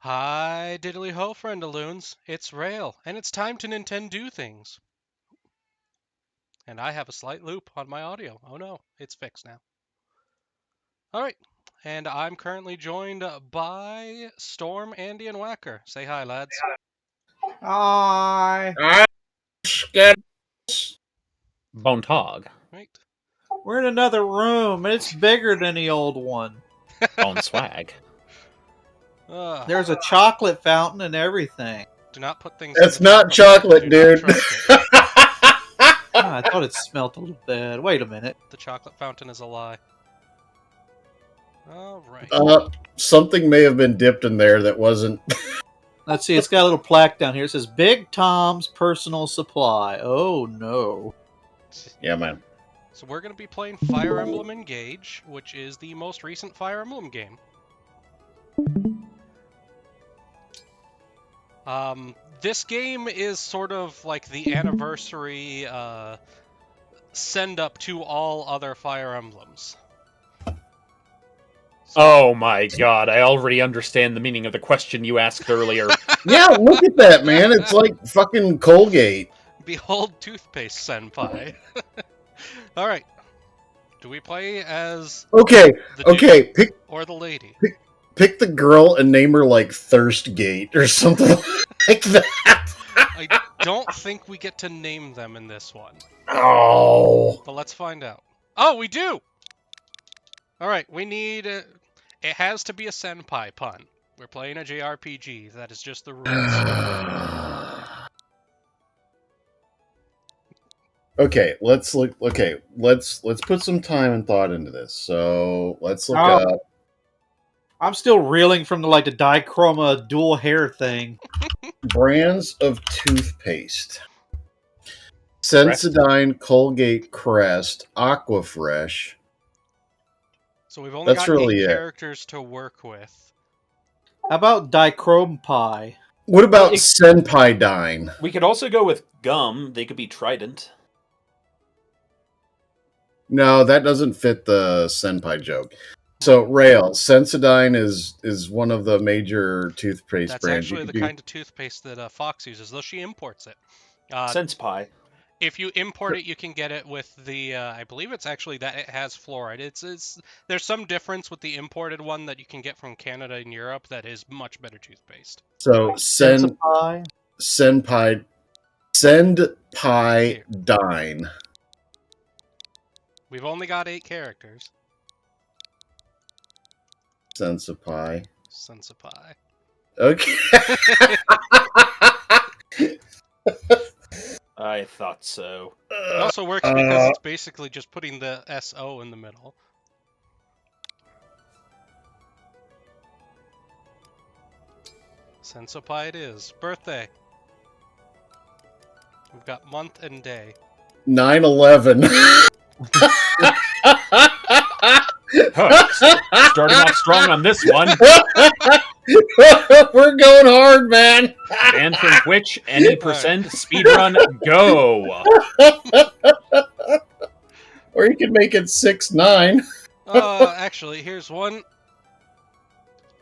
Hi, diddly ho, friendaloons. It's Rale, and it's time to Nintendo things. And I have a slight loop on my audio. Oh no, it's fixed now. Alright, and I'm currently joined by Storm, Andy, and Whacker. Say hi, lads. Hi. I get Bone Tog. Right. We're in another room, and it's bigger than the old one. Bone Swag. There's a chocolate fountain and everything. Do not put things That's in the not chocolate chocolate, fountain. Do dude. not trust it. I thought it smelled a little bad. Wait a minute. The chocolate fountain is a lie. Alright. Something may have been dipped in there that wasn't. Let's see, it's got a little plaque down here. It says Big Tom's Personal Supply. Oh, no. Yeah, man. So we're going to be playing Fire Emblem Engage, which is the most recent Fire Emblem game. This game is sort of like the anniversary send up to all other Fire Emblems. Oh my god, I already understand the meaning of the question you asked earlier. Yeah, look at that, man. It's like fucking Colgate. Behold Toothpaste Senpai. Alright. Do we play as Okay, the dude okay. or the lady? Pick the girl and name her like Thirstgate or something like that. I don't think we get to name them in this one. Oh. But let's find out. Oh, we do! Alright, we need... it has to be a senpai pun. We're playing a JRPG. That is just the rules. Okay, let's look. Okay, let's put some time and thought into this. So let's look Oh. up. I'm still reeling from the dichroma dual hair thing. Brands of toothpaste. Sensodyne, Colgate, Crest, Aquafresh. So we've only That's got really 8 it. characters to work with. How about dichrome pie? What about Senpai-dyne? We could also go with gum. They could be Trident. No, that doesn't fit the Senpai joke. So, Rale, Sensodyne is one of the major toothpaste That's brands. actually the kind of toothpaste that Fox uses, though she imports it. Sense Pie. If you import it, you can get it with the. I believe it's actually that it has fluoride. It's there's some difference with the imported one that you can get from Canada and Europe that is much better toothpaste. So, Senpai. Senpai-dyne. We've only got 8 characters. Senpai. Sensipai. Okay. I thought so. It also works because it's basically just putting the SO in the middle. Sensipai it is. Birthday. We've got month and day. 9/11. Starting off strong on this one. We're going hard, man. And from which any percent speedrun go. Or you can make it 6-9. Actually, here's one.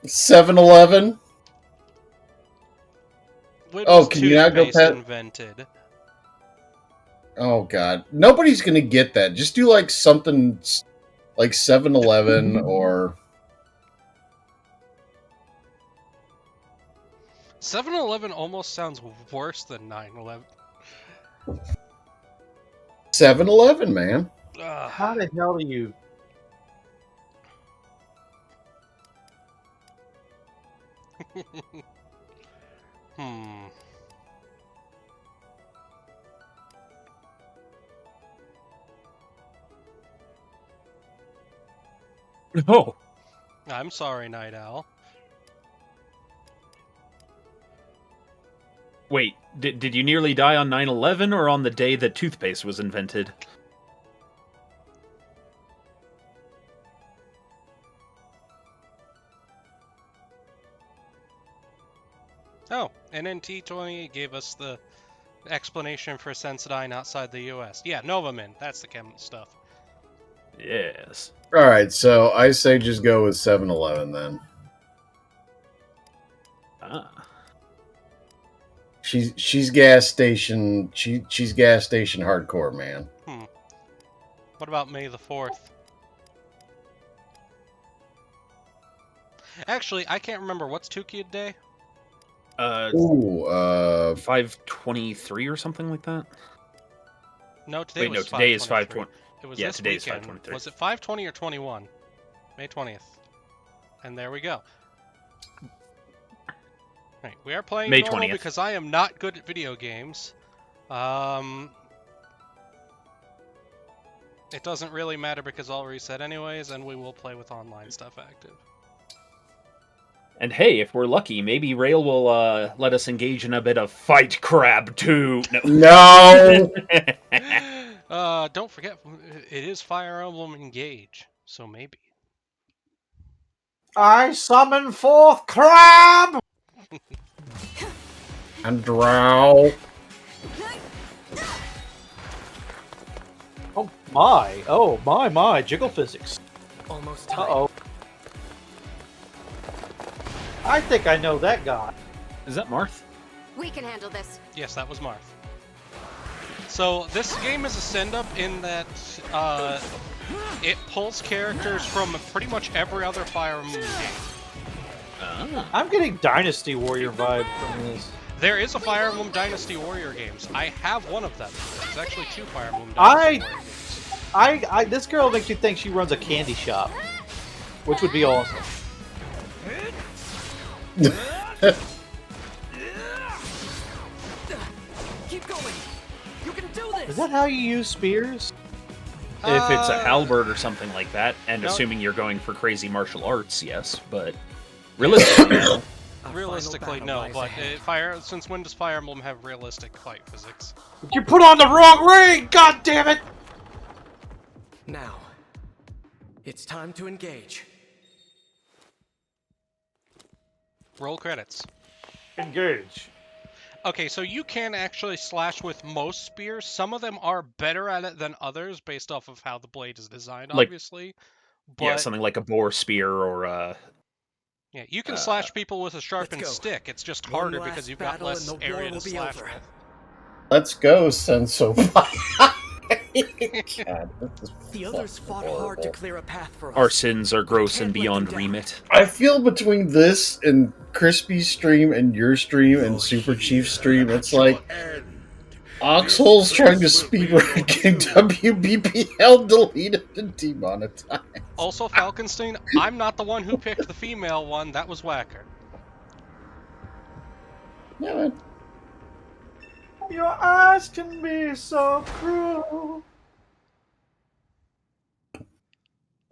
7-Eleven. When Oh, was can you not go toothpaste past? invented? Oh God, nobody's gonna get that. Just do like something like 7-Eleven or 7-Eleven almost sounds worse than 9/11. 7-Eleven, man. How the hell do you... Hmm. Oh. I'm sorry, Night Owl. Wait, did you nearly die on 9/11 or on the day that toothpaste was invented? Oh, NNT28 gave us the explanation for Sensodyne outside the US. Yeah, Novamin. That's the chem stuff. Yes. All right, so I say just go with 7-Eleven then. Ah. She's gas station. She's gas station hardcore, man. What about May the 4th? Actually, I can't remember. What's Two Kid Day? Ooh, 523 or something like that. No, today Wait, was no, today is 5/23. 520. It was Yeah, this today is weekend. 5/23. Was it 5/20 or 21? May 20th. And there we go. Right, we are playing May normal 20th. because I am not good at video games. It doesn't really matter because I'll reset anyways, and we will play with online stuff active. And hey, if we're lucky, maybe Rale will let us engage in a bit of Fight Crab 2. No. Don't forget, it is Fire Emblem Engage, so maybe. I summon forth crab. And drow. Oh my, jiggle physics. Almost time. Uh-oh. I think I know that guy. Is that Marth? We can handle this. Yes, that was Marth. So this game is a send-up in that it pulls characters from pretty much every other Fire Emblem game. I'm getting Dynasty Warrior vibe from this. There is a Fire Emblem Dynasty Warrior games. I have one of them. There's actually 2 Fire Emblem Dynasty Warrior games. This girl makes you think she runs a candy shop, which would be awesome. Keep going. You can do this. Is that how you use spears? If it's a halberd or something like that, and no. assuming you're going for crazy martial arts, yes, but realistically, no. Realistically, no, but since when does Fire Emblem have realistic fight physics? You put on the wrong ring! God damn it! Now, it's time to engage. Roll credits. Engage. Okay, so you can actually slash with most spears. Some of them are better at it than others based off of how the blade is designed, Like- obviously. But, Yeah, something like a boar spear or yeah, you can slash people with a sharpened go. stick. It's just One harder last because you've got battle less and the war area to will be slash over. with. Let's go, Senso. God, this is The others fought hard to horrible. clear a path for us. our sins are gross and Can't let beyond them down. remit. I feel between this and Crispy's stream and your stream and Super Chief's stream, it's like Oxhole's trying to speedrun getting WBPL deleted and demonetized. Also, Falconstein, I'm not the one who picked the female one. That was Whacker. Yeah, man. Your eyes can be so cruel.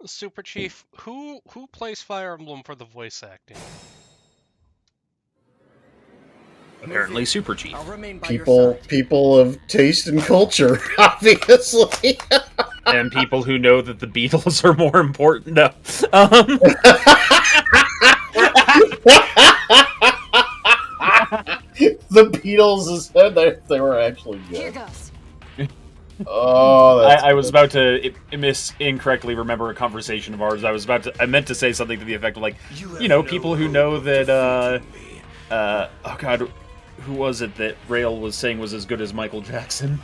Super Chief, who plays Fire Emblem for the voice acting? Apparently, Super Chief. I'll remain by your side. People of taste and culture, obviously. And people who know that the Beatles are more important. No. The Beatles they were actually Here good. goes. Oh, that's I was about to incorrectly remember a conversation of ours. I meant to say something to the effect of like, people who know that, oh god, who was it that Rale was saying was as good as Michael Jackson?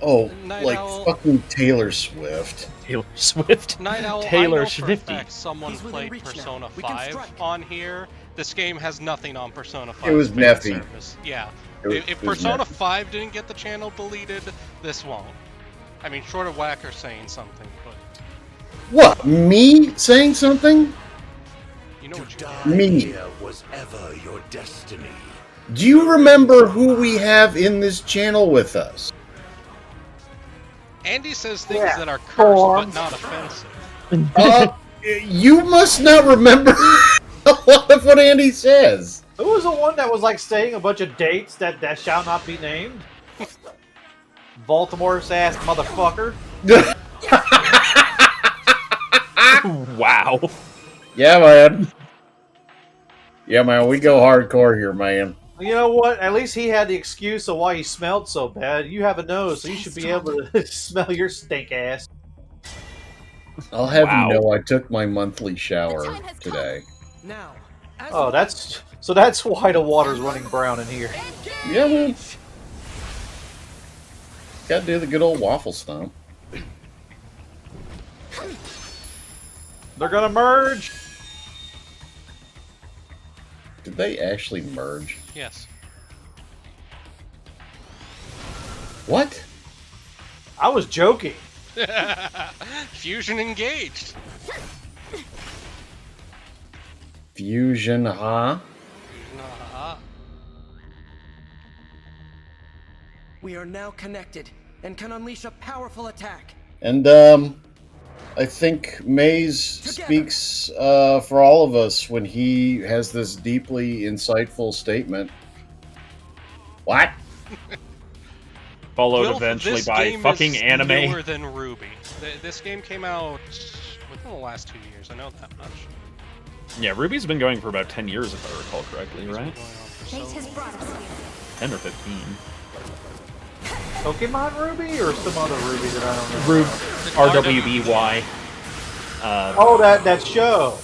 Night like Owl. fucking Taylor Swift. Taylor Swift. Night Owl, Taylor I know for a Swiftie. fact someone He's within played reach now. Persona We can 5 strike. on here. This game has nothing on Persona 5. It was Neffy. Yeah. It If was Persona Neffy. 5 didn't get the channel deleted, this won't. I mean, short of Whacker saying something, but What? Me saying something? you know what you Die mean. Me. here was ever your destiny. Do you remember who we have in this channel with us? Andy says things Yeah, that are cursed forms. but not offensive. You must not remember a lot of what Andy says. Who was the one that was like saying a bunch of dates that shall not be named? Baltimore's ass motherfucker. Wow. Yeah, man. Yeah, man, we go hardcore here, man. You know what? At least he had the excuse of why he smelled so bad. You have a nose, so you should be able to smell your stink ass. I'll have Wow. you know I took my monthly The shower time has come. today. Now, Oh, that's why the water's running brown in here. Yeah, man. Gotta do the good old waffle stomp. They're gonna merge. Did they actually merge? Yes. What? I was joking. Fusion engaged. Fusion, huh? We are now connected and can unleash a powerful attack. And, I think Maze speaks for all of us when he has this deeply insightful statement. What? Followed Wilf, eventually this by game fucking is anime. newer than Ruby. This game came out within the last 2 years. I know that much. Yeah, Ruby's been going for about 10 years, if I recall correctly, It's been right? going on for so Fate has long. brought us here. 10 or 15. Pokemon Ruby or some other Ruby that I don't know. RWBY. Oh, that show.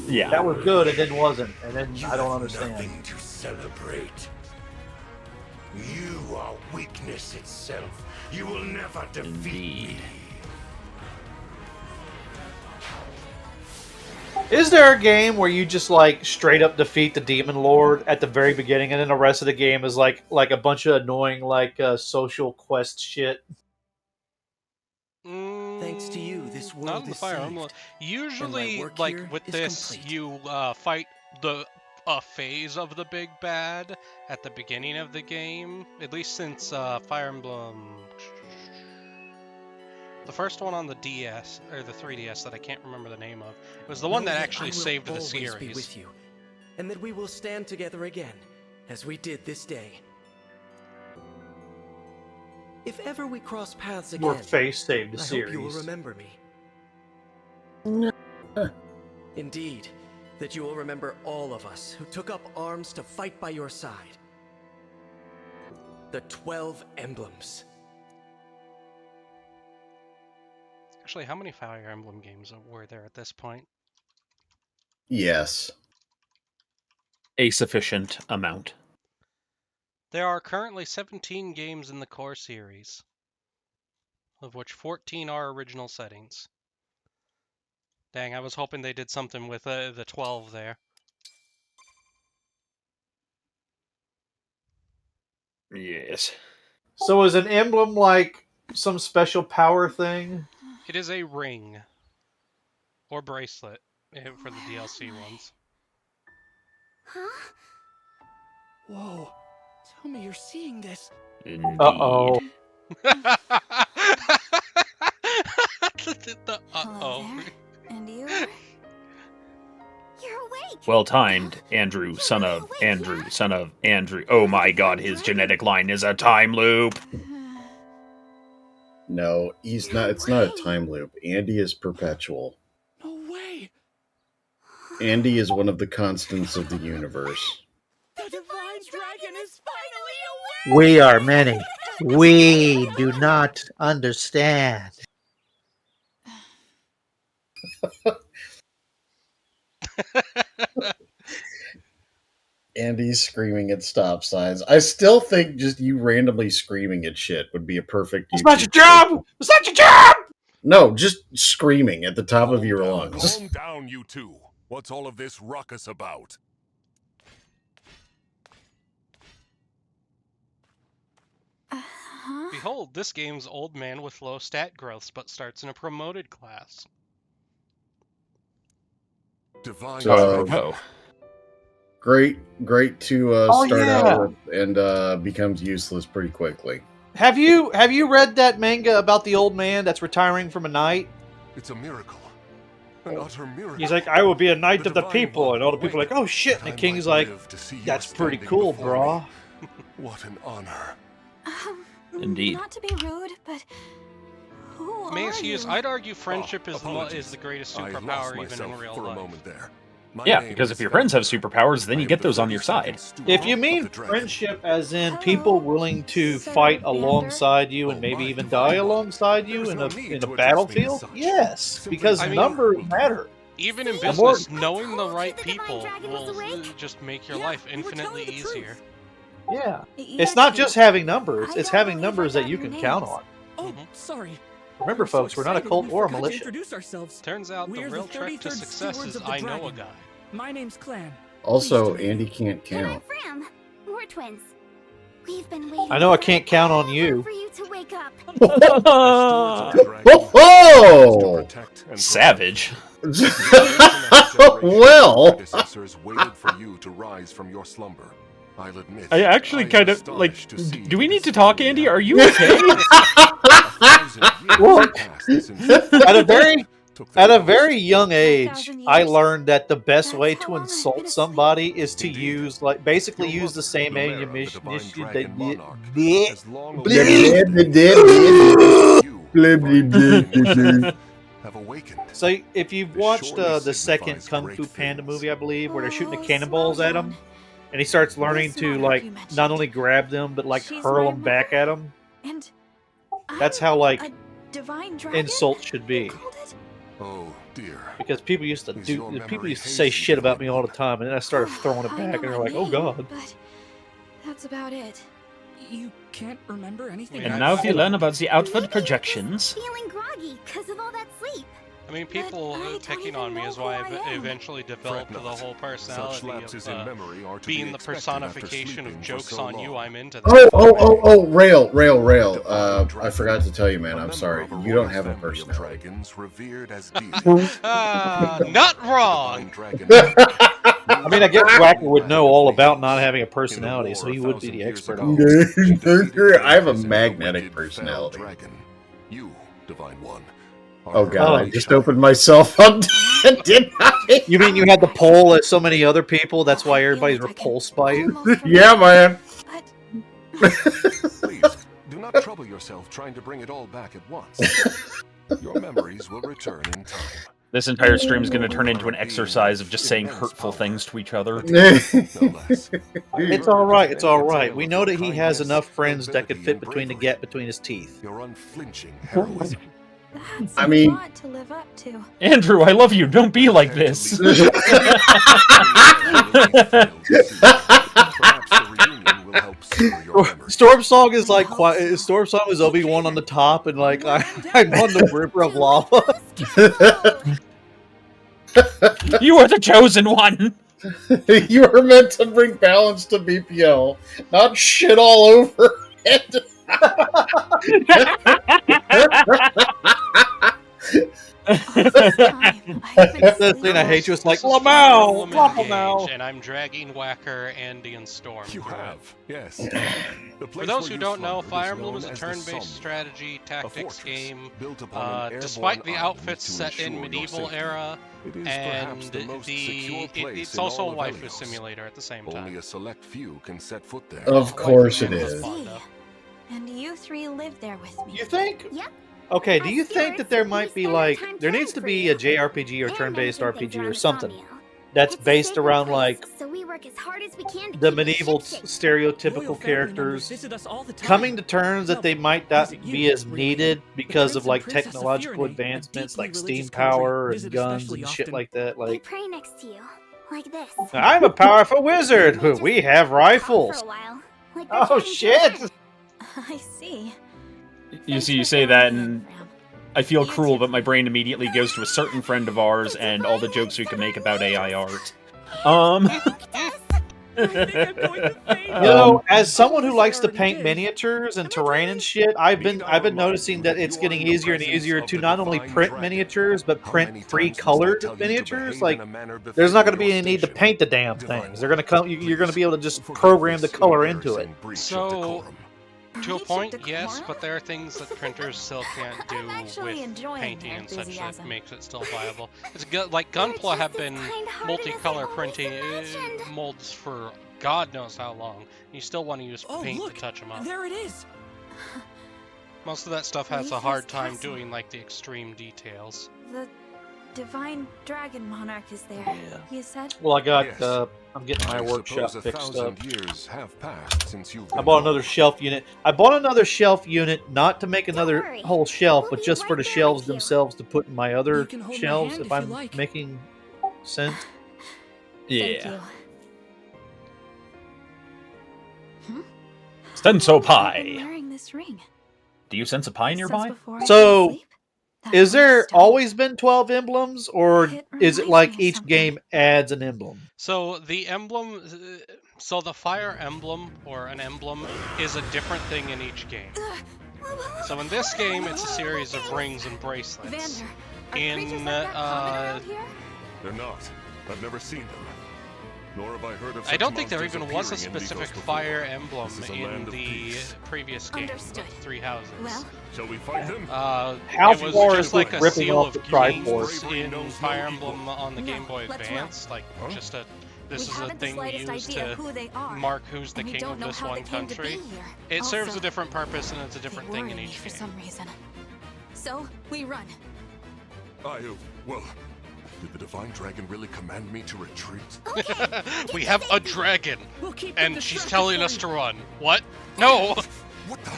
Yeah. That was good and then wasn't. And then I don't understand. Nothing to celebrate. You are weakness itself. You will never defeat Indeed. me. Is there a game where you just like straight up defeat the Demon Lord at the very beginning, and then the rest of the game is like a bunch of annoying social quest shit? Thanks to you, this world Not in the is Fire saved. Emblem. And Usually, my work like here with is this, complete. you fight a phase of the big bad at the beginning of the game. At least since Fire Emblem, the first one on the DS or the 3DS that I can't remember the name of. It was the one Know that I actually will saved the always be series. with you, and that we will stand together again, as we did this day. If ever we cross paths again, Where Face saved the I series. hope you will remember me. Indeed, that you will remember all of us who took up arms to fight by your side. The 12 emblems. Actually, how many Fire Emblem games were there at this point? Yes. A sufficient amount. There are currently 17 games in the core series, of which 14 are original settings. Dang, I was hoping they did something with the 12 there. Yes. So is an emblem like some special power thing? It is a ring. Or bracelet, for the DLC ones. Huh? Whoa. Tell me you're seeing this. Indeed. Uh-oh. Hello there. And you? You're awake. Well timed, Andrew, son of Andrew, son of Andrew. Oh my god, his genetic line is a time loop. No, he's not. It's not a time loop. Andy is perpetual. No way. Andy is one of the constants of the universe. The divine dragon is finally awake. We are many. We do not understand. Andy's screaming at stop signs. I still think just you randomly screaming at shit would be a perfect. It's not your YouTube job! It's not your job! No, just screaming at the top of your lungs. Calm down, you two. What's all of this ruckus about? Huh? Behold, this game's old man with low stat growths, but starts in a promoted class. Divine So- dragon. Oh. Great to Oh, start yeah. out with, and becomes useless pretty quickly. Have you read that manga about the old man that's retiring from a knight? It's a miracle. An utter miracle. He's like, I will be a knight of the divine people, one and all the people are like, oh shit, and the I king's might like, live to see you that's pretty standing cool, before brah. me. What an honor. Indeed. Not to be rude, but who Mace are Hughes, you? I'd argue friendship is Apologies. the greatest I lost superpower even myself in real for life. a moment there. My Yeah, name because is if your friends have Fenrir. superpowers, then I you am get the those on your 32nd side. steward If you of mean the dragon. friendship as in Hello, people willing to Senator fight Bender? alongside you and Oh, maybe my even divine die one. alongside you There's in no a need in to a address me as battlefield, such. yes, Simply because I mean- numbers matter. even in See? business, more- knowing the told you right the divine people dragon was will awake. just make your Yeah, life you were telling infinitely the truth. easier. Yeah. Yeah, It's not Kate. just having numbers, I it's don't having believe I numbers that got you your can count names. on. Oh, Mhm. sorry. Remember, We're so folks, we're not a excited, cult we or a forgot to militia. introduce ourselves. Turns out We're the the real trick to 33rd success stewards is of the I know a dragon. guy. My name's Clan. Also, Pleased to meet Andy you. can't And I'm count. Fram. We're twins. We've been waiting. I know I can't count on you. For you to wake up. Oh, Savage. well, Predecessors waited for you to rise from your slumber. I'll admit. I actually am kind of like. astonished to see Do we this need to talk, family Andy? have Are you okay? 1,000 years Look. passed since At a very took the At a coast. very young age, 5,000 I years? learned that the best That's way how to long I've been insult asleep. somebody is to Indeed. use, like, basically Your use the mother, same Lumera, the ammunition divine that dragon monarch, you. has long you awaited Blah, blah, blah. have awakened. So, if you've This watched surely the second signifies Kung great Fu Panda things. movie, I believe, where they're shooting the Oh, cannonballs slow at him, down. and he starts learning This to, monarch like, you not mentioned. only grab them, but, like, She's hurl my them back mother? at him. And That's I'm how, like, a divine dragon? insults should be. You called it? Oh dear. Because people used to Is do, your people memory used to say hazy, shit about me little all the one? time, and then I started throwing it I back, and know they're my like, "Oh name, God." But that's about it. You can't remember anything. And Yeah, now if you I- learn about the outward Maybe you're projections. just feeling groggy because of all that sleep. I mean, people I don't picking even on me know is why who I've I am. eventually developed the Fret not. whole Such personality lapses of in memory are to being be the expected after personification of sleeping for jokes so on you. long. I'm into Oh, that. Rail. I forgot to tell you, man. A I'm member sorry. of a You don't royal have a family of personality. dragons revered as deities. Not Divine wrong. dragon. I mean, I guess Wacker would know all about not having a personality, so he would be the expert on it. I have a magnetic personality. You, divine one. Oh god, Oh. I just opened myself up. Did I? You mean you had the poll as so many other people? That's why I feel everybody's like I can repulsed by you? almost Yeah, remember, man. But Please, do not trouble yourself trying to bring it all back at once. Your memories will return in time. This entire stream is going to turn into an exercise of just saying hurtful things to each other. No less. It's all right. It's all right. We know that he has enough friends that could fit between the gap between his teeth. Your unflinching heroism. that's I mean- a lot to live up to. Andrew, I love you. Don't be like this. Perhaps the reunion will help stir your memories. Storm Song is like Storm Song is Obi-Wan on the top, and like I'm on the river of lava. You are the chosen one. You were meant to bring balance to BPL, not shit all over it. The thing I hate you is like This is Fire Lamau, Emblem Lamau. Engage, and I'm dragging Whacker, Andy, and Storm. You through it. have, yes. For those who don't know, Fire Emblem is a turn-based strategy tactics game. Despite the outfits set in medieval era, and it's also a waifu simulator at the same Only time. a select few can set foot there. Of course it Waifu is. fun, though. And you three live there with me. You think? Yep. Okay, do As you think that there stewards, might we be spend our like time there caring needs to for be you. a JRPG or And turn-based managing things RPG or around the something sawmill. that's It's a based sacred around place, like so we work as hard as we can to the keep it medieval shipshape. stereotypical characters coming to terms that they might not be as needed because of like technological advancements like steam power and guns and shit like that. They Like, pray next to you, like this. I'm a powerful wizard. They just We have talk rifles. for a while, like they're Oh chatting to a shit! friend. I see. You Thanks see, you for say filling that, me in, and Fram. I feel cruel, but my brain immediately goes to a certain friend of ours and all the jokes we can make about AI art. You know, as someone who likes to paint miniatures and terrain and shit, I've been noticing that it's getting easier and easier to not only print miniatures but print pre-colored miniatures. Like, there's not going to be any need to paint the damn things. They're going to come. You're going to be able to just program the color into it. So, to a Breach of point, decorum? yes, but there are things that printers still can't do I'm actually with enjoying painting your and such that enthusiasm. makes it still viable. It's like Gunpla have been kind-hearted as I multicolor always printing imagined. molds for God knows how long. You still want to use Oh, paint look, to touch them up. there it is. Most of that stuff has Leave a hard this time castle. doing like the extreme details. The divine dragon monarch is there. Yeah. You said. Well, I got. Yes. I'm getting my I workshop suppose fixed up. 1,000 years have passed since you've I been bought gone. another shelf unit. I bought another shelf unit not to make another worry. whole shelf, We'll but be just for right the there shelves with you. themselves to put in my other You can hold my shelves. hand If if you I'm like. making sense. Thank you. Stenso I've been pie. wearing this ring Do you sense a pie since nearby? before I So, fell asleep. That Is there glowstone. always been 12 emblems, or It is it reminds like me of each something. game adds an emblem? So the emblem, so the Fire Emblem, or an emblem, is a different thing in each game. So in this game, it's a series of rings and bracelets. Vander, are In, creatures like that common around here? They're not. I've never seen them. Nor have I heard of I such don't think there monsters even was a appearing in specific Migos before. Fire Emblem This is a in land of the peace. previous game, Understood. the Three Houses. Well, Shall we fight them? How It was far just is like it a ripping seal off of the Triforce Triforce? in No Fire equal. Emblem on the No, Game Boy let's Advance. Like, Huh? just a, this we is a haven't the thing we slightest use idea to who they are, mark who's the and we king don't of know this how one they came to country. be here. It serves Also, a different purpose, and it's a they different thing worry in me each for game. some reason. So we run. Well, did the divine dragon really command me to retreat? We have a dragon, We'll keep them and she's distracted telling for us you. to run. What? No! What the?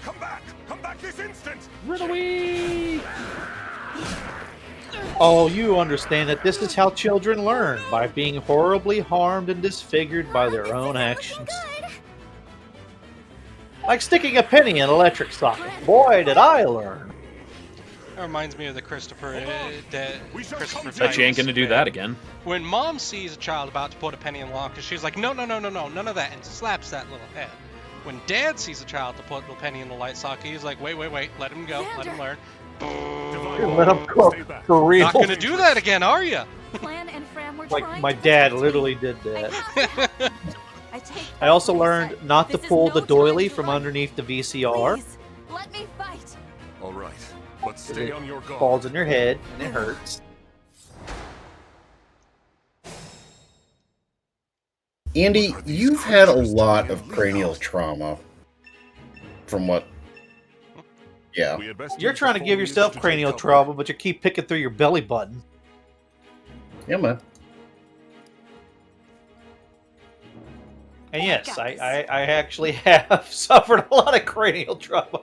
Come back! Come back this instant! Run away! Oh, you understand that this is how children learn, by being horribly harmed and disfigured by their own actions. Like sticking a penny in an electric socket. Boy, did I learn. That reminds me of the Christopher come to Bet you ain't Titus gonna do bit. that again. When mom sees a child about to put a penny in the locker, she's like, no, none of that, and slaps that little head. When dad sees a child to put a penny in the light socket, he's like, wait, let him go, let him learn. Let them cook for real. Not gonna do that again, are you? Plan and Fram were Like trying my to dad protect literally me. did I that. have to. I take I also back what learned said. not to This is pull no the time doily to from run. underneath the VCR. Please, let me fight. All right, but stay It on your guard. falls in your head and it hurts. Andy, you've had a lot of cranial trauma. From what? Yeah. We had best You're use trying the to full give use yourself to take cranial cover. trauma, but you keep picking through your belly button. Yeah, man. And yes, got I actually have suffered a lot of cranial trauma.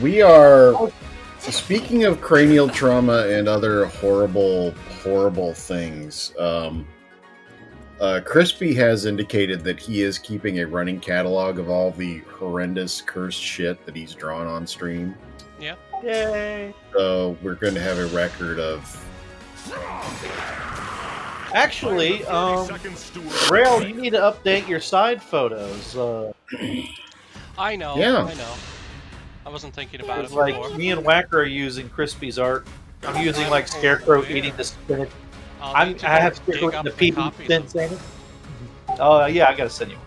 We are. Speaking of cranial trauma and other horrible, horrible things, Crispy has indicated that he is keeping a running catalog of all the horrendous cursed shit that he's drawn on stream. Yeah. Yay! So we're going to have a record of. Actually, Rale, you need to update your side photos. I know, Yeah. I know. I wasn't thinking about it It's like before. me and Whacker are using Crispy's art. I'm using like Scarecrow eating the spinach. I'll need to I have dig Scarecrow up the the people copies since of- in it. Oh yeah, I gotta send you.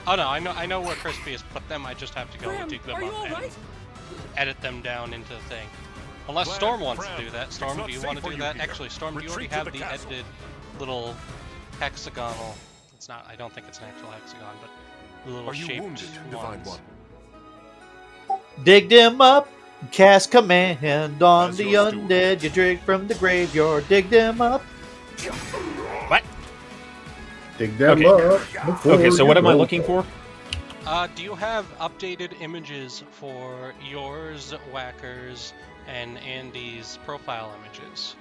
Oh no, I know where Crispy has put them. I just have to go and Fram, dig them are you up all and right? edit them down into the thing. Unless Fram, Storm wants Fram, to do that. it's Storm, not do you safe want to for do you that? here. Actually, Storm, do you already Retreat have to the the castle. edited little hexagonal? It's not. I don't think it's an actual hexagon, but the little Are you shaped wounded, Divine ones. One? Dig them up, cast command on As the your steward. undead. You dig from the graveyard, dig them up. What? Dig them Okay. up. before Okay, so you what am I go. looking for? Do you have updated images for yours, Whacker's, and Andy's profile images?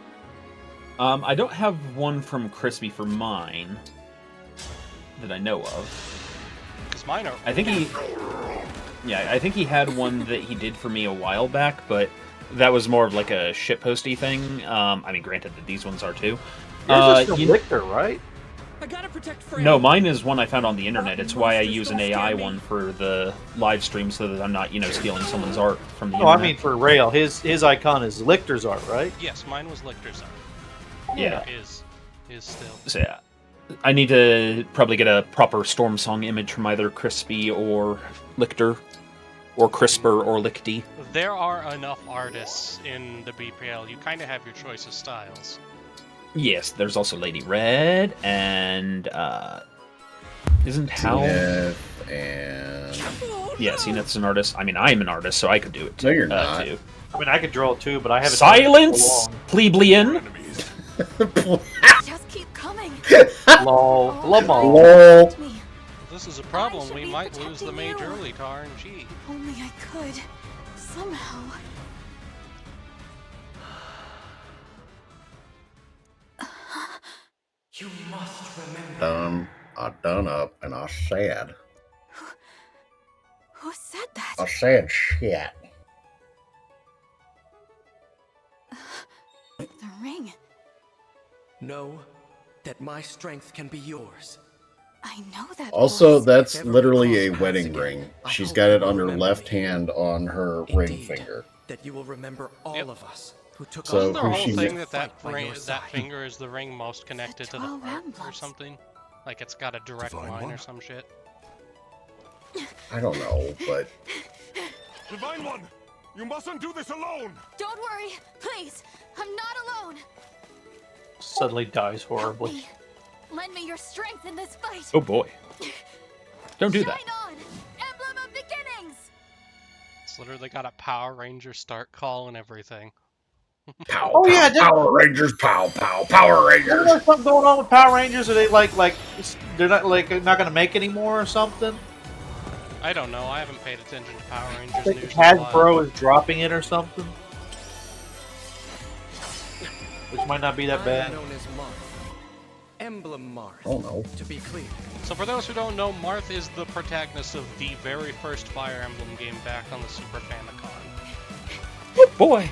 I don't have one from Crispy for mine that I know of. Because mine are. I think he had one that he did for me a while back, but that was more of like a shitposty thing. I mean, granted that these ones are too. Yours is from you- Lichter, right? I gotta protect Fram. No, mine is one I found on the internet. It's why I use an AI one for the live stream so that I'm not, stealing someone's art from the No, I internet. mean for Rale. His icon is Lichter's art, right? Yes, mine was Lichter's art. Yeah. Is still. So yeah, I need to probably get a proper Storm Song image from either Crispy or Lichter, or Crisper or Lichty. There are enough artists in the BPL. You kind of have your choice of styles. Yes, there's also Lady Red, and isn't Hal? Zenith and Yeah, Zenith's an artist. I mean, I'm an artist, so I could do it No, you're not. too. I mean, I could draw too, but I haven't. Silence, plebeian. Just keep coming. Lol. Oh, Lol. Lol. me. This is a problem. should We be might lose the protecting mage you. early to RNG. If only I could. Somehow. You must remember. I done up and I said. Who said that? I said shit. The ring. Know that my strength can be yours. I know that. Also, voice. that's If ever literally we a cross wedding paths ring. again, I She's hope got you it will on her remember left me. hand on her ring Indeed, finger. that you will remember all Yep. of us who took So, Wasn't there a who whole she thing met- that Fight by your that side. finger is the ring most connected to the 12 heart or emblems. something? Like it's got a direct Divine line or one? some shit. I don't know, but Divine One! You mustn't do this alone! Don't worry, please. I'm not alone. Suddenly dies Help horribly. me. Lend me your strength in this fight. Oh boy. Don't do that. Shine on, emblem of beginnings. It's literally got a Power Ranger start call and everything. pow, Oh, pow, yeah, didn't- Power Rangers, pow, pow, Power Isn't Rangers. there something going on with Power Rangers? Are they like they're not not going to make any more or something? I don't know. I haven't paid attention to Power I Rangers think news in a while. Hasbro is dropping it or something, which might not be that I'm bad. known as Marth. Emblem Marth. Oh no. To be clear, So for those who don't know, Marth is the protagonist of the very first Fire Emblem game back on the Super Famicom. Oh boy.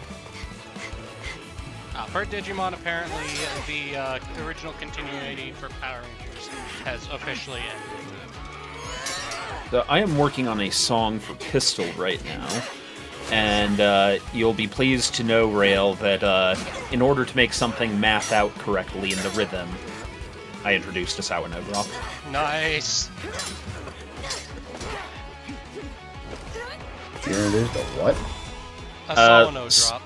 Per Digimon, apparently the original continuity for Power Rangers has officially ended. So I am working on a song for Pistol right now, and you'll be pleased to know, Rale, that in order to make something math out correctly in the rhythm, I introduced a Sawano drop. Nice. You introduced a what? A Sawano drop.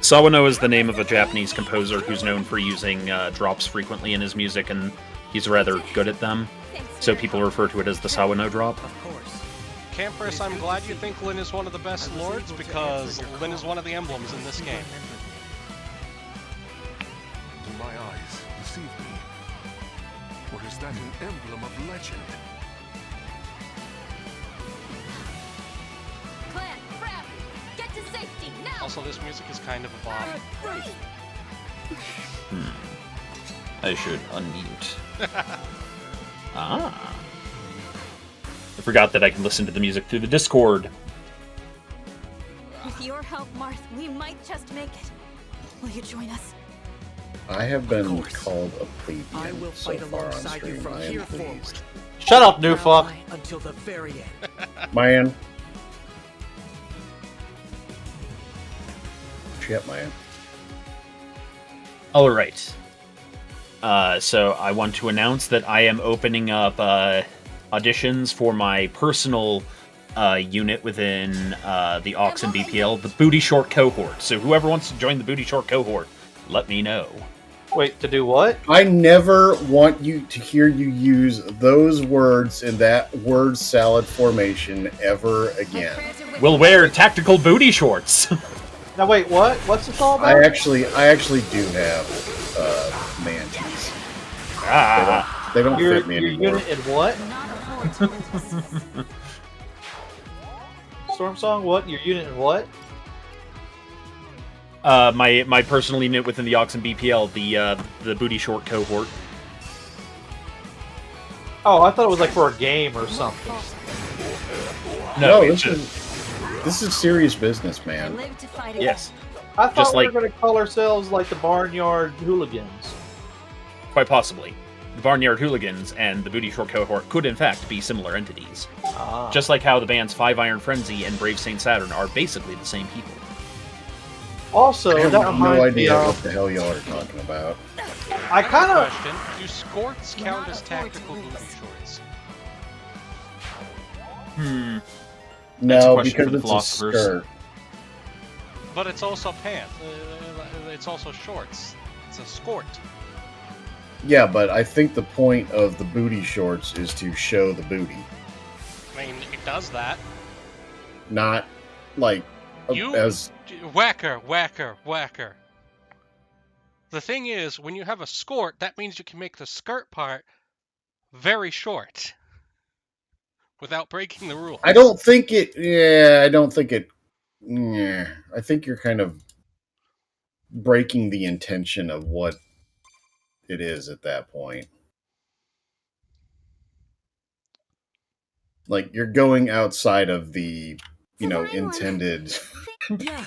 Sawano is the name of a Japanese composer who's known for using drops frequently in his music, and he's rather good at them. So people refer to it as the Sawano drop. of course. Campers, I'm glad you think Lyn is one of the best lords, because Lyn is one of the emblems in this game. Do my eyes deceive me? Or is that an emblem of legend? Clan, Fram, get to safety now. Also, this music is kind of a bop. I should unmute. Ah. I forgot that I can listen to the music through the Discord. With your help, Marth, we might just make it. Will you join us? I have been course. called a I plebeian will so fight far on alongside you stream. from I am here forward. pleased. Shut up, new fuck. Ally until the very end. Man. Shit, man. All right. So I want to announce that I am opening up auditions for my personal unit within the Aux and BPL, the Booty Short cohort. So whoever wants to join the Booty Short cohort, let me know. Wait, to do what? I never want you to hear you use those words in that word salad formation ever again. We'll wear tactical booty shorts. Now wait, what? What's this all about? I actually do have mantis. Ah. They don't Your fit me your anymore. unit in what? Not afford to lose. Storm Song? What? Your unit in what? My personal unit within the Aux and BPL, the Booty Short cohort. Oh, I thought it was like for a game or something. No, it's this is serious business, I man. live to fight again. yes, I thought Just we like- were going to call ourselves like the Barnyard Hooligans. quite possibly. The Barnyard Hooligans and the Booty Short cohort could in fact be similar entities. Ah. Just like how the bands Five Iron Frenzy and Brave Saint Saturn are basically the same people. Also, I have that no reminds me idea what of. the hell y'all are talking about. I kind of. Question: do skirts count Not as afford to tactical lose. booty shorts? That's a No, question for because the it's a philosophers. skirt. But it's also pants. It's also shorts. It's a skort. Yeah, but I think the point of the booty shorts is to show the booty, I mean, it does that. not like You as Whacker, whacker, whacker. The thing is, when you have a skort, that means you can make the skirt part very short without breaking the rules. I don't think it. Yeah, I don't think it. Yeah, I think you're kind of breaking the intention of what it is at that point. Like you're going outside of the, intended, Yeah.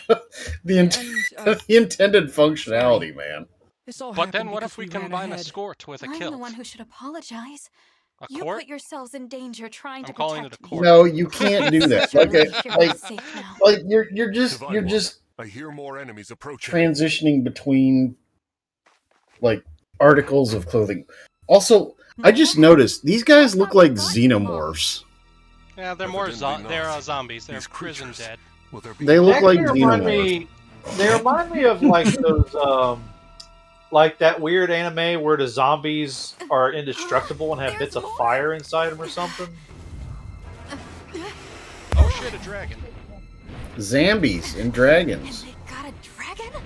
the intended functionality, man. This all But then happened what if because we ran combine a ahead. skort with a I'm kilt? the one who should apologize. A You court? put yourselves in danger trying to I'm calling it protect a me. court. No, you can't do that. Like you're just Divine One, I hear more enemies approaching. transitioning between like articles of clothing. Also, I just noticed these guys look like xenomorphs. Yeah, they're more Evidently they're not. zombies. They're These prison creatures, dead. will there be They look Actually like remind xenomorphs. They remind me of like those, like that weird anime where the zombies are indestructible and have bits of fire inside them or something. Oh shit, a dragon. Zombies and dragons. And they got a dragon?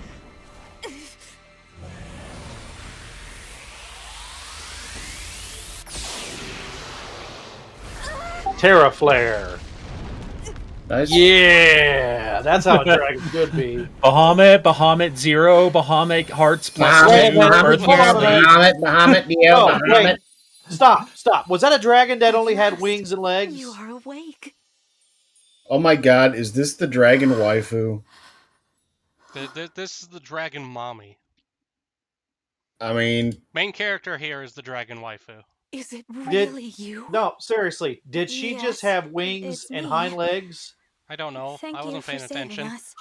Terra Flare. Nice. Yeah, that's how a dragon should be. Bahamut Zero, Bahamut Hearts plus Bahamut, 2, Bahamut, Earth Hold on a minute. Bahamut, Dio, No, Bahamut. wait. Stop. Was that a dragon that only had wings and legs? You are awake. Oh my god, is this the dragon waifu? This is the dragon mommy. I mean, Main character here is the dragon waifu. Is it Did- really you? No, seriously. Did she just Yes, have wings it's and me. hind legs? I don't know. Thank I you wasn't for paying saving attention. us.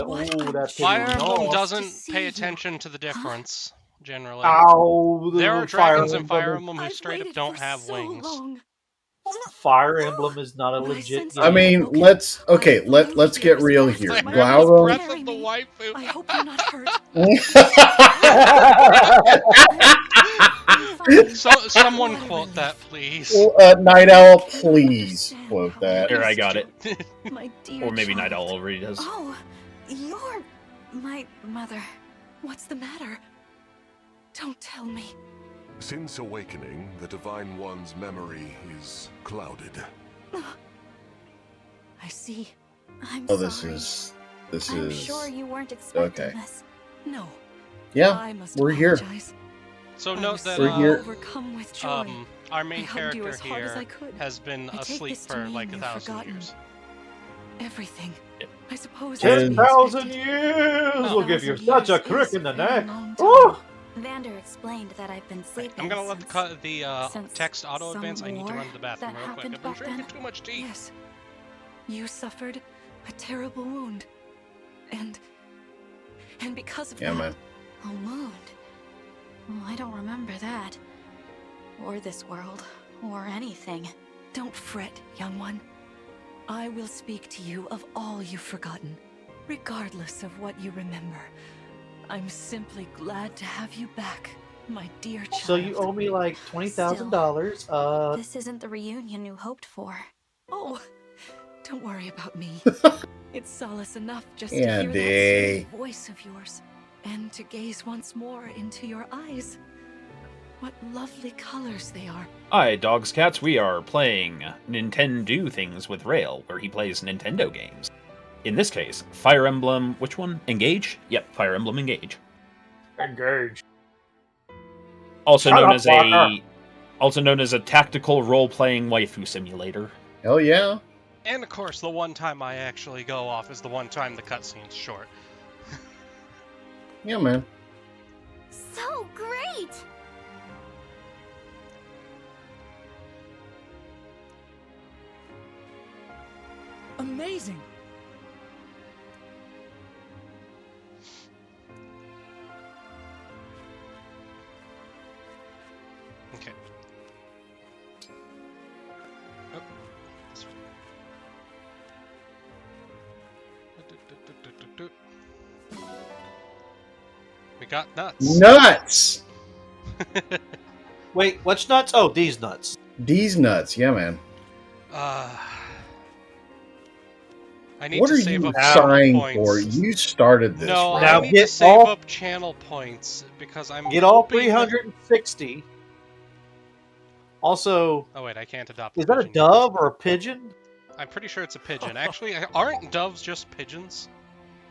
Ooh, that's Fire pretty Emblem nice. doesn't To see pay you. attention to the difference, generally. Ow, There are the dragons in Fire Fire Emblem. Emblem who I've straight up waited don't for have so wings. long. Fire Emblem is not a My legit senses- game. I mean, Okay. let's I believe let's get yours real best. here. Fire My Emblem's Glauco. Breath Carry of the me. Waifu. I hope you're not hurt. Someone quote that, please. Night Owl, please quote that. Here, I got it. My dear Or maybe Night child. Owl already does. Oh, you're my mother. What's the matter? Don't tell me. Since awakening, the Divine One's memory is clouded. I see. I'm Oh, sorry. this I'm is sure you weren't expecting okay. this. No. Yeah, I must we're here. apologize. So I note was that so We're here. overcome with joy. our main I hugged you character as hard as I here could. has been I take asleep this to for mean like you've 1,000 forgotten. years. Everything. I suppose Ten it's to be 10,000 expected. years will give you 1,000 such a years crick is in the a very neck. long Ooh. time. Vander explained that I've been sleeping. I'm gonna let since the since text auto some advance. I need to war run to the bathroom that real quick. happened I've been back drinking then. too much tea. Yes. You suffered a terrible wound. And because of Yeah, that, man. a wound. Oh, I don't remember that. Or this world. Or anything. Don't fret, young one. I will speak to you of all you've forgotten, regardless of what you remember. I'm simply glad to have you back, my dear child. So you owe me like $20,000. This isn't the reunion you hoped for. Oh, don't worry about me. It's solace enough just to hear that Andy. sweet voice of yours, and to gaze once more into your eyes. What lovely colors they are. Hi, Dogs Cats. We are playing Nintendo Things with Rale, where he plays Nintendo games. In this case, Fire Emblem, which one? Engage? Yep, Fire Emblem Engage. Engage. Also Shut known up, as Walker. a tactical role-playing waifu simulator. Hell yeah. And of course, the one time I actually go off is the one time the cutscene's short. Yeah, man. So great! Amazing. Okay. Oh, this one. We got nuts. Nuts. Wait, which nuts? Oh, these nuts. These nuts. Yeah, man. I need What to are save you up channel sighing points. for? You started this. No, right? I Now need to get save all- up channel points because I'm Get all hoping 360. Also, Oh wait, I can't adopt. is the that a pigeon yet. dove or a pigeon? I'm pretty sure it's a pigeon. Actually, aren't doves just pigeons?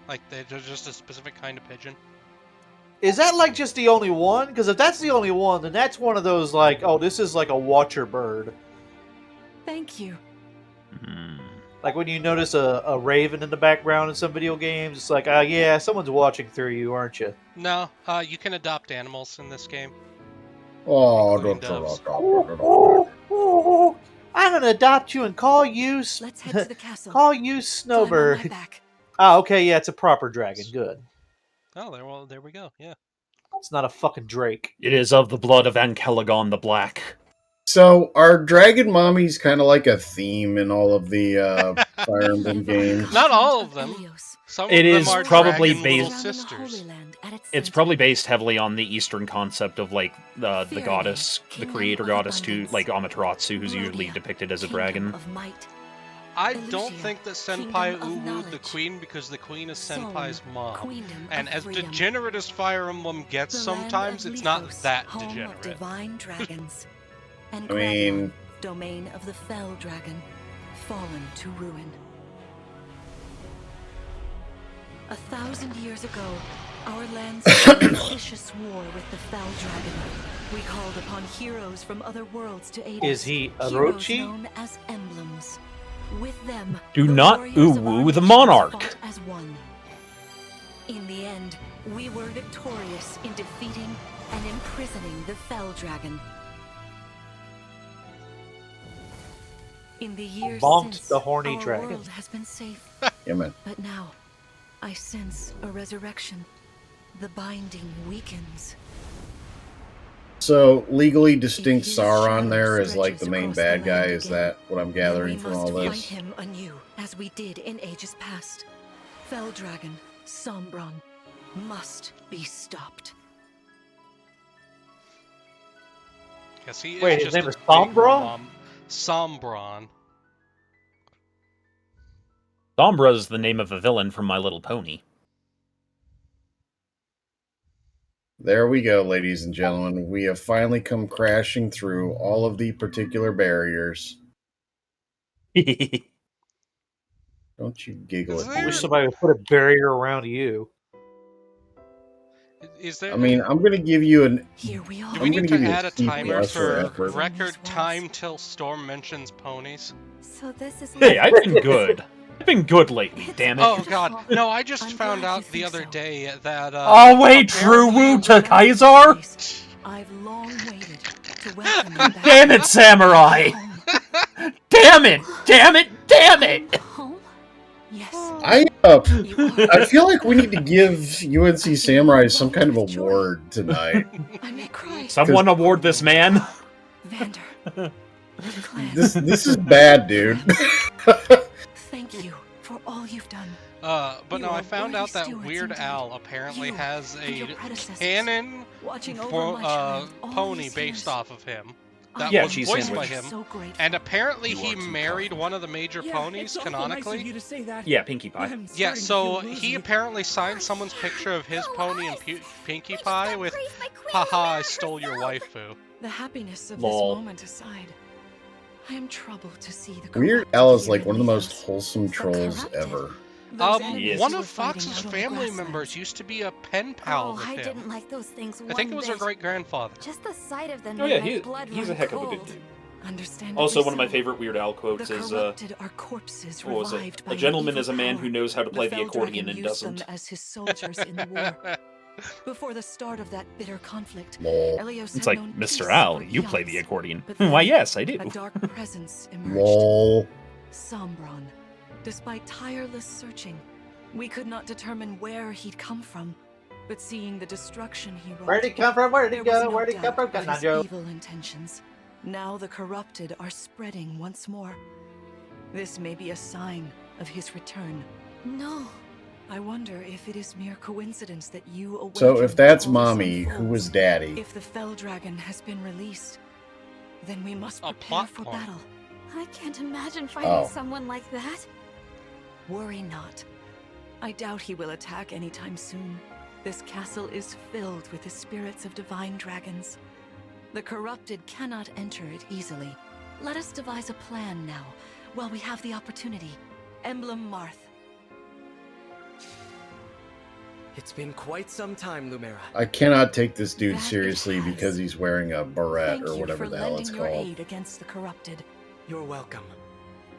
Like they're just a specific kind of pigeon. Is that like just the only one? Because if that's the only one, then that's one of those like, oh, this is like a watcher bird. Thank you. Like when you notice a raven in the background in some video games, it's like, yeah, someone's watching through you, aren't you? No, you can adopt animals in this game. Oh, Including don't doves. I'm gonna adopt you and call you. Let's head to the castle. Call you Climb on my Snowbird. back. Oh, okay, yeah, it's a proper dragon. Good. Oh, there we go. Yeah. It's not a fucking drake. It is of the blood of Ankelagon the Black. So, are dragon mommies kind of like a theme in all of the Fire Emblem games? Not all of them. Some It of them is are probably dragon based- little sisters. It's probably based heavily on the Eastern concept of like the goddess, the creator goddess to like Amaterasu, who's usually depicted as a dragon. I don't think that Senpai Uwu the queen because the queen is Senpai's mom. And as degenerate as Fire Emblem gets sometimes, it's not that degenerate. Divine dragons. And I mean, domain of the fell dragon, fallen to ruin. 1,000 years ago, our lands fought a vicious war with the fell dragon. We called upon heroes from other worlds to aid us. Is he Heroes Orochi? known as emblems. With them, Do the not warriors of our uwu the nations monarch. fought as one. In the end, we were victorious in defeating and imprisoning the fell dragon. In the years Bonked since, the horny our dragon. world has been safe. yeah, man. But now, I sense a resurrection. The binding weakens. So, legally distinct His Sauron shadow there is like the stretches main across bad the guy. land Is again. that what I'm gathering We from must all fight this? him anew, as we did in ages past. Fell dragon, Sombron, must be stopped. Yes, he is Wait, his just name a is big Sombra? mom. Sombron. Sombra is the name of a villain from My Little Pony. There we go, ladies and gentlemen. We have finally come crashing through all of the particular barriers. Don't you giggle Is at I there- wish me. somebody would put a barrier around you. Is there? I mean, I'm going to give you an... Here we are. do I'm we gonna need give to you a add a C timer plus for for effort. record time till Storm mentions ponies? So this is Hey, I've been good. I've been good lately, damn it. Oh god, no! I just I'm found glad you out the think other so. day that. Oh wait, True apparently- Woo to Kaiser? I've long waited to welcome you back. Damn it, Samurai! Home. Damn it! Damn it! Damn it! Home? Yes. I feel like we need to give UNC Samurai some kind of award tonight. I may cry. Someone award this man. Vander. Clan. This is bad, dude. Thank you for all you've done. But You no, I are found worthy out that stewards Weird indeed. Al apparently You has and your a predecessors, canon watching over my child all pony these based years. off of him. That Yeah, was cheese voiced by sandwich. him. So grateful. And apparently You he are too married kind. one of the major ponies canonically. Yeah, Pinkie Pie. Yeah, so he apparently signed someone's picture of his pony and Pinkie Pie with, haha, I stole your waifu. The happiness of Lol. this moment aside, I am troubled to see the Weird corrupted Al is here like in one of the most Leos. wholesome trolls corrupted. ever. Those enemies Yes. One who of were fighting Fox's out on the family grasslands. members used to be a pen pal Oh, with I him. didn't like those things I think it one was her bit. great-grandfather. Just the sight of them Oh made yeah, my blood he's a run heck of a good cold. dude. Understandably Also, one of my so. favorite Weird Al quotes The is, corrupted are corpses what was it? revived by A gentleman evil is a man power. who knows how to play the Fell accordion Dragon and used them doesn't. as his soldiers in the war. Before the start of that bitter conflict, Lol. Elios It's had like, known Mr. peace Al, for you play the eons. accordion. But Why, then yes, I do. A dark presence emerged. Lol. Sombron. Despite tireless searching, we could not determine where he'd come from. But seeing the destruction he wrought, Where'd he come from? Where'd he there was go? no Where'd he come doubt from? of his Canajo. evil intentions. Now the corrupted are spreading once more. This may be a sign of his return. No. I wonder if it is mere coincidence that you awaken So if that's all this mommy, who unfolds. was daddy? If the Fell Dragon has been released, then we must A prepare plot for point. battle. I can't imagine fighting Oh. someone like that. Worry not. I doubt he will attack anytime soon. This castle is filled with the spirits of divine dragons. The corrupted cannot enter it easily. Let us devise a plan now, while we have the opportunity. Emblem Marth. It's been quite some time, Lumera. I cannot take this dude That it seriously has. because he's wearing a beret Thank or you whatever for the hell lending it's your called. aid against the corrupted. You're welcome.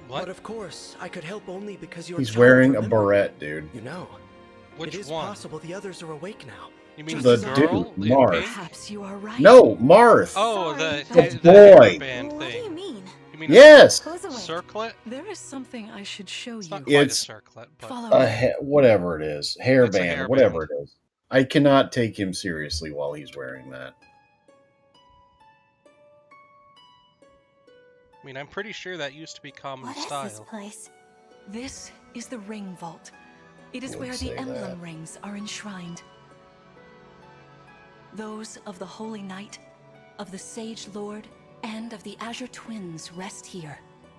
What? But of course, I could help only because you're He's wearing a beret, dude. You know, Which it is one? possible the others are awake now. You mean The the dude, girl? in Marth. pink? Perhaps you are right. No, Marth. Oh, Sorry, The the boy. hairband What do you thing. mean? You mean Yes. Who's a awake? circlet? There is something I should show It's you. not quite a It's circlet, but Follow A me. whatever it is, hairband, hairband. whatever it is. I cannot take him seriously while he's wearing that. I mean, I'm pretty sure that used to be common What is style. this place? This is the ring vault. It is Would where say the emblem that. rings are enshrined. Those of the Holy Knight, of the Sage Lord, and of the Azure Twins rest here,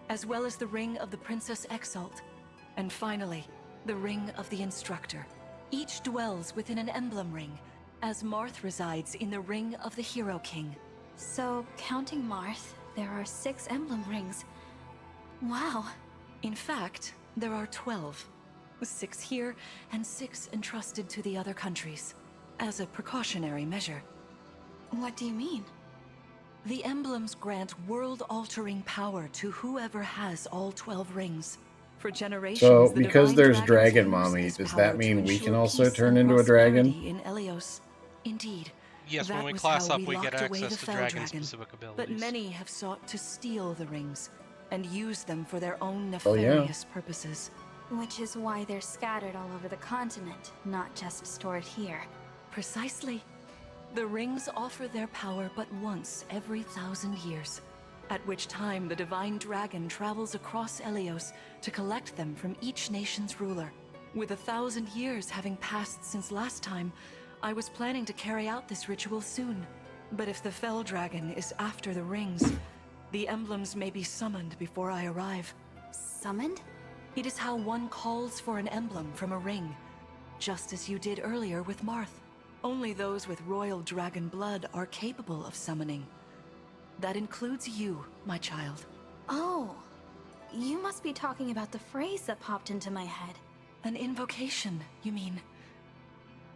as well as the ring of the Princess Exalt, and finally, the ring of the Instructor. Each dwells within an emblem ring, as Marth resides in the ring of the Hero King. So, counting Marth, there are 6 emblem rings. Wow. In fact, there are 12. 6 here, and 6 entrusted to the other countries, as a precautionary measure. What do you mean? The emblems grant world-altering power to whoever has all 12 rings. For generations, So, the because divine there's dragons Dragon used Mommy, this does power that to mean we ensure can also peace turn and into a dragon? prosperity in Elios. Indeed. Yes, that when we was class how up, we get locked away access the to Fell dragon-specific Dragon. abilities. But many have sought to steal the rings and use them for their own Oh, yeah. nefarious purposes. Which is why they're scattered all over the continent, not just stored here. Precisely. The rings offer their power but once every 1,000 years, at which time the divine dragon travels across Elios to collect them from each nation's ruler. With 1,000 years having passed since last time, I was planning to carry out this ritual soon. But if the Fell Dragon is after the rings, the emblems may be summoned before I arrive. Summoned? It is how one calls for an emblem from a ring, just as you did earlier with Marth. Only those with royal dragon blood are capable of summoning. That includes you, my child. Oh. You must be talking about the phrase that popped into my head. An invocation, you mean?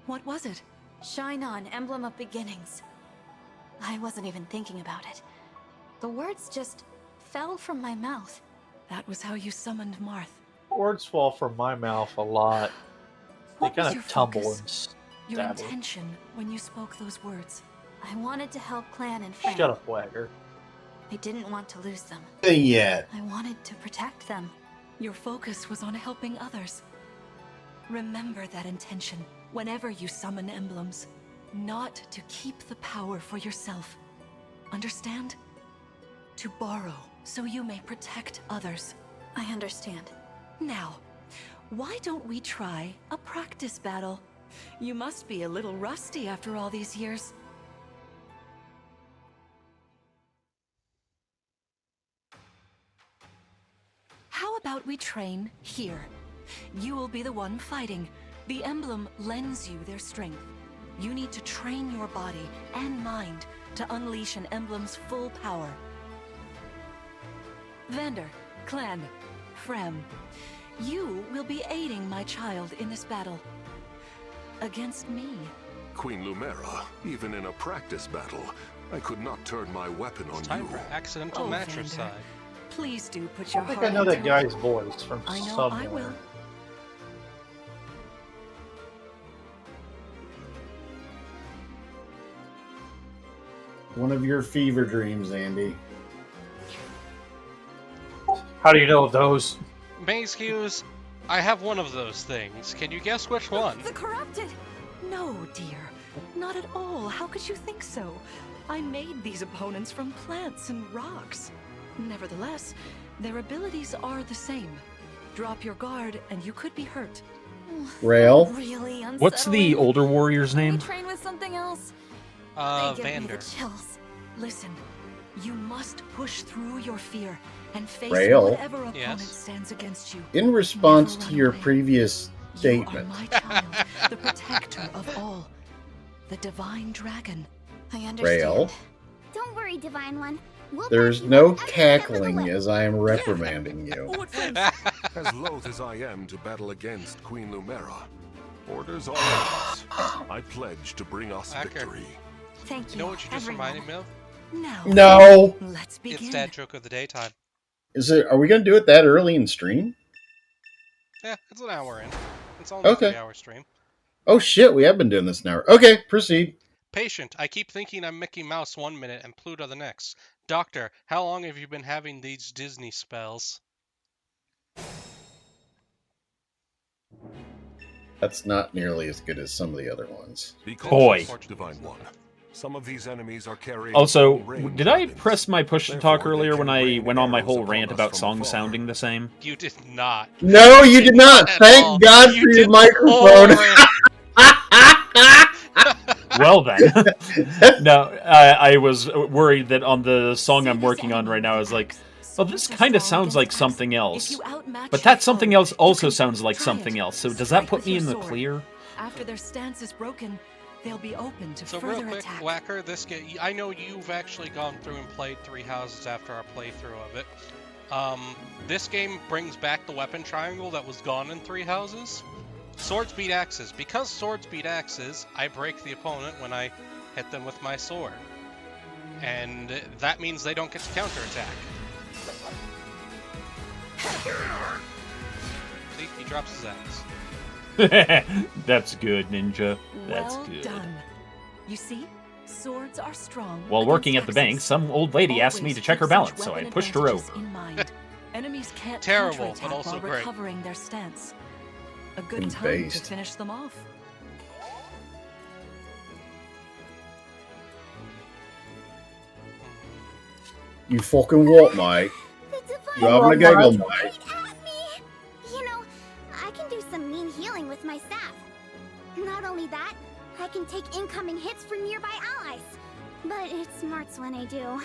What was it? Shine on, emblem of beginnings. I wasn't even thinking about it. The words just fell from my mouth. That was how you summoned Marth. Words fall from my mouth a lot. They What was kind your of tumble focus? and Your dabble. intention when you spoke those words? I wanted to help Clan and Fran. Shut up, Wagger. I didn't want to lose them. Yet. I wanted to protect them. Your focus was on helping others. Remember that intention whenever you summon emblems. Not to keep the power for yourself. Understand? To borrow so you may protect others. I understand. Now, why don't we try a practice battle? You must be a little rusty after all these years. How about we train here? You will be the one fighting. The emblem lends you their strength. You need to train your body and mind to unleash an emblem's full power. Vander, Clan, Frem, you will be aiding my child in this battle. Against me. Queen Lumera, even in a practice battle, I could not turn my weapon on It's time you. for accidental Oh, matricide. Vander. Please do put I your think heart I know that into guy's it. voice from I know somewhere. I will. One of your fever dreams, Andy. How do you know those? Maze Hughes, I have one of those things. Can you guess which one? The corrupted! No, dear. Not at all. How could you think so? I made these opponents from plants and rocks. Nevertheless, their abilities are the same. Drop your guard and you could be hurt. Rail? Really unsettling. What's the older warrior's Can we name? train with something else? They give me Vander. the chills. Listen, You must push through your fear and face Rale. whatever opponent Yes. stands against you. In response Never to run your away. previous You statement, are my child, the protector of all, the divine dragon. I understand. Rail, Don't worry, Divine One. We'll there's back you no up every step of the cackling way. as I am reprimanding you. What friends? As loath as I am to battle against Queen Lumera, orders are yours. I pledge to bring us Hacker. victory. Thank you. You know what you just everyone. reminded me of? Now, No! let's begin. It's Dad Joke of the Daytime. Are we gonna do it that early in stream? Yeah, it's an hour in. It's only Okay. a 3-hour stream. Oh shit, we have been doing this an hour. Okay, proceed. Patient, I keep thinking I'm Mickey Mouse 1 minute and Pluto the next. Doctor, how long have you been having these Disney spells? That's not nearly as good as some of the other ones. Be Boy. cautious, Divine One. Some of these enemies are carrying Also, long-range did I weapons. press my push to talk Therefore, they earlier when can I rain went on my arrows whole upon rant us about from songs afar. sounding the same? You did not. No, you did not! At Thank all. God You for your did microphone! Well then. No, I was worried that on the song I'm working on right now, I was like, well, this kind of sounds like something else. But that something else also sounds like something else, so does that put me in the clear? After their stance is broken, they'll be open to So real further quick, attack. Whacker, this game, I know you've actually gone through and played Three Houses after our playthrough of it. This game brings back the weapon triangle that was gone in Three Houses. Swords beat axes. Because swords beat axes, I break the opponent when I hit them with my sword. And that means they don't get to counterattack. See, he drops his axe. That's good, Ninja. That's well good. done. You see, swords are strong. While against working at the bank, axes. some old lady asked me Always to check her keep such balance, so I weapon pushed her advantages over. in mind. Enemies can't Terrible, counterattack but also while great. recovering their stance. A good And time to based. finish them off. You fucking what, mate? The Divine You having a One giggle, is mate? right at me. You know, I can do some mean healing with my staff. Not only that, I can take incoming hits from nearby allies. But it smarts when I do.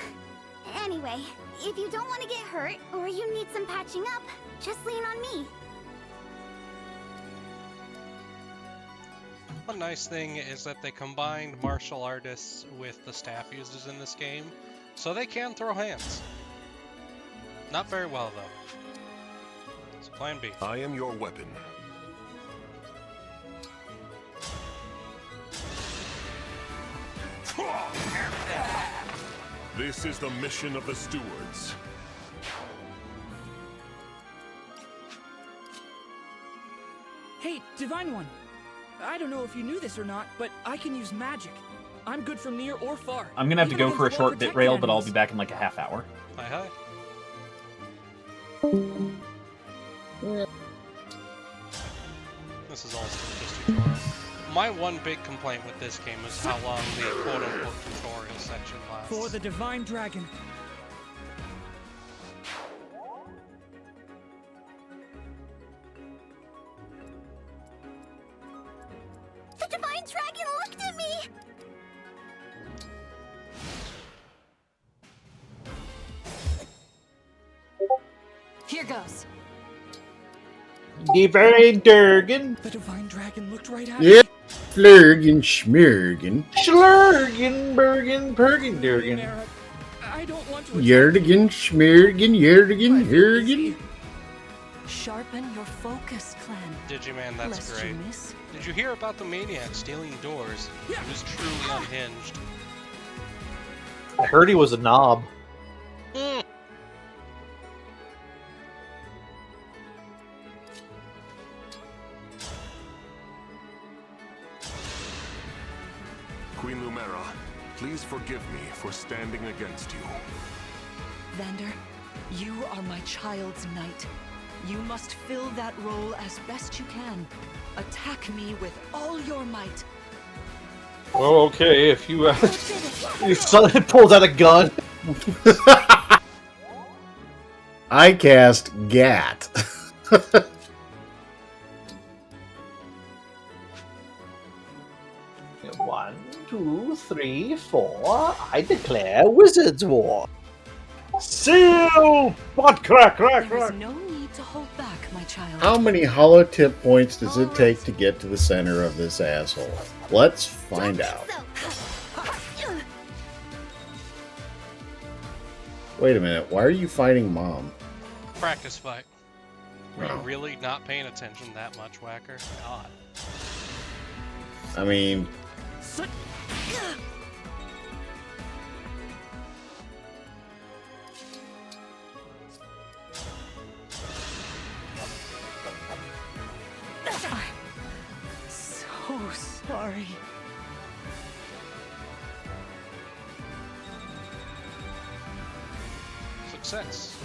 Anyway, if you don't want to get hurt or you need some patching up, just lean on me. One nice thing is that they combined martial artists with the staff users in this game, so they can throw hands. Not very well, though. It's Plan B. I am your weapon. This is the mission of the stewards. Hey, Divine One. I don't know if you knew this or not, but I can use magic. I'm good from near or far. I'm gonna have to even go for a against short bit well-protected rail, but I'll enemies. be back in like a half hour. Hi, hi. This is all just tutorial. My one big complaint with this game is how long the quote-unquote tutorial section lasts. For the Divine Dragon. The Divine Dragon looked at me! Here goes. Divine Durgan. The Divine Dragon looked right at Yep. me. Flurgin, schmurgin. Schlurgen, Bergen, Pergen, Durgan. Mara, I don't want to attack Yerdigan, schmurgin, yerdigan, but yerdigan. Sharpen your focus, clan. Digiman, that's Lest great. you miss. Did you hear about the maniac stealing doors? He was truly unhinged. I heard he was a knob. Hmm. Queen Lumera, please forgive me for standing against you. Vander, you are my child's knight. You must fill that role as best you can. Attack me with all your might. Well, okay, if you you suddenly pulls out a gun. I cast Gat. 1, 2, 3, 4. I declare Wizard's War. Seal! Butt crack, crack, There is crack! no need to hold back, my child. How many hollow tip points does it take to get to the center of this asshole? Let's find out. Wait a minute, why are you fighting Mom? Practice fight. Were you Oh. really not paying attention that much, Whacker? God. I mean, So sorry. Success.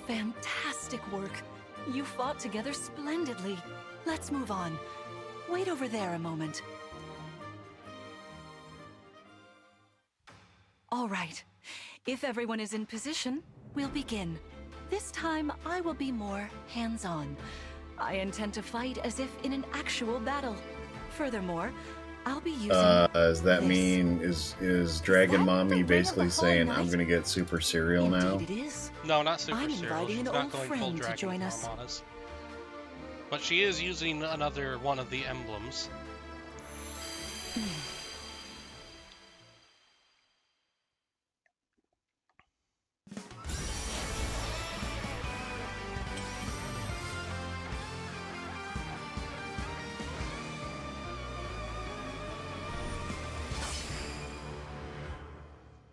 Fantastic work. You fought together splendidly. Let's move on. Wait over there a moment. All right. If everyone is in position, we'll begin. This time, I will be more hands-on. I intend to fight as if in an actual battle. Furthermore, I'll be using does that this. mean is Dragon that Mommy the ring of basically the saying Fall I'm Knight? gonna get Super Cereal now? Indeed it is. No, not Super I'm Serial. inviting She's an not old going full friend to dragon join us. form on us. But she is using another one of the emblems.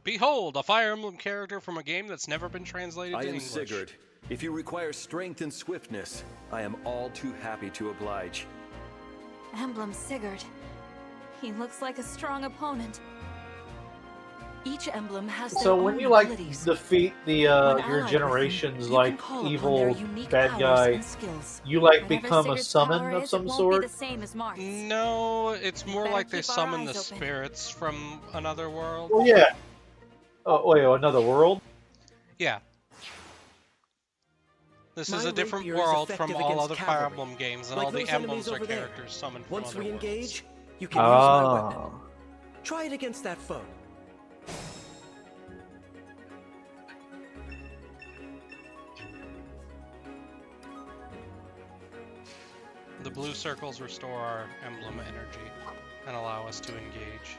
Behold, a Fire Emblem character from a game that's never been translated I to am English. Sigurd. If you require strength and swiftness, I am all too happy to oblige. Emblem Sigurd. He looks like a strong opponent. Each emblem has So their when own you like abilities. defeat the When your allied with generation's them, you can like call upon evil their unique bad powers guy, and skills. you like Whatever become a Sigurd's summon power of is, some it won't sort? be the same as Mark's. No, it's more Better like they keep our summon eyes the open. spirits from another world. Well, yeah. Oh wait, another world? Yeah. This is My a different rapier is world from effective all against other Fire cavalry, Emblem games, and like all the those emblems enemies are over there. characters summoned from Once other we worlds. engage, you can use my weapon. Oh. Try it against that foe. The blue circles restore our emblem energy and allow us to engage.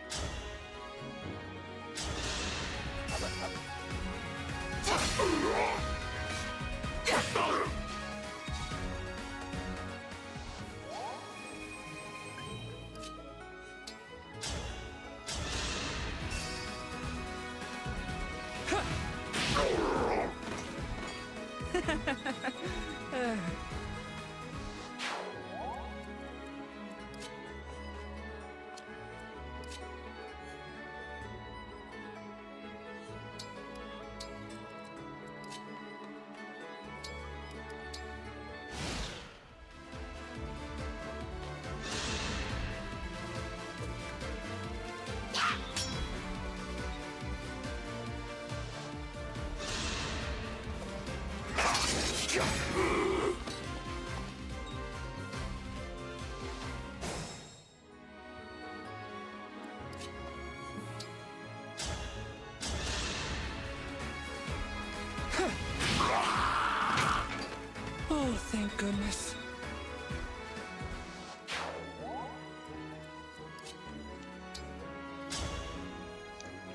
Oh, thank goodness.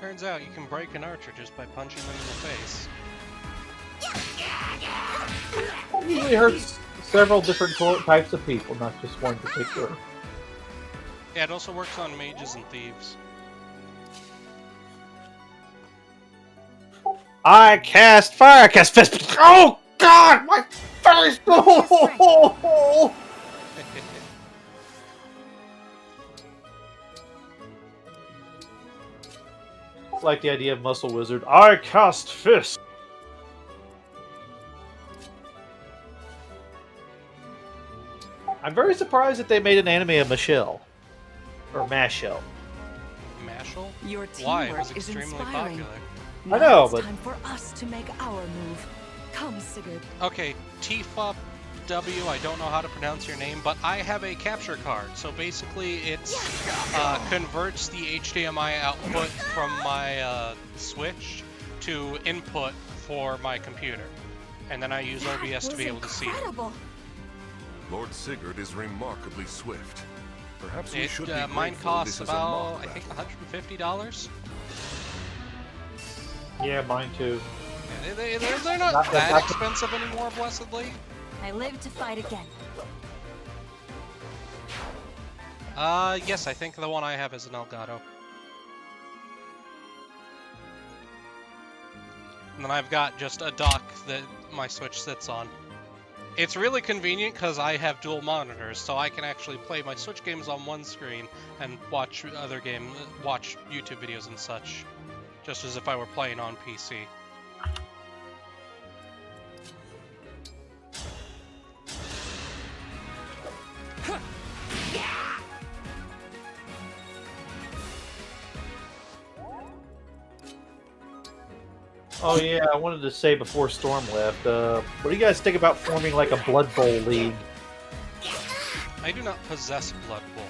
Turns out you can break an archer just by punching them in the face. It usually hurts several different types of people, not just one particular. Yeah, it also works on mages and thieves. I cast fire, cast fist. Oh God, my face! Oh! It's like the idea of Muscle Wizard. I cast fist. I'm very surprised that they made an anime of Michelle or Mashell. Mashal? Your Why? It teamwork was is extremely inspiring. popular. I Now know, it's but time for us to make our move. Come, Sigurd. Okay, Tifa I don't know how to pronounce your name, but I have a capture card. So basically, it's converts the HDMI output from my Switch to input for my computer, and then I use OBS to be able to see it. Lord Sigurd is remarkably swift. Perhaps we It should be mine grateful costs this is a about, mock I think, battle. $150. Yeah, mine too. Yeah, they're not that expensive anymore, blessedly. I live to fight again. Yes, I think the one I have is an Elgato. And then I've got just a dock that my Switch sits on. It's really convenient because I have dual monitors, so I can actually play my Switch games on one screen and watch watch YouTube videos and such, just as if I were playing on PC. Oh yeah, I wanted to say before Storm left, what do you guys think about forming like a Blood Bowl league? I do not possess Blood Bowl.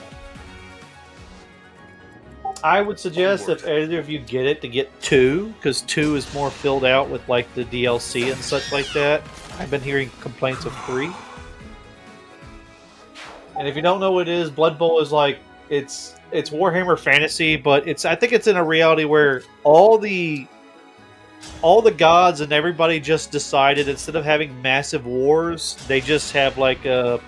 I would suggest if either of you get it to get 2, because 2 is more filled out with like the DLC and such like that. I've been hearing complaints of 3. And if you don't know what it is, Blood Bowl is like it's Warhammer Fantasy, but I think it's in a reality where all the gods and everybody just decided instead of having massive wars, they just have like a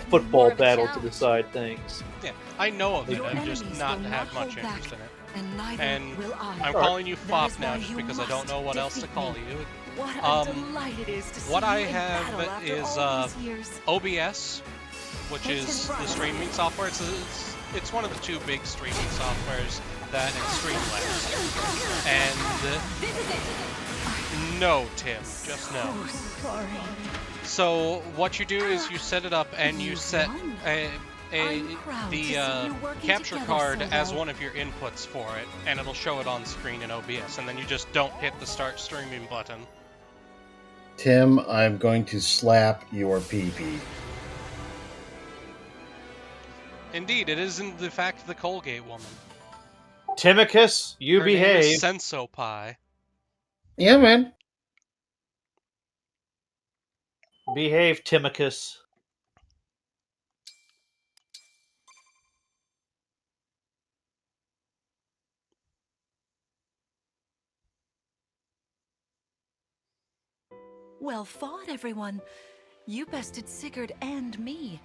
football battle to decide things. Yeah, I know of it, Your I'm just enemies not will have not much hold interest back, in it. and neither And will I. I'm calling you That Fop is now why just you because I don't know what else to defeat call me. you. What a delight it is to see What I you in battle have after is all these years. OBS, which is the streaming software. It's one of the 2 big streaming softwares, that and Streamlabs. And no, Tim, just no. Sorry. So what you do is you set it up and you set proud to see you working capture together card so as well. one of your inputs for it, and it'll show it on screen in OBS, and then you just don't hit the start streaming button. Tim, I'm going to slap your pee-pee. Indeed, it is in the fact the Colgate woman. Timicus, you Her name behave. is Sensopie. Yeah, man. Behave, Timicus. Well fought, everyone. You bested Sigurd and me.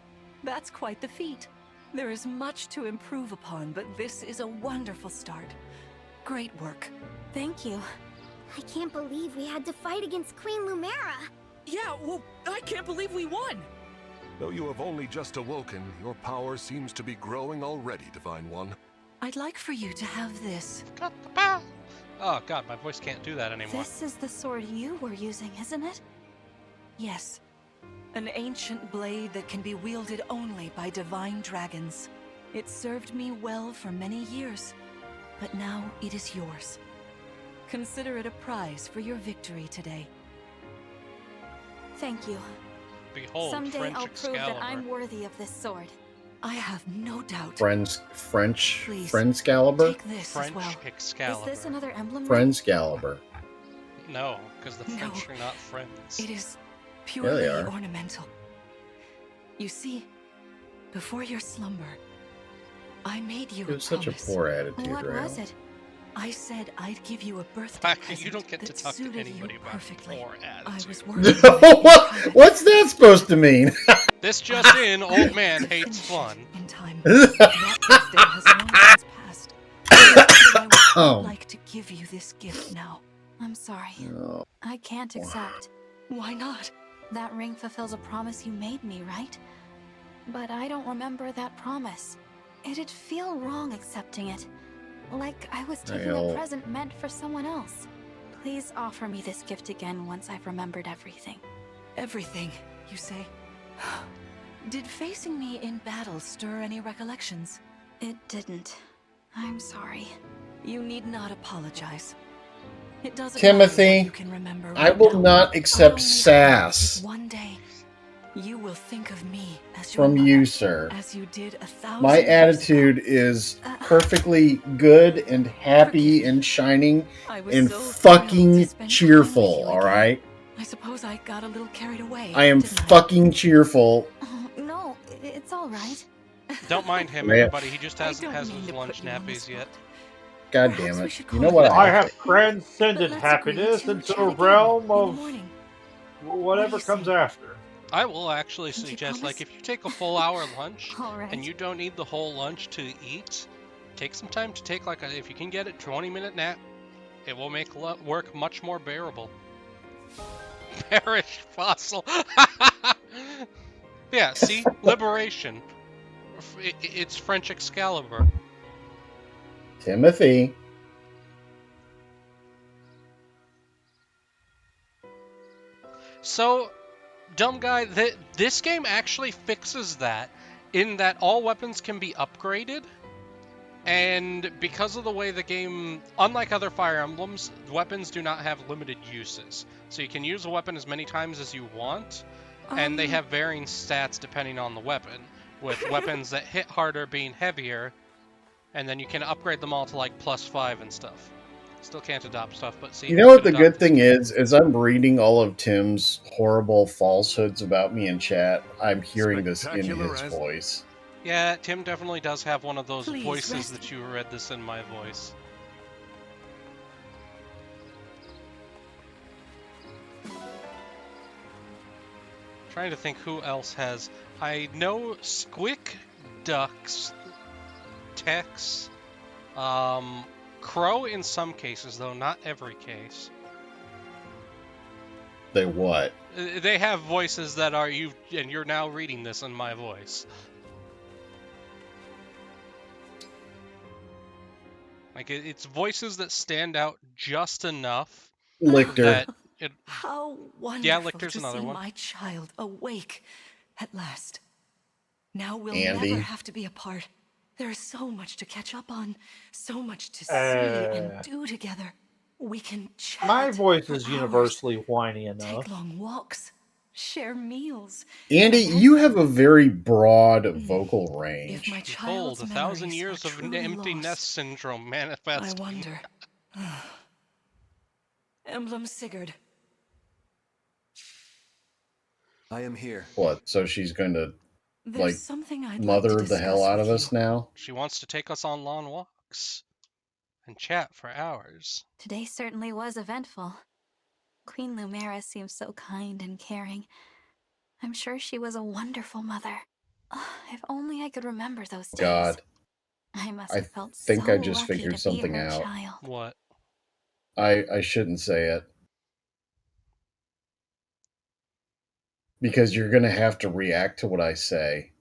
That's quite the feat. There is much to improve upon, but this is a wonderful start. Great work. Thank you. I can't believe we had to fight against Queen Lumera. Yeah, well, I can't believe we won! Though you have only just awoken, your power seems to be growing already, Divine One. I'd like for you to have this. Oh god, my voice can't do that anymore. This is the sword you were using, isn't it? Yes. An ancient blade that can be wielded only by divine dragons. It served me well for many years, but now it is yours. Consider it a prize for your victory today. Thank you. Behold, Someday French I'll prove that I'm Excalibur. worthy of this sword. I have no doubt. French Please, Friendscalibur? Take this French as well. Excalibur. Is this another emblem? Friendscalibur. No, because the No. French are not friends. It is Yeah, purely they are. ornamental. You see, before your slumber, I made you You have such a promise. poor attitude, What Rale. was it? I said I'd give you a birthday present You don't get to that talk to suited anybody you about perfectly. poor I attitude. was working on it in private. What's that supposed to mean? This just in, old man hates fun. In time. That birthday has long since passed. I Oh. would like to give you this gift now. I'm sorry. Oh. I can't accept. Why not? That ring fulfills a promise you made me, right? But I don't remember that promise. It'd feel wrong accepting it. Like I was taking Rale. a present meant for someone else. Please offer me this gift again once I've remembered everything. Everything, you say? Did facing me in battle stir any recollections? It didn't. I'm sorry. You need not apologize. It doesn't Timothy, matter what you can remember I right will now. not All accept we have sass. is one day, You will think of me as your from mother, you, sir. as you did 1,000 My years attitude is perfectly good and happy and shining I was and so thrilled to fucking spend time with cheerful, you alright? I suppose I got a little carried away. I am didn't fucking cheerful. Oh, no, it's all right. Don't mind him, Man. everybody. He just hasn't don't has mean his to lunch put you on the nappies yet. God Perhaps damn we it. should You call know it what? a I day. have transcended Let's agree happiness to into chat the again realm in the of morning. whatever comes after. I will actually Pinky suggest, promise? like, if you take a full hour lunch All right. and you don't need the whole lunch to eat, take some time to take, like, if you can get a 20-minute nap, it will make work much more bearable. Perish fossil. Yeah, see? Liberation. It's French Excalibur. Timothy. So, dumb guy, this game actually fixes that, in that all weapons can be upgraded, and because of the way the game, unlike other Fire Emblems, weapons do not have limited uses. So you can use a weapon as many times as you want, and they have varying stats depending on the weapon, with weapons that hit harder being heavier, and then you can upgrade them all to like +5 and stuff. Still can't adopt stuff, but see, You know what could the adopt good thing is I'm reading all of Tim's horrible falsehoods about me in chat. I'm hearing this in his voice. Yeah, Tim definitely does have one of those Please, voices rest. that you read this in my voice. Trying to think who else has. I know Squick, Ducks, Tex, Crow in some cases, though not every case. They what? They have voices that are you, and you're now reading this in my voice. Like it's voices that stand out just enough. Lictor. That it, How wonderful yeah, Lictor's to another see one. my child awake at last. Now we'll Andy. never have to be apart. There is so much to catch up on, so much to see and do together. We can chat. My voice for is hours, universally whiny enough. take long walks, share meals. Andy, and then, you have a very broad vocal range. if my Behold, child's 1,000 memories years are of truly empty lost, nest syndrome I manifesting. wonder. Emblem Sigurd. I am here. What? So she's going to There's like something I'd mother like to the hell discuss out of with us you. now? She wants to take us on lawn walks and chat for hours. Today certainly was eventful. Queen Lumera seems so kind and caring. I'm sure she was a wonderful mother. If only I could remember those days. God. I must I have felt think so I just lucky figured to be something her out. child. What? I shouldn't say it. Because you're going to have to react to what I say.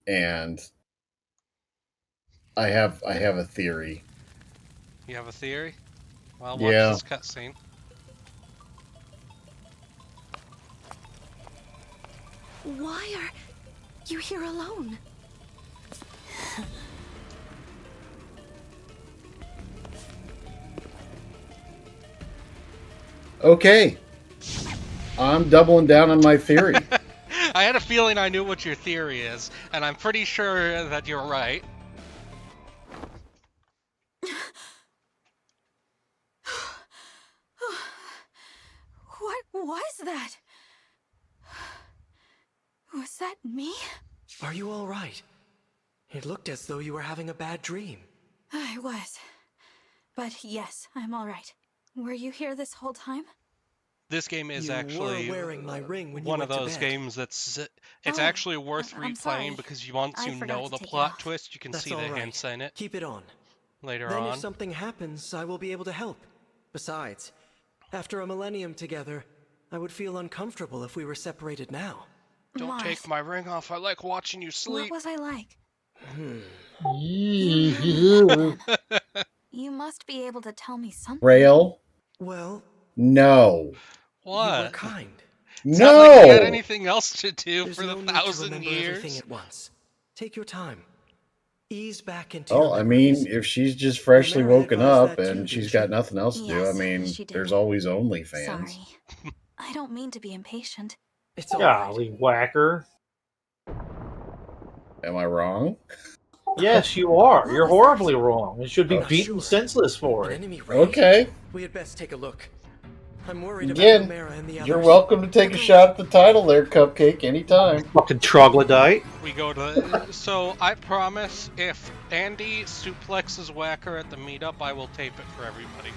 And I have a theory. You have a theory? Well, watch Yeah. this cutscene. Why are you here alone? Okay. I'm doubling down on my theory. I had a feeling I knew what your theory is, and I'm pretty sure that you're right. What was that? Was that me? Are you all right? It looked as though you were having a bad dream. I was. But yes, I'm all right. Were you here this whole time? This game is You were actually wearing my ring when you one of went to those bed. games that's it's Oh, actually worth I'm sorry. replaying because once I you forgot know to the take it plot off. twist, you can That's see the all right. hints in it Keep it on. later Then on. if something happens, I will be able to help. Besides, after a millennium together, I would feel uncomfortable if we were separated now. Don't Marth, take my ring off. I like watching you what sleep. was I like? Rail. You must be able to tell me something. Well, No. you were What? kind. It's not like you had No. anything else to do There's for the no need to 1,000 remember everything years. at once. Take your time. Ease back into Oh, your I memories. mean, if she's just freshly Lumera woken advised up that too, and she's didn't got she? nothing else to do, I Yes, mean, she did. there's always OnlyFans. Sorry. I don't mean to be impatient. It's all right. Golly, whacker. Am I wrong? Yes, you are. You're horribly wrong. You should be beaten senseless for An it. enemy raid? Okay. We had best take a look. I'm worried Again, about Lumera and the others. you're welcome to take a shot at the title there, Cupcake, anytime. Fucking troglodyte. We go to. So I promise, if Andy suplexes Whacker at the meetup, I will tape it for everybody.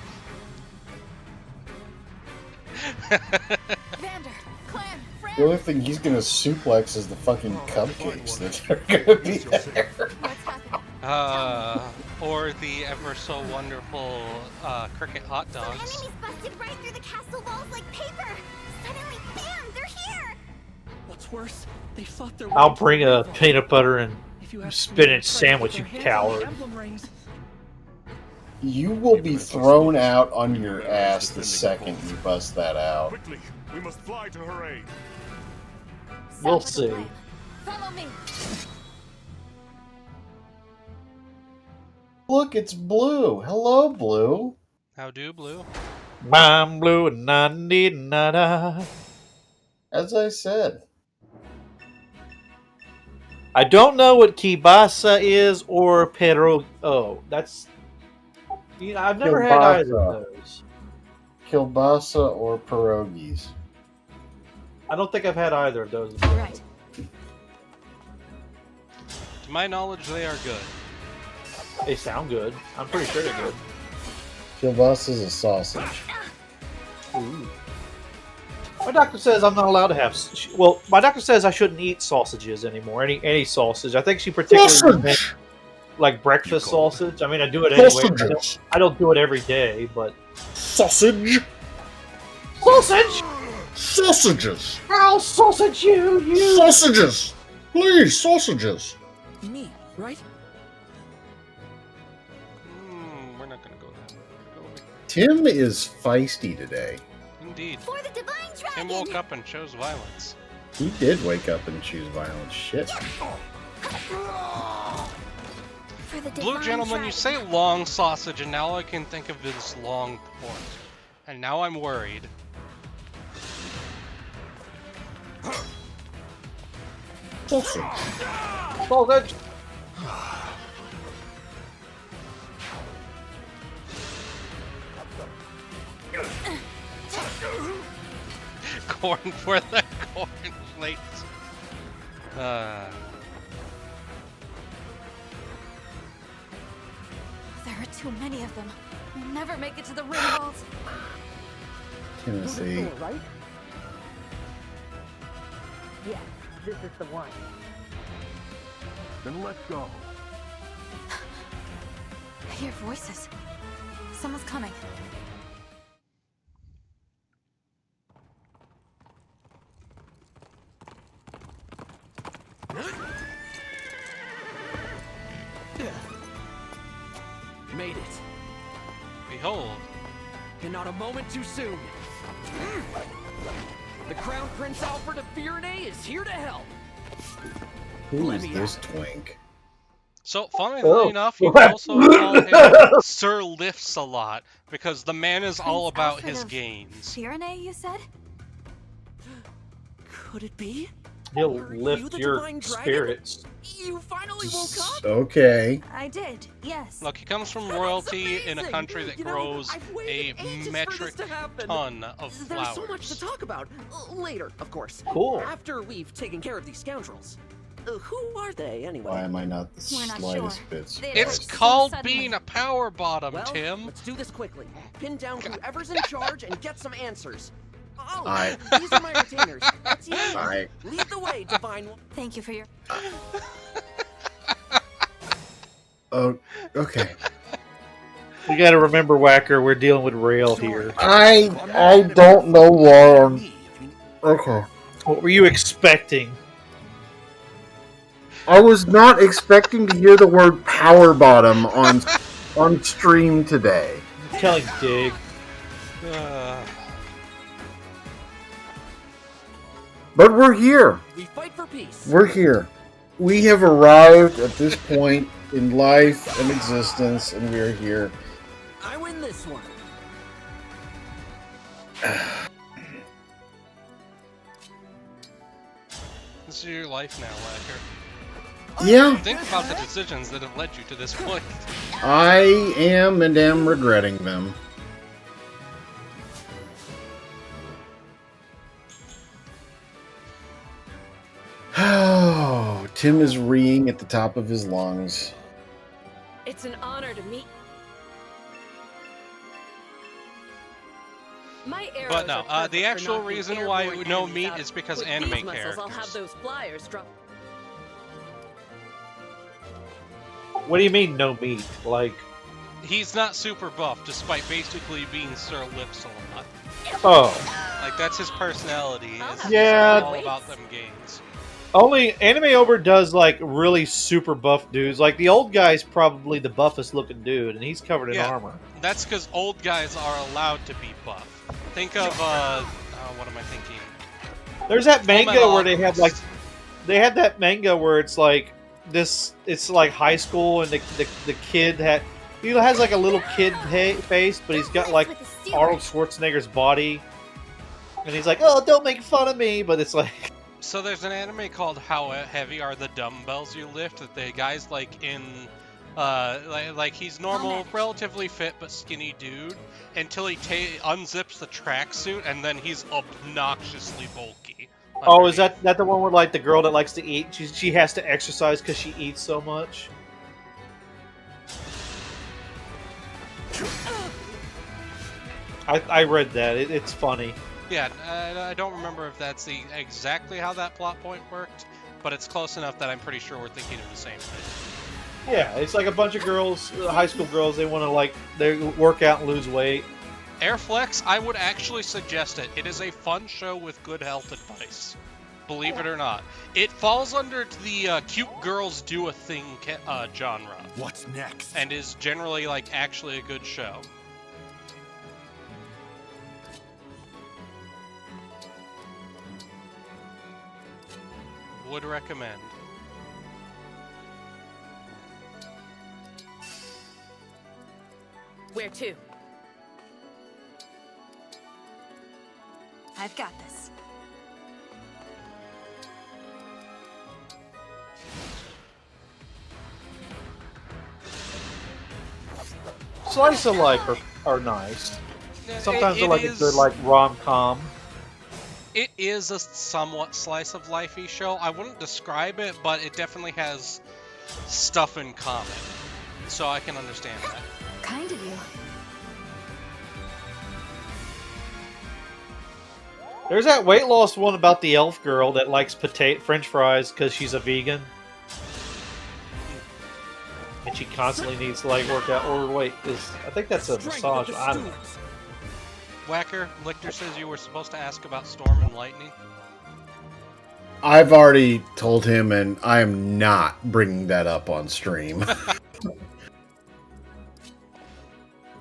Vander, Clem, The only thing he's gonna suplex is the fucking cupcakes that are gonna be there. Or the ever so wonderful cricket hot dogs. Enemies busted right through the castle walls like paper. Suddenly, bam, they're here. What's worse, they fought their I'll way to bring the a vault. peanut butter and If you have spinach to sandwich, you put their hands on the coward. emblem rings. You will be thrown out on your ass the second you bust that out. Quickly, we must fly to her aid. We'll see. Follow me. Look, it's Blue. Hello, Blue. How do, Blue? I'm blue and I need nada. As I said. I don't know what kibasa is or pero. Oh, that's. You know, I've never had either of those. Kielbasa or pierogies. I don't think I've had either of those. All right. To my knowledge, they are good. They sound good. I'm pretty sure they're good. Kielbasa is a sausage. Ooh. My doctor says I'm not allowed to have. Well, my doctor says I shouldn't eat sausages anymore. Any sausage. I think she particularly meant like breakfast sausage. I mean, I do it anyway. I don't do it every day, but sausage. Sausage. Sausages. I'll sausage you. You sausages. Please, sausages. Me, right? We're not gonna go there. We're gonna go Tim is feisty today. Indeed. For the divine dragon. Tim woke up and chose violence. He did wake up and choose violent shit. For the Blue divine gentleman, dragon. you say long sausage, and now I can think of this long pork. And now I'm worried. Sausage. Sausage. Corn for the corn flakes. There are too many of them. We'll never make it to the ring vault. Tennessee. Right? Yes, this is the one. Then let's go. I hear voices. Someone's coming. Made it. Behold. And not a moment too soon. The Crown Prince Alfred of Firenze is here to help. Who is this twink? So, funnily enough, you can also call him Sir Lifts a lot, because the man is all about Alfred his of gains. Firenze, you said? Could it be? He'll Are you lift the your divine dragon? spirits. You finally woke up? Okay. I did, yes. Look, he comes from royalty in a country that You know, grows I've a waited ages for metric this to happen. ton of There's flowers. so much to talk about. Later, of course. Cool. After we've taken care of these scoundrels. Who are they, anyway? Why am I not the We're not slightest sure. bit They It's approached so called suddenly. being a power bottom, Well, Tim. let's do this quickly. Pin down whoever's in charge and get some answers. Oh, Aye. these are my retainers. That's you. Aye. Lead the way, Divine One. Thank you for your... Oh, okay. We got to remember, Whacker. We're dealing with Rale here. I don't know why I'm... Okay. What were you expecting? I was not expecting to hear the word power bottom on stream today. Telling Dig. But we're here. We fight for peace. We're here. We have arrived at this point in life and existence, and we're here. I win this one. rest of your life now, Lacker. Yeah, Think about the decisions that have led you to this point. I am and am regretting them. Oh, Tim is reeing at the top of his lungs. It's an honor to meet. My arrows But no, are perfect the for actual knocking reason why airborne no enemies meat out. is because With anime these muscles, characters. I'll have those flyers drop. What do you mean, no meat? Like, He's not super buff, despite basically being Sir Lips a lot. oh, Like, that's his personality. Is Yeah. all about them gains. only Anime Over does like really super buff dudes. Like the old guy's probably the buffest looking dude, and he's covered in Yeah. armor. That's because old guys are allowed to be buff. Think of, what am I thinking? There's that manga Fullmetal where they have like, Alchemist. they had that manga where it's like this. It's like high school, and the kid he has like a little kid face, but he's got like Arnold Schwarzenegger's body, and he's like, "Oh, don't make fun of me," but it's like. So there's an anime called How Heavy Are the Dumbbells You Lift that the guy's like in, like he's normal, relatively fit but skinny dude until he unzips the tracksuit and then he's obnoxiously bulky. Oh, is that the one where like the girl that likes to eat? She has to exercise because she eats so much. I read that. It's funny. Yeah, I don't remember if that's exactly how that plot point worked, but it's close enough that I'm pretty sure we're thinking of the same thing. Yeah, it's like a bunch of girls, high school girls. They want to they work out and lose weight. Airflex, I would actually suggest it. It is a fun show with good health advice. Believe it or not. It falls under the cute girls do a thing genre. What's next? And is generally like actually a good show. Would recommend. Where to? I've got this. Slice of life are nice. Sometimes they're like a is- good like rom-com. It is a somewhat slice of lifey show. I wouldn't describe it, but it definitely has stuff in common. So I can understand that. Kind of you. There's that weight loss one about the elf girl that likes French fries because she's a vegan, and she constantly needs to like work out. Or wait, I think that's a massage. I don't know. Whacker, Lichter says you were supposed to ask about Storm and Lightning. I've already told him, and I am not bringing that up on stream.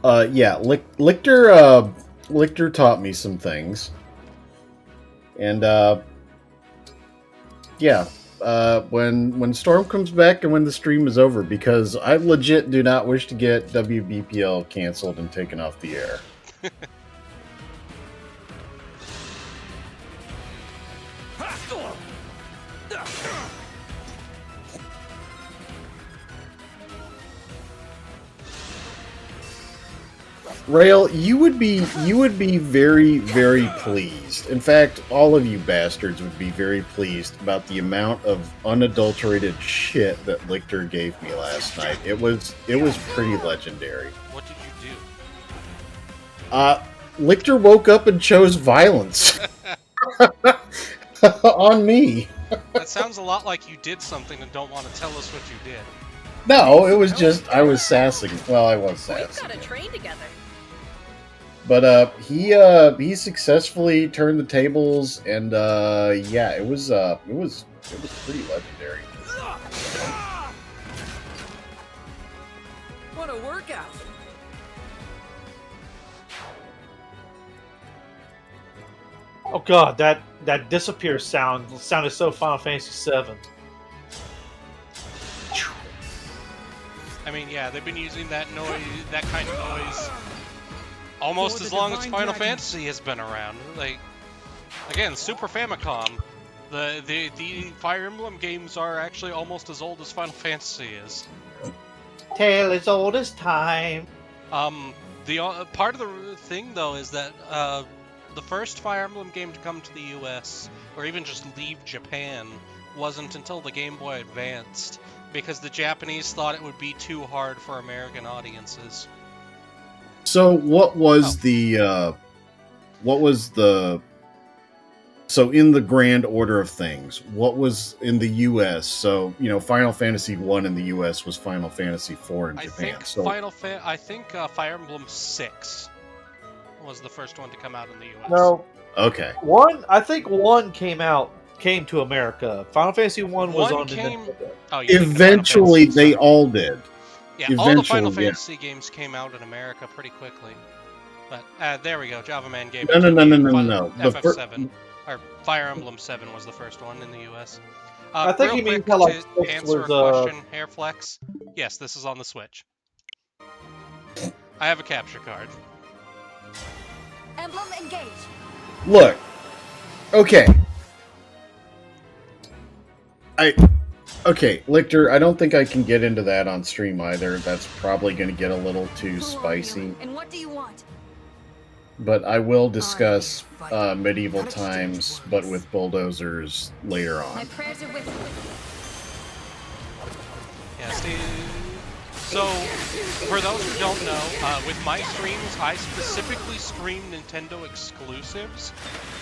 Yeah, Lichter taught me some things. And, yeah, when Storm comes back and when the stream is over, because I legit do not wish to get WBPL canceled and taken off the air. Rale, you would be very, very pleased. In fact, all of you bastards would be very pleased about the amount of unadulterated shit that Lichter gave me last night. It was pretty legendary. What did you do? Lichter woke up and chose violence on me. That sounds a lot like you did something and don't want to tell us what you did. No, it was just I was sassing. Well, I was We've sassing. got to train together. But he successfully turned the tables, and yeah, it was pretty legendary. What a workout! Oh god, that disappear sounded so Final Fantasy VII. I mean, yeah, they've been using that kind of noise almost as long as Final Fantasy has been around. Like, again, Super Famicom, The Fire Emblem games are actually almost as old as Final Fantasy is. Tale as old as time. The part of the thing though is that the first Fire Emblem game to come to the U.S. or even just leave Japan wasn't until the Game Boy Advanced, because the Japanese thought it would be too hard for American audiences. So what was so in the grand order of things, what was in the U.S.? So, Final Fantasy 1 in the U.S. was Final Fantasy 4 in Japan. I think Fire Emblem 6 was the first one to come out in the U.S. No. Okay. I think one came to America. Final Fantasy 1 was on Nintendo. Oh, eventually, they all did. Yeah, all the Final Fantasy games came out in America pretty quickly. But there we go. Java Man gave it No. FF7. Or Fire Emblem 7 was the first one in the U.S. I think real you mean quick, how, like, to 6 answer was, a question, Hairflex. Yes, this is on the Switch. I have a capture card. Emblem Engage. Look. Okay. Okay, Lichter, I don't think I can get into that on stream either. That's probably going to get a little too spicy. And what do you want? But I will discuss medieval times, but with bulldozers later on. My prayers are with you. Yeah, so, for those who don't know, with my streams, I specifically stream Nintendo exclusives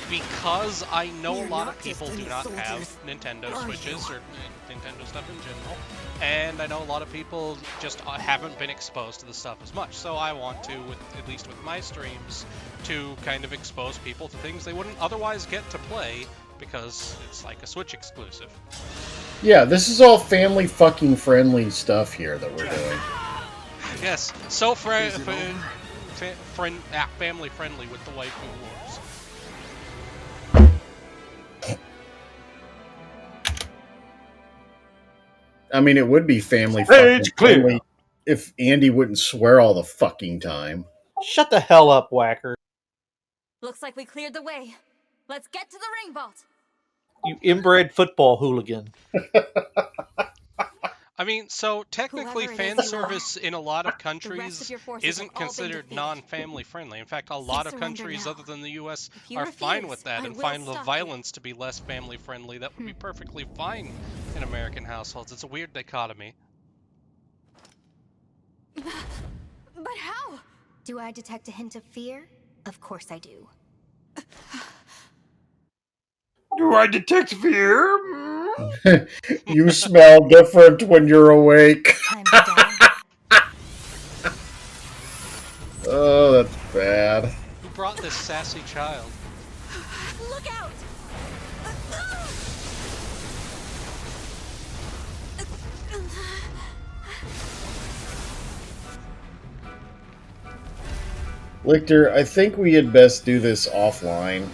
because I know a lot of people do not have Nintendo Switches or Nintendo stuff in general, and I know a lot of people just haven't been exposed to the stuff as much. So I want to, at least with my streams, to kind of expose people to things they wouldn't otherwise get to play because it's like a Switch exclusive. Yeah, this is all family fucking friendly stuff here that we're doing. Yes, so family friendly with the waifu wars. I mean, it would be family fucking friendly if Andy wouldn't swear all the fucking time. Shut the hell up, Whacker. Looks like we cleared the way. Let's get to the ring vault. You inbred football hooligan. I mean, so technically fan service in a lot of countries isn't considered non-family friendly. In fact, a lot of countries other than the US are fine with that and find the violence to be less family friendly. That would be perfectly fine in American households. It's a weird dichotomy. But how? Do I detect a hint of fear? Of course I do. Do I detect fear? You smell different when you're awake. Oh, that's bad. Who brought this sassy child? Look out! Lichter, I think we had best do this offline.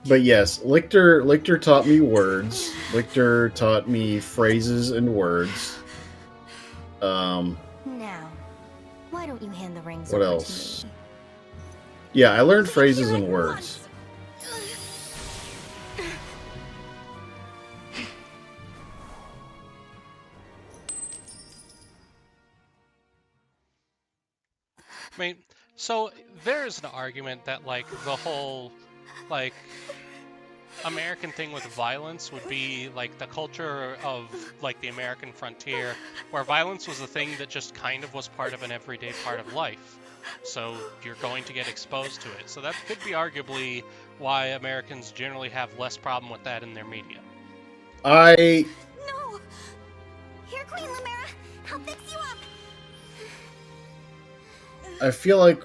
But yes, Lichter taught me words. Lichter taught me phrases and words. Now, why don't you hand the rings What over else? to me? Yeah, I learned phrases and words. I mean, so there's an argument that, like, the whole, like, American thing with violence would be, like, the culture of, like, the American frontier, where violence was a thing that just kind of was part of an everyday part of life. So you're going to get exposed to it. So that could be arguably why Americans generally have less problem with that in their media. No! Here, Queen Lumera! I'll fix you up! I feel like...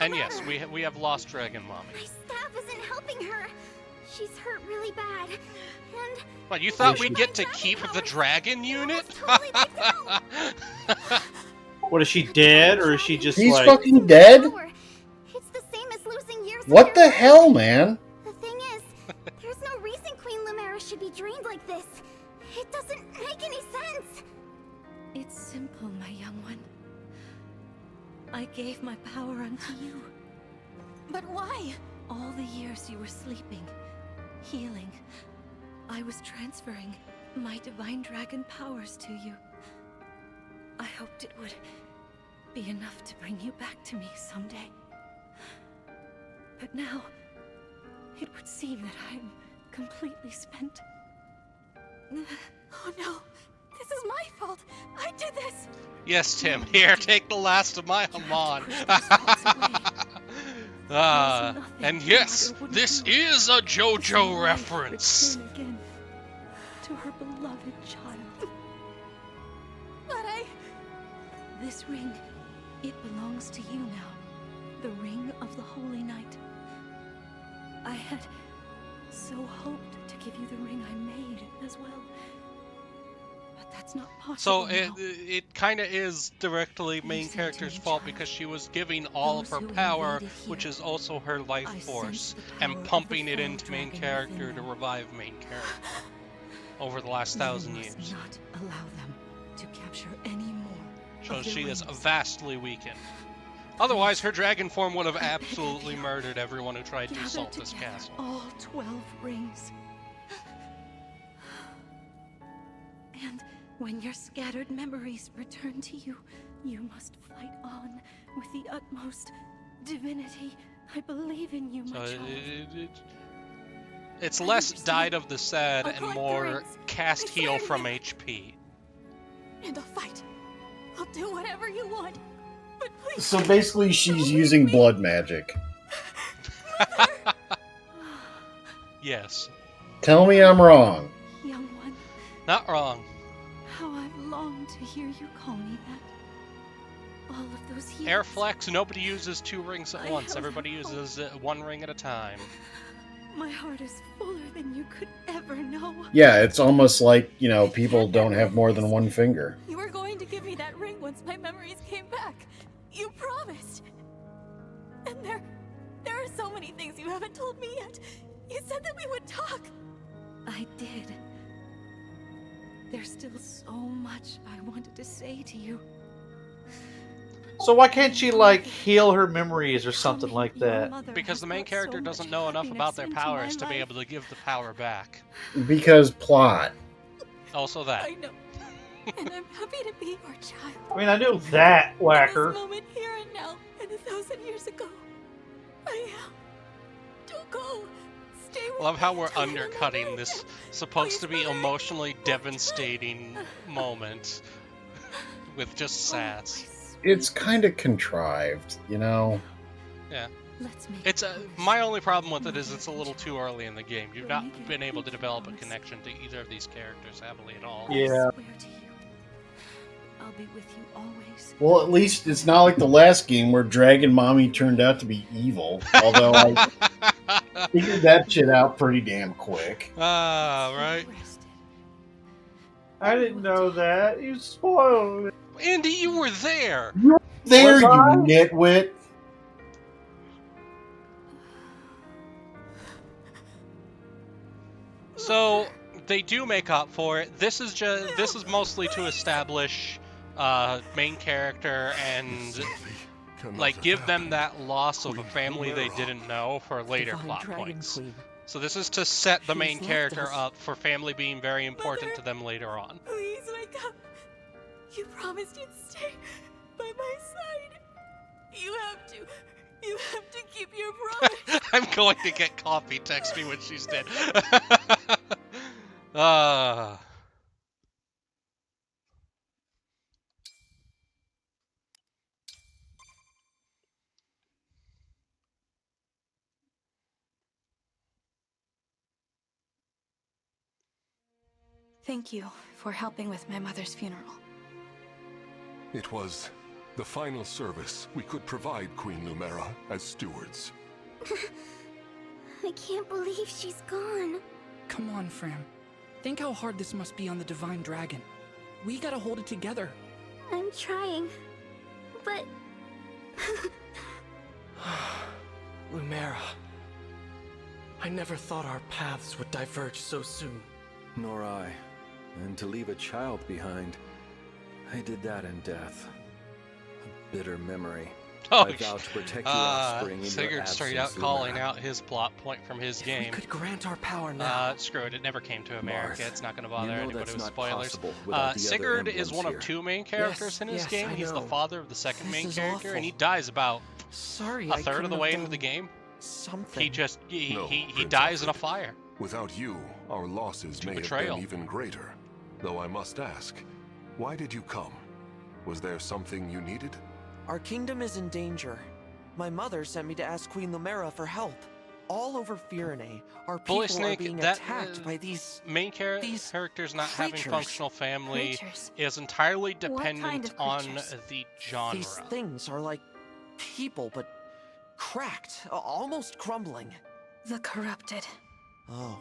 And yes, we have lost Dragon Mommy. My staff isn't helping her. She's hurt really bad. And What, you thought we'd get to keep the dragon unit? What, is she dead, or is she just He's like... fucking dead? it's the same as losing years of What your the hell, man? The thing is, there's no reason Queen Lumera should be drained like this. It doesn't make any sense. It's simple, my young one. I gave my power unto you. But why? All the years you were sleeping, healing, I was transferring my divine dragon powers to you. I hoped it would be enough to bring you back to me someday. But now, it would seem that I'm completely spent. Oh no, this is my fault. I did this. Yes, Tim. Here, take the last of my Hamon. And yes, this is a JoJo reference. Return again to her beloved child. But This ring, it belongs to you now. The ring of the Holy Knight. I had so hoped to give you the ring I made as well. But that's not possible. So it kind of is directly main character's fault because she was giving all of her power, which is also her life force, and pumping it into main character to revive main character over the last 1,000 years. You must not allow them to capture any more. So she is vastly weakened. Otherwise, her dragon form would have absolutely murdered everyone who tried to assault this castle. All 12 rings. And when your scattered memories return to you, you must fight on with the utmost divinity. I believe in you, my child. It's less died of the sad and more cast heal from HP. And I'll fight. I'll do whatever you want. But please. So basically, she's using blood magic. Yes. Tell me I'm wrong. Young one, Not wrong. how I've longed to hear you call me that. All of those years. Airflex, nobody uses 2 rings at once. Everybody uses 1 ring at a time. My heart is fuller than you could ever know. Yeah, it's almost like, people don't have more than one finger. You were going to give me that ring once my memories came back. You promised. And there are so many things you haven't told me yet. You said that we would talk. I did. There's still so much I wanted to say to you. So why can't she, like, heal her memories or something like that? Because the main character doesn't know enough about their powers to be able to give the power back. Because plot. Also that. I know. And I'm happy to be your child. I mean, I knew that, In whacker. this moment, here and now, and 1,000 years ago, I am. Don't go. Stay with Love how me we're until I undercutting remember this again. supposed to be Please, Mother. emotionally devastating moment with just sass. It's kind of contrived, Yeah. Let's make It's my only problem with it is it's a little too early in the game. You've not been able to develop a connection to either of these characters heavily at all. Yeah. I swear to you, I'll be with you always. Well, at least it's not like the last game where Dragon Mommy turned out to be evil. Although I figured that shit out pretty damn quick. Ah, right. I didn't know that. You spoiled it. Andy, you were there. There, Was you I? nitwit. So they do make up for it. This is mostly to establish main character and like give them that loss of a family they didn't know for later plot points. So this is to set the main character up for family being very important to them later on. Please wake up. You promised you'd stay by my side. You have to keep your promise. I'm going to get coffee. Text me when she's dead. Thank you for helping with my mother's funeral. It was the final service we could provide Queen Lumera as stewards. I can't believe she's gone. Come on, Fram. Think how hard this must be on the Divine Dragon. We gotta hold it together. I'm trying. But... Lumera. I never thought our paths would diverge so soon. Nor I. And to leave a child behind, I did that in death. A bitter memory. Oh, I vow to protect your offspring in your Sigurd straight absence, out calling Lumera. out his plot point from his game. We could grant our power now. Screw it, it never came to America. Marth, It's not going to bother you know anybody that's with not spoilers. possible without the other Sigurd is emblems one of here. 2 main characters in his yes, game. I He's the know. father of the second This main is character, and he awful. dies about Sorry, a I third of the couldn't way have into the done game. something. He just No, he Prince dies in a Alfred. fire. Without you, our losses may have betrayal. been even greater. Though I must ask, why did you come? Was there something you needed? Our kingdom is in danger. My mother sent me to ask Queen Lumera for help. All over Firene, our people Bully are Snake, being that attacked by these main characters not having creatures. functional family Creatures? is entirely What kind dependent of on creatures? the genre. These things are like people, but cracked, almost crumbling. The corrupted. Oh,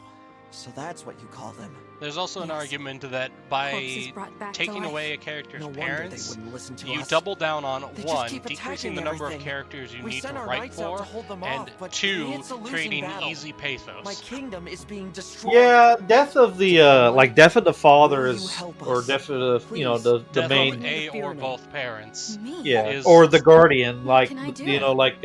so that's what you call them. There's also an Yes. argument that Corpses by brought back to taking life. away a character's No wonder parents, they wouldn't listen to you us. double down on They just 1, keep decreasing attacking the number of everything. characters you We need to sent our write knights out for, to hold them and off, but 2, it's a losing creating battle. easy pathos. My kingdom is being destroyed. Yeah, death of the like death of the father Will you is, help or us? death of the Please. the Death main, of a or both parents. Me? yeah, is- or the guardian, like can I do? you know, like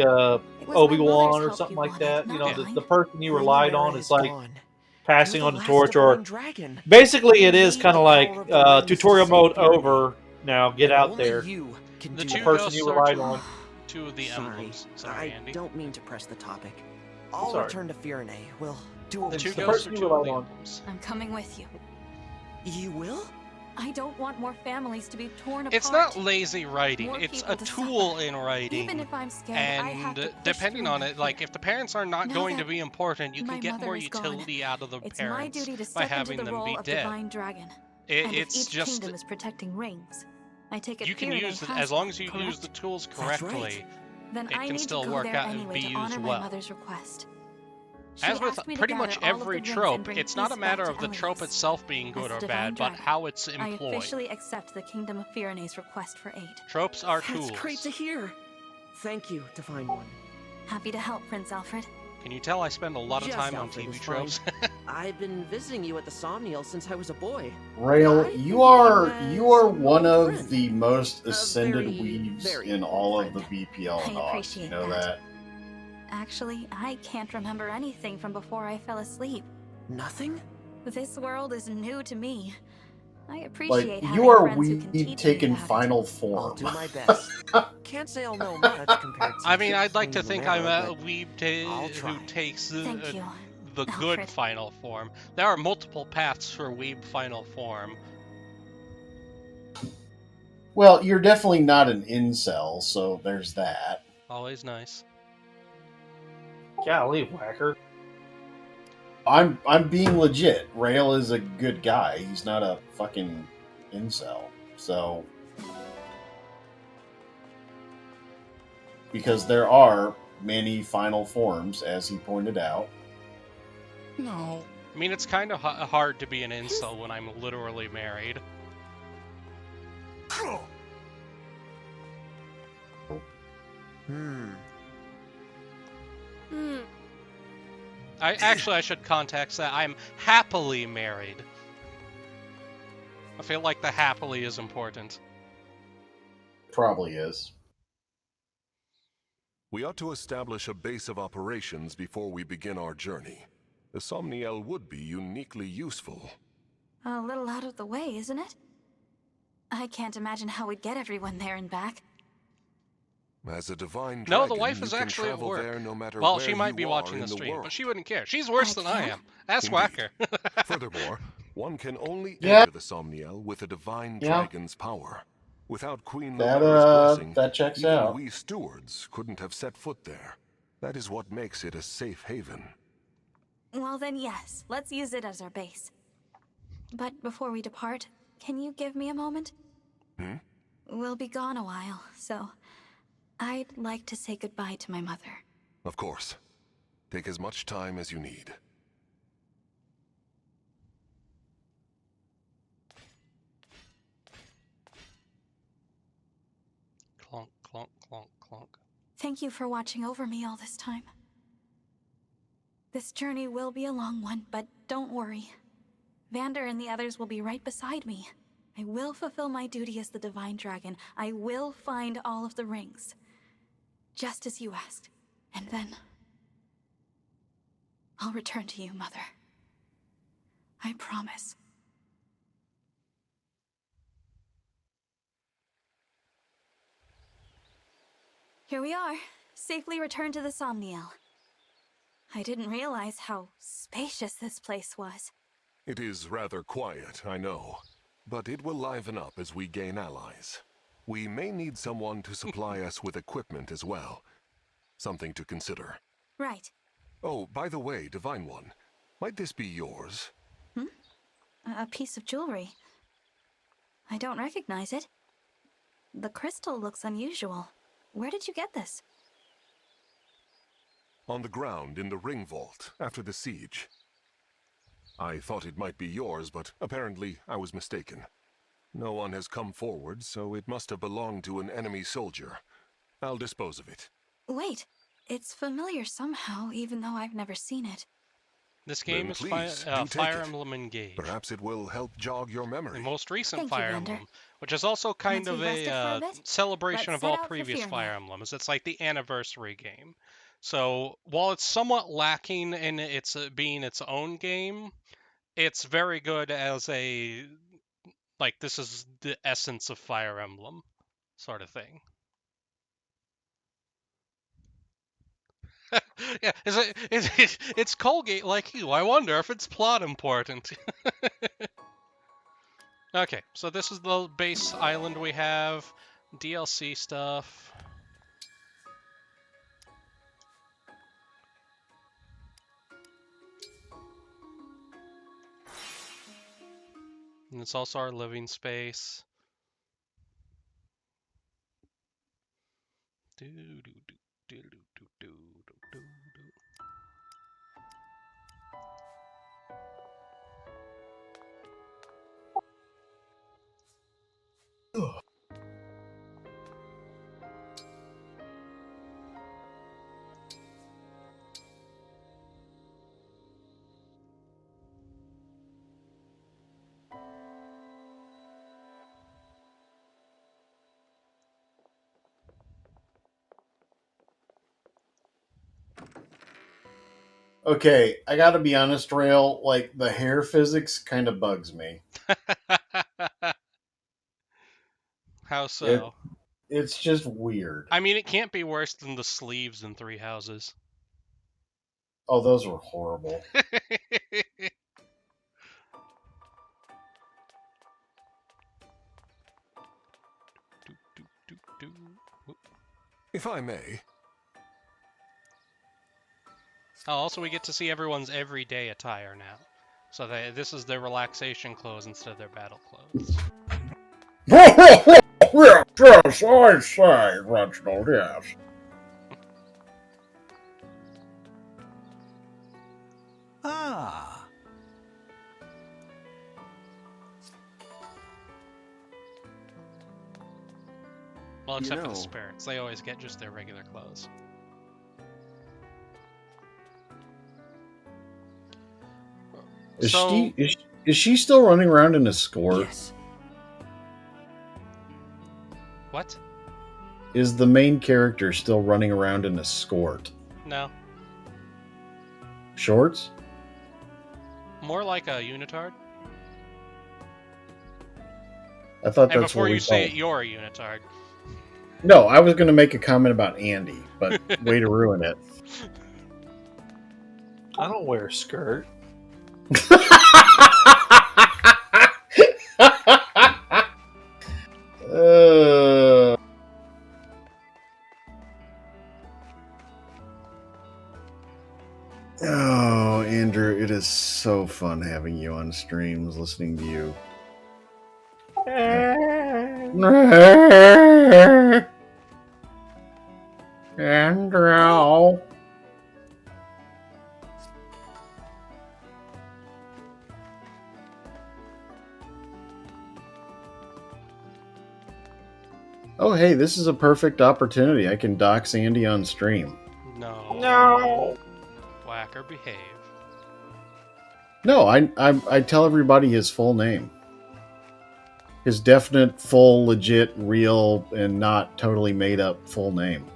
It was my Obi-Wan mother's or help something you like wanted, that. You not know, mine. the person you Queen relied Lumera on is is like gone. passing You're on the the last torch, divine or dragon. basically it We is need kind the of like power of the rings to tutorial save mode Firene. over. Now get And out only there. you can The do two that. person ghosts you are relied two, on. two of the Sorry, emblems. Sorry, I Andy. don't mean to press the topic. I'll Sorry. return to Firene. We'll do The what two we the can. ghosts person are you two of relied the on. emblems. I'm coming with you. You will? I don't want more families to be torn apart. It's not lazy writing, More it's people a to tool suffer. in writing. Even if I'm scared, I have to And push depending through on my it, like fear. if the parents are not Now going to that be important, you my can get mother more is gone, utility out of the it's my parents duty to by step into having the them role be of dead. divine dragon. And if It's each just kingdom is protecting rings, I take it you can Firene use it has as long one, as you correct? use the tools That's correctly. right. Then it I can need still to go work there out and anyway be to used honor well. my mother's request. She As with asked me to pretty gather much all of the every rings and trope, bring it's not a peace matter back of to the trope Elias. itself being good As or the bad, divine but dragon, how it's I employed. officially accept the Kingdom of Firene's request for aid. Tropes are That's tools. great to hear. Thank you, Divine One. Happy to help, Prince Alfred. Can you tell I spend a lot of Just time on Alfred TV is tropes? I've been visiting you at the Somniel since I was a boy. Rail, I think you are of him you are as one an old of friend. the most A ascended very, weaves very in old all of friend. the BPL I and odds. You appreciate know that. that? Actually, I can't remember anything from before I fell asleep. Nothing? This world is new to me. I Like appreciate having you are friends who can weed teach taken me about final it. form. I'll do my best. Can't say I'll know much compared to I mean, I'd like to Queen think I'm Lumera, a but weeb I'll who try. takes Thank you, the good Alfred. final form. There are multiple paths for weeb final form. Well, you're definitely not an incel, so there's that. Always nice. Golly, whacker. I'm being legit. Rail is a good guy. He's not a fucking incel. So because there are many final forms, as he pointed out. No. I mean, it's kind of hard to be an incel when I'm literally married. I should context that. I'm happily married. I feel like the happily is important. Probably is. We ought to establish a base of operations before we begin our journey. The Somniel would be uniquely useful. A little out of the way, isn't it? I can't imagine how we'd get everyone there and back. As a divine No, dragon, the wife you is can actually at travel work. there no matter Well, where she might you be are watching in the stream, world. but she wouldn't care. She's worse than I can? am. Ask Indeed. Whacker. Furthermore, one can only Yeah. enter the Somniel with a divine Yeah. dragon's power. Without Queen That Lumera's blessing, that checks even out. we stewards couldn't have set foot there. That is what makes it a safe haven. Well then, yes. Let's use it as our base. But before we depart, can you give me a moment? We'll be gone a while, so I'd like to say goodbye to my mother. Of course. Take as much time as you need. Clonk, clonk, clonk, clonk. Thank you for watching over me all this time. This journey will be a long one, but don't worry. Vander and the others will be right beside me. I will fulfill my duty as the Divine Dragon. I will find all of the rings. just as you asked. And then I'll return to you, Mother. I promise. Here we are, safely returned to the Somniel. I didn't realize how spacious this place was. It is rather quiet, I know, but it will liven up as we gain allies. We may need someone to supply us with equipment as well. Something to consider. Right. Oh, by the way, Divine One, might this be yours? A piece of jewelry. I don't recognize it. The crystal looks unusual. Where did you get this? On the ground in the ring vault after the siege. I thought it might be yours, but apparently I was mistaken. No one has come forward, so it must have belonged to an enemy soldier. I'll dispose of it. Wait, it's familiar somehow, even though I've never seen it. This game Then is please, do take Fire it. Emblem Engage. Perhaps it will help jog your memory. The most recent Thank you, Fire Blunder. Emblem, which is also kind Once of we've rested for a a bit, celebration let's of all set out for previous Fear Fire Now. Emblems. It's like the anniversary game. So while it's somewhat lacking in its being its own game, it's very good as a like this is the essence of Fire Emblem sort of thing. Yeah, it's Colgate like you. I wonder if it's plot important. Okay, so this is the base island we have. DLC stuff. And it's also our living space. Do, do, do, do, do, do, do, do, do. Okay, I gotta be honest, Rail, like, the hair physics kind of bugs me. How so? It's just weird. I mean, it can't be worse than the sleeves in Three Houses. Oh, those were horrible. If I may. Oh, also, we get to see everyone's everyday attire now. So this is their relaxation clothes instead of their battle clothes. Yes, yes, I say, Reginald, yes. Ah. Well, except for the spirits. They always get just their regular clothes. Is she still running around in a skirt? Yes. What? Is the main character still running around in a skirt? No. Shorts? More like a unitard. I thought And that's before what we you say called. it, you're a unitard. No, I was going to make a comment about Andy, but way to ruin it. I don't wear a skirt. Oh, Andrew, it is so fun having you on streams, listening to you. Andrew. Oh, hey, this is a perfect opportunity. I can dox Andy on stream. No. No. Whacker, behave. No, I tell everybody his full name. His definite, full, legit, real, and not totally made up full name.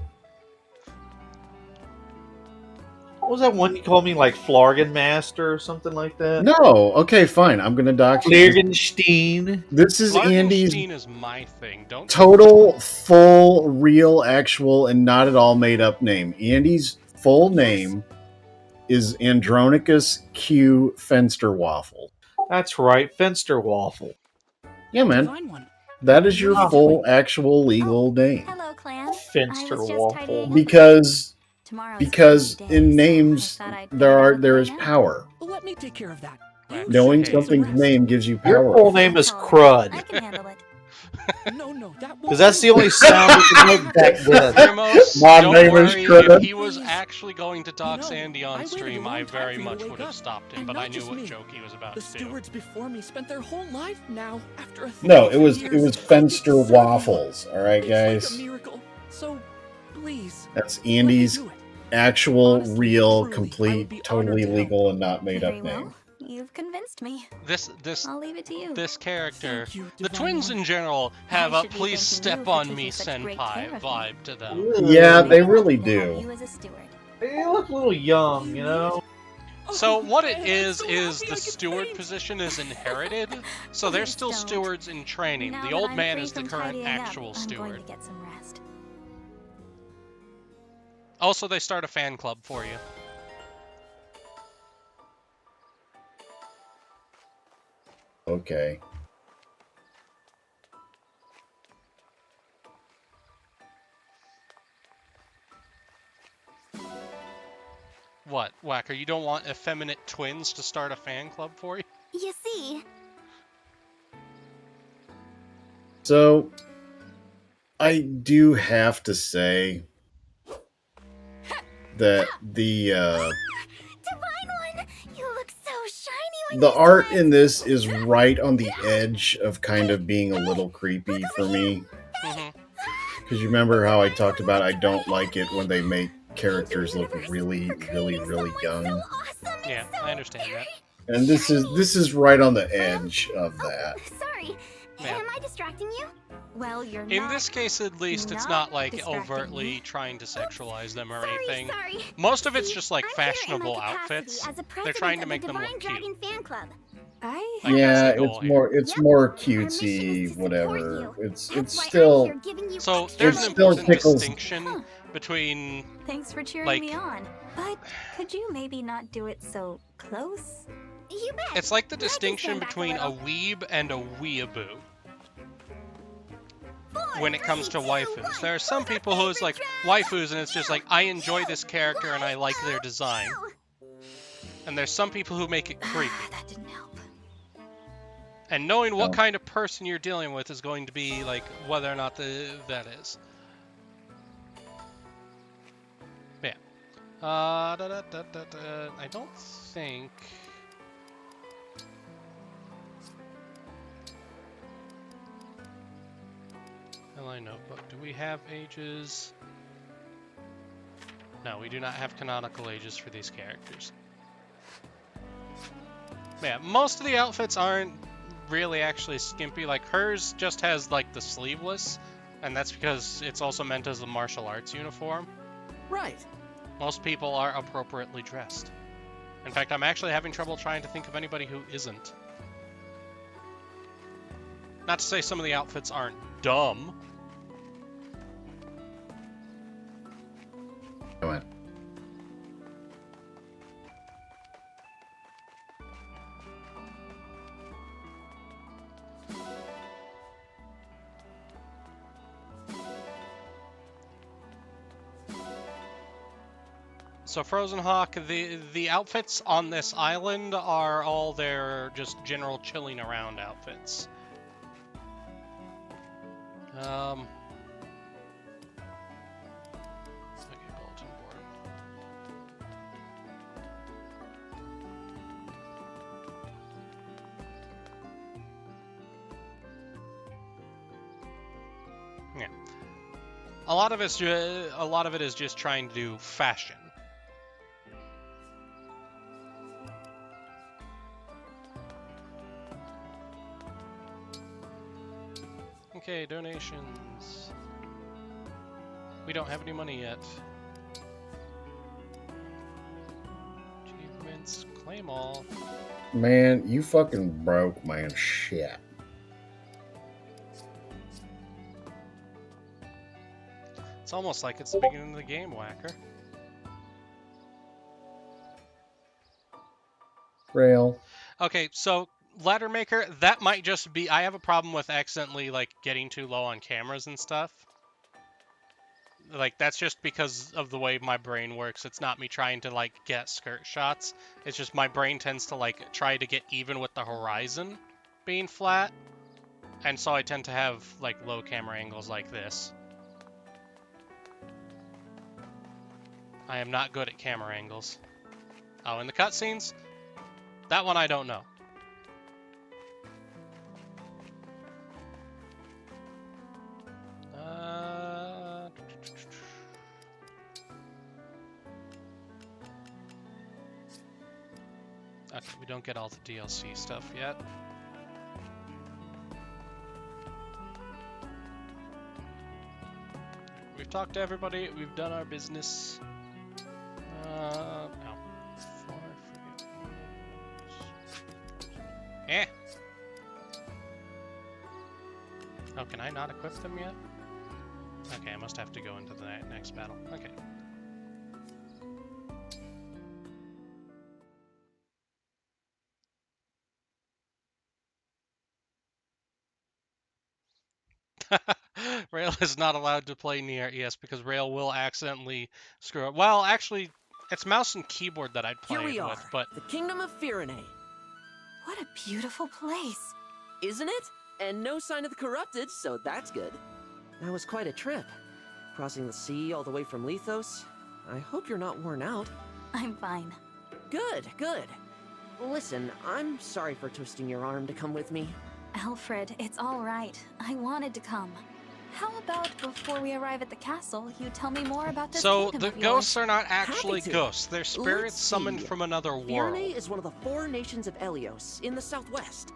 What was that one you called me, like Flargen Master or something like that? No, okay, fine. I'm gonna dox you. Flargenstein. This is Andy's Flargenstein is my thing. Don't total, full, real, actual, and not at all made up name. Andy's full name is Andronicus Q Fensterwaffle. That's right, Fensterwaffle. Yeah, man. Divine One. That is your Oh. full, actual, legal name. Hello, Clan. Finsterwaffle. Because in names there is power. Let me take care of that. Knowing something's name gives you Your power. full name is Crud. I can handle it. No, that Because that's the only sound we could make back then. Primos, My don't name is worry, Crud. if he was actually going to dox Andy on stream, I very much would have stopped him, but I knew what joke he was about The to do. stewards before me spent their whole life now after a No, it was years, Fenster Waffles. All right, It's guys. like a miracle. So, please. That's Andy's do it. actual, real, truly, I complete, would be totally honored to help. legal and not made Very up well. name. You've convinced me. This I'll leave it to you. this character, Thank you, the Divine twins One. in general have I a should be please thanking you step for on taking me such great senpai care of me. vibe to them. Yeah, they I'm really happy to have do. You as a steward. They look a little young, you know? So what it man, is I'm so is happy I the could steward faint. position is inherited, so they're Please still don't. stewards in training. Now The that old I'm man free is the from current tidying up, actual I'm steward. going to get some rest. Also, they start a fan club for you. Okay. What, Whacker, you don't want effeminate twins to start a fan club for you? You see, So, I do have to say that the Divine One, you look so shiny when the you art sweat. in this is right on the edge of kind of being a little creepy for me. Mm-hmm. Because you remember how I talked about I don't like it when they make characters look really, really, really young. Yeah, I understand that. And this is right on the edge of that. Sorry, Yeah. am I distracting you? Well, you're In not. this case, at least, it's not not like distracting overtly me. trying to sexualize them or Sorry, anything. sorry. Most of it's See, just like I'm here in my fashionable capacity outfits. as a They're president trying to of make the them Divine look cute. Dragon Fan Club. I Like, Yeah, that's the goal here. it's Yep. more Our mission is cutesy, to support whatever. you. It's That's why I'm still here giving you So extra there's It an still important tickles- distinction between Thanks for cheering like- me on. But could you maybe not do it so close? You bet. it's like the I can distinction stand back a between a little. weeb and a weeaboo. 4, When it comes to 3, 2, waifus, 1. there are some Who's our people who's like favorite waifus, and it's just like I enjoy this character and I like their design. And there's some people who make it creepy. That didn't help. And knowing what No. kind of person you're dealing with is going to be like whether or not that is. Yeah. I don't think. LI Notebook. Do we have ages? No, we do not have canonical ages for these characters. Yeah, most of the outfits aren't really actually skimpy. Like hers just has like the sleeveless, and that's because it's also meant as a martial arts uniform. Right. Most people are appropriately dressed. In fact, I'm actually having trouble trying to think of anybody who isn't. Not to say some of the outfits aren't dumb. Come on. So Frozen Hawk, the outfits on this island are all their just general chilling around outfits. Okay, bulletin board. Yeah. A lot of it is just trying to do fashion. Okay, donations. We don't have any money yet. Flame all. Man, you fucking broke, man. Shit. It's almost like it's the beginning of the game, Whacker. Rail. Okay, so ladder maker, that might just be I have a problem with accidentally like getting too low on cameras and stuff. Like that's just because of the way my brain works. It's not me trying to like get skirt shots. It's just my brain tends to like try to get even with the horizon being flat. And so I tend to have like low camera angles like this. I am not good at camera angles. Oh, in the cutscenes? That one I don't know. Okay, we don't get all the DLC stuff yet. We've talked to everybody, we've done our business. No. Eh! Oh, can I not equip them yet? Okay, I must have to go into the next battle. Okay. Rail is not allowed to play near yes because Rail will accidentally screw up. Well, actually, it's mouse and keyboard that I'd play Here we it are, with, but the Kingdom of Firene. What a beautiful place. Isn't it? And no sign of the corrupted, so that's good. That was quite a trip. Crossing the sea all the way from Lethos. I hope you're not worn out. I'm fine. Good, good. Listen, I'm sorry for twisting your arm to come with me. Alfred, it's all right. I wanted to come. How about before we arrive at the castle, you tell me more about this so kingdom the of ghosts yours? are not actually Happy to. ghosts. They're spirits Let's summoned see. from another world. Firene is one of the 4 nations of Elios in the southwest.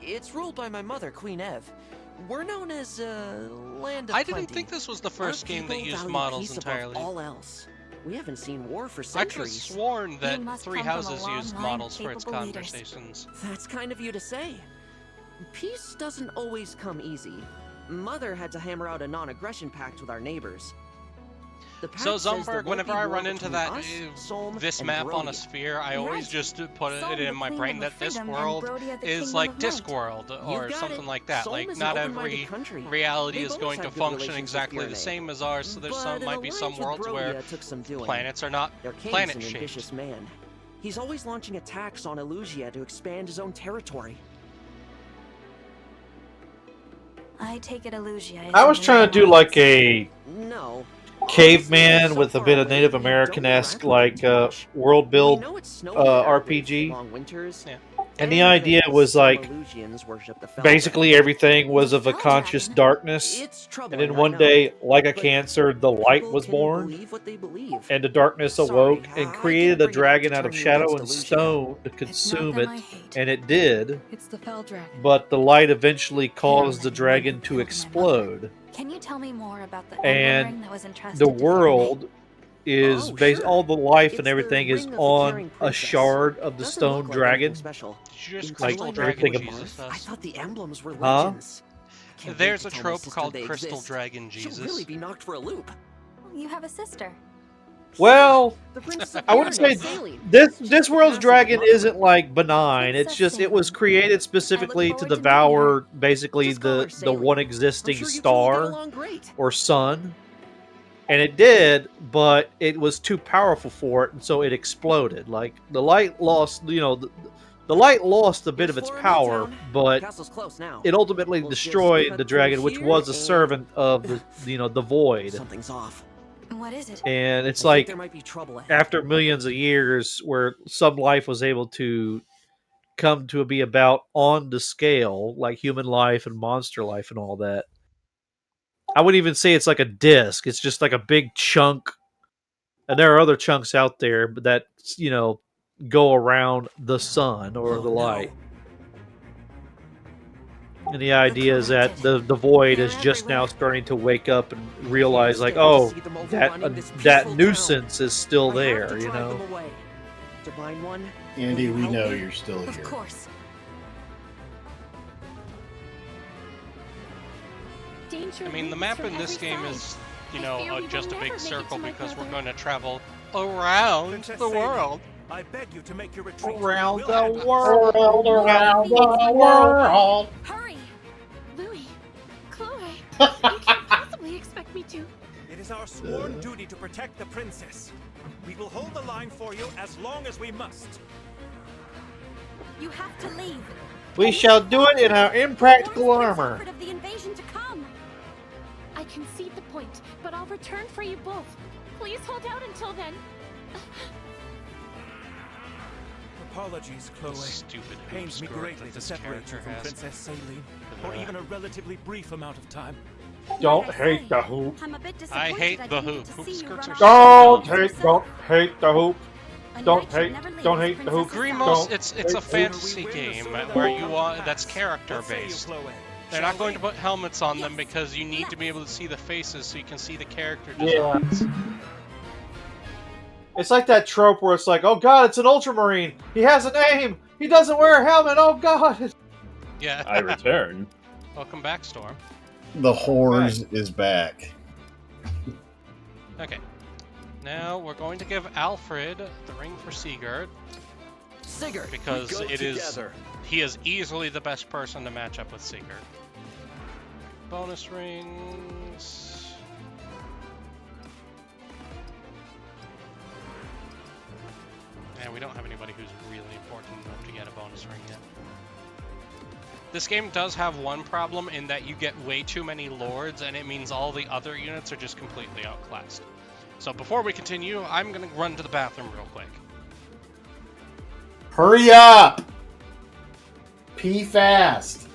It's ruled by my mother, Queen Ev. We're known as Land of I didn't Plenty. think this was the Our first game that people used value models peace above entirely. all else. We haven't seen war for I could have centuries. sworn that must Three come from a Houses long used line models of for its capable leaders. conversations. That's kind of you to say. Peace doesn't always come easy. Mother had to hammer out a non-aggression pact with our neighbors. The pact So says there Zumberg, won't whenever be I war run into between that us, Solm, this and map on a Barovia. sphere, I always Right. just put Solm, it the in my Queen brain of that this Freedom, world and Barovia, the is Kingdom like of Night. Discworld or You've got something it. like that. Solm Like is an not open-minded every country. reality They've is always going to had good function relations with exactly the Firene. same as ours. So there's But might be some an alliance with worlds where Barovia took some doing. planets are not Their king's planet an shaped. ambitious man. He's always launching attacks on Elusia to expand his own territory. I take it Elusia is I was in trying to do like a No. caveman So with a far bit of away, Native you don't American-esque interact with them too much. world We build know it's snowing there RPG. with long winters. Yeah. And the idea was some like Elusians worship the Fell basically Dragon. everything was of a Fell conscious Dragon? darkness. It's And troubling, then I one know. day, like a But cancer, the light people was can born, believe what they believe. and the darkness Sorry, awoke and I created didn't a bring it up to dragon out turn of you shadow against and Elusia. stone to It's not consume them it, I hate. and it did. It's the Fell Dragon. But the light eventually caused the Him, dragon who to killed my explode, Can you tell me more about the and emblem ring that was entrusted the to Firene? world is Oh, based. sure. All the life It's and the everything is ring of the on Caring a Princess. shard of the Doesn't stone look like anything dragon. special. Did you just Until Crystal I met Dragon everything Jesus I us? thought the emblems were Huh? legends. Can't wait There's to a tell my trope sister called they Crystal exist. Dragon She'll Jesus. really be knocked for a loop. You have a sister. Well, The Princess of I wouldn't say Firene, Saline. this She's this the world's passive dragon mother. isn't like benign. It's Princess just it was Saline. created specifically to forward to meeting devour basically Just call her the Saline. one I'm existing sure you two will get star along great. or sun. And it did, but it was too powerful for it, and so it exploded. Like the light lost, the light lost a bit of its Explorer power, Newtown. but Castle's close now. it ultimately We'll just destroyed cut the through dragon, which here was a and- servant of the void. Something's off. What is it? And it's I think like there might be trouble ahead. after millions of years, where some life was able to come to be about on the scale, like human life and monster life and all that. I wouldn't even say it's like a disc. It's just like a big chunk. And there are other chunks out there that, go around the sun or Oh, the light. no. And the idea is that the void is just now starting to wake up and realize, like, oh, that nuisance is still there, you know? Divine One, Andy, we know you're still here. Of course. I mean, the map in this game is, you know, just a big circle because we're going to travel around the world. I beg you to make your retreat. Around the world, around the world. Hurry! Louis, Chloe, you can't possibly expect me to. It is our sworn duty to protect the princess. We will hold the line for you as long as we must. You have to leave. We shall do it in our impractical armor. Of the invasion to come. I concede the point, but I'll return for you both. Please hold out until then. Apologies, Chloe. Stupid It pains me greatly to separate you from Princess Saline for even a relatively brief amount of time. Don't hate the hoop. I'm a bit I disappointed hate the didn't hoop. get to Hoop see you skirts run are off. Don't hate the hoop. Don't hate the hoop. Grimos, it's a fantasy game where you that's character based. They're not going to put helmets on them because you need to be able to see the faces so you can see the character designs. It's like that trope where it's like, oh god, it's an ultramarine. He has a name. He doesn't wear a helmet. Oh god. Yeah. I return. Welcome back, Storm. The Horse is back. Okay. Now we're going to give Alfred the ring for Sigurd. Sigurd, because he is easily the best person to match up with Sigurd. Bonus rings. Yeah, we don't have anybody who's really important enough to get a bonus ring yet. This game does have one problem in that you get way too many lords, and it means all the other units are just completely outclassed. So before we continue, I'm going to run to the bathroom real quick. Hurry up! Pee fast.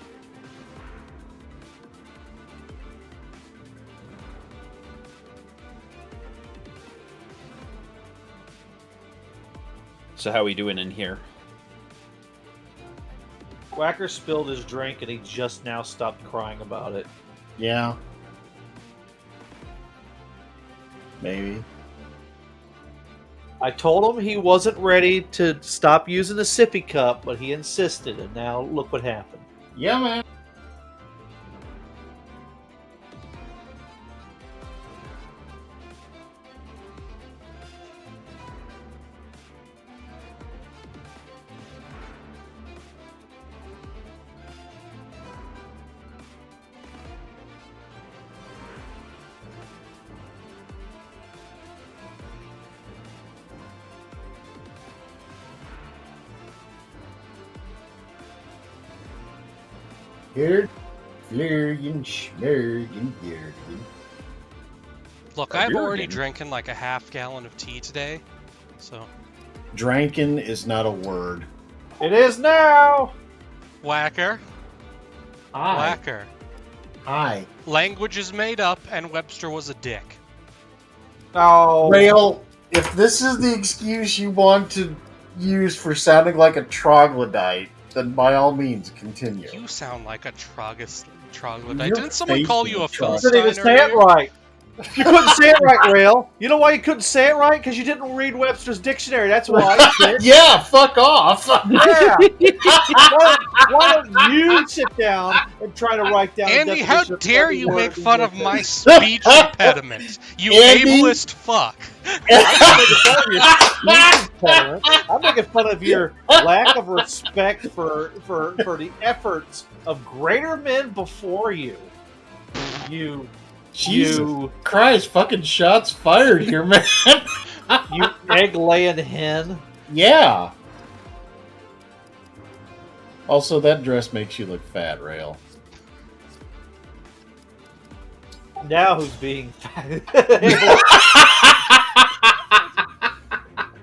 So how are we doing in here? Whacker spilled his drink and he just now stopped crying about it. Yeah. Maybe. I told him he wasn't ready to stop using the sippy cup, but he insisted, and now look what happened. Yeah, man. Here, flirgen, schmergen, yergen. Look, I've already drinking like a half gallon of tea today, so... Drankin is not a word. It is now! Whacker. Hi. Whacker. Hi. Language is made up, and Webster was a dick. Oh. Rale, if this is the excuse you want to use for sounding like a troglodyte, then by all means, continue. You sound like a troglodyte. Your Didn't someone face call is you a a troglodyte. You didn't Philistine say it earlier? right. You couldn't say it right, Rail. You know why you couldn't say it right? Because you didn't read Webster's dictionary. That's why. Yeah, fuck off. Yeah. Why don't you sit down and try to write down? Andy, a how definition of dare every you word make in fun your of my thing? speech impediment? You Andy? ableist fuck. I'm making fun of your lack of respect for the efforts of greater men before you. Jesus Christ, fucking shots fired here, man. You egg-laying hen. Yeah. Also, that dress makes you look fat, Rail. Now who's being fat?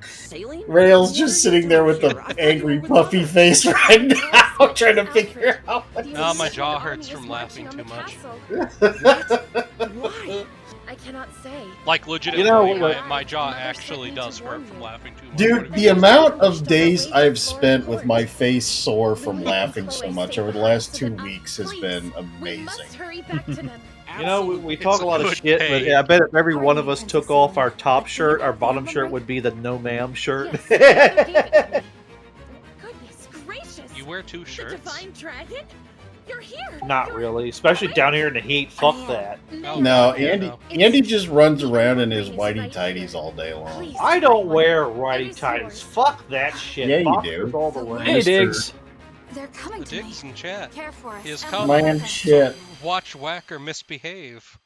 Saline? Rail's just sitting there with the angry, puffy face right now, trying to figure out what No, my jaw hurts from laughing too much. Why? I cannot say. Like, legitimately, my jaw actually does hurt from laughing too much. Dude, the amount of days I've spent with my face sore from laughing so much over the last 2 weeks has been amazing. Hurry back to them. You know, we talk a lot of shit, but I bet if every one of us took off our top shirt, our bottom shirt would be the no ma'am shirt. Goodness gracious! You wear 2 The shirts? Divine Dragon? You're here! Not really, especially down here in the heat. Fuck that. No, Andy just runs around in his whitey tighties all day long. I don't wear whitey tighties. Fuck that shit. Yeah, you Boxers do. all the way. Hey, Diggs. They're coming The to me. Diggs in chat. Care for us. He has and come. Man, shit. Watch Whacker misbehave.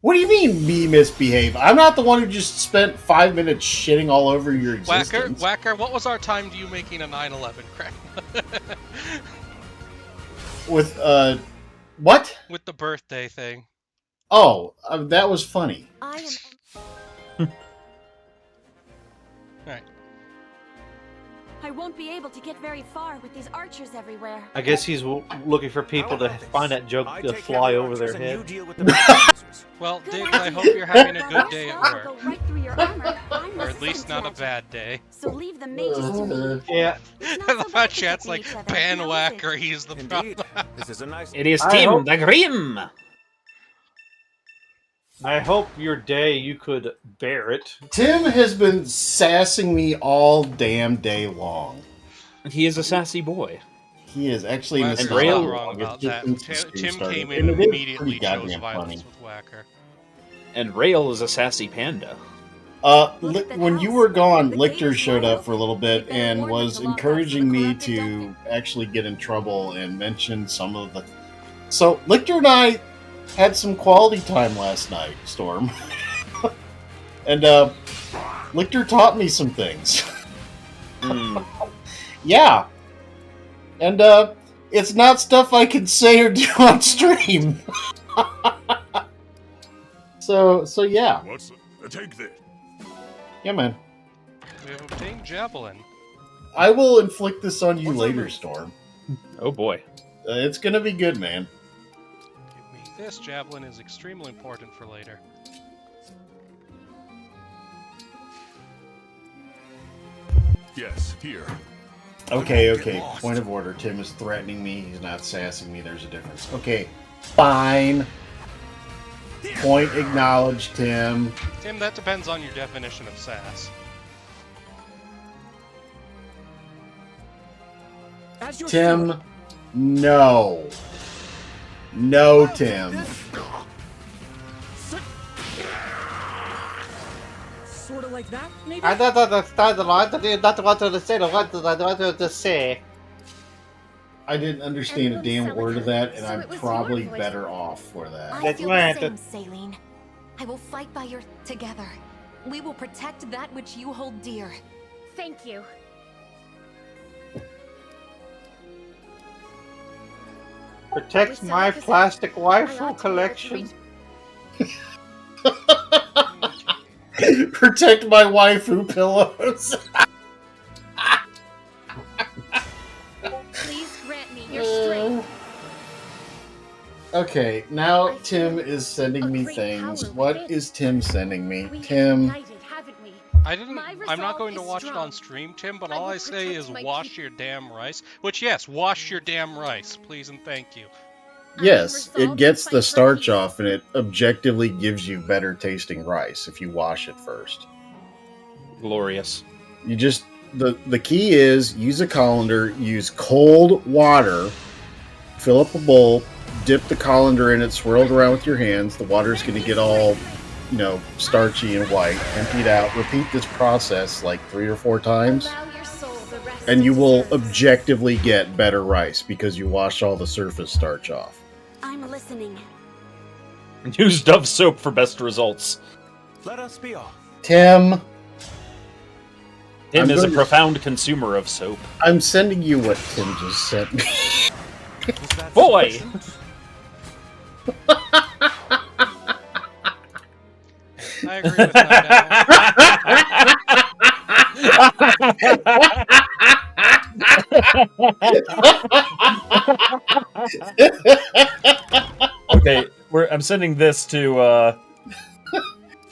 What do you mean, me misbehave? I'm not the one who just spent 5 minutes shitting all over your existence. Whacker, what was our time to you making a 9/11 crack? With, what? With the birthday thing. Oh, that was funny. I am. Alright. I won't be able to get very far with these archers everywhere. I guess he's looking for people to find that joke to fly over their head. Well, Diggs, I hope you're having a good day at work. Go right through your armor. I'm Or at least not a bad day. So leave the mages to me. Yeah. The chat's like, ban Whacker, he's the problem. This is a nice. It is Tim the Grim. I hope your day you could bear it. Tim has been sassing me all damn day long. He is a sassy boy. He is actually in Whacker's the not same wrong about that. Tim came And in it and is immediately pretty chose goddamn violence funny. with Whacker. And Rale is a sassy panda. When you were gone, Lichter showed up for a little bit and was encouraging me to actually get in trouble and mention some of the. So Lichter and I had some quality time last night, Storm, and Lichter taught me some things. Yeah, and it's not stuff I can say or do on stream. So yeah. Take this. Yeah, man. We have obtained Javelin. I will inflict this on you later, Storm. Oh boy. It's gonna be good, man. Give me this. Javelin is extremely important for later. Yes, here. Okay. Point of order. Tim is threatening me. He's not sassing me. There's a difference. Okay, fine. Point acknowledged, Tim. Tim, that depends on your definition of sass. Tim, no. No, Tim. Sort of like that, maybe? I don't understand what you not want to say. What do I want to say? I didn't understand a damn word of that, and I'm probably better off for that. I feel the same, Saline. I will fight by your together. We will protect that which you hold dear. Thank you. Protect my plastic waifu collection. Protect my waifu pillows. Please grant me your strength. Okay, now Tim is sending me things. What is Tim sending me? Tim. I'm not going to watch it on stream, Tim, but all I say is wash your damn rice. Which, yes, wash your damn rice, please and thank you. Yes, it gets the starch off and it objectively gives you better tasting rice if you wash it first. Glorious. You just the key is use a colander, use cold water, fill up a bowl, dip the colander in it, swirl it around with your hands. The water's going to get all, starchy and white. Empty it out. Repeat this process like 3 or 4 times. And you will objectively get better rice because you wash all the surface starch off. I'm listening. Use Dove soap for best results. Let us be off. Tim. Tim is a profound consumer of soap. I'm sending you what Tim just sent me. Boy! I agree with that. Okay, I'm sending this to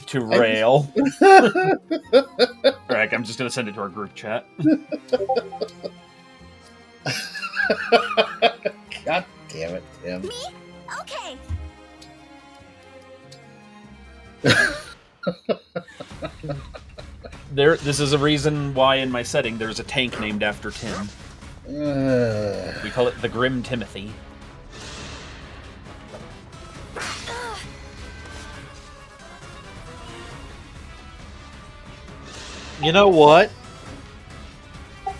to Rale. Alright, I'm just gonna send it to our group chat. God damn it, Tim. Me? Okay. This is a reason why in my setting there's a tank named after Tim. We call it the Grim Timothy. You know what?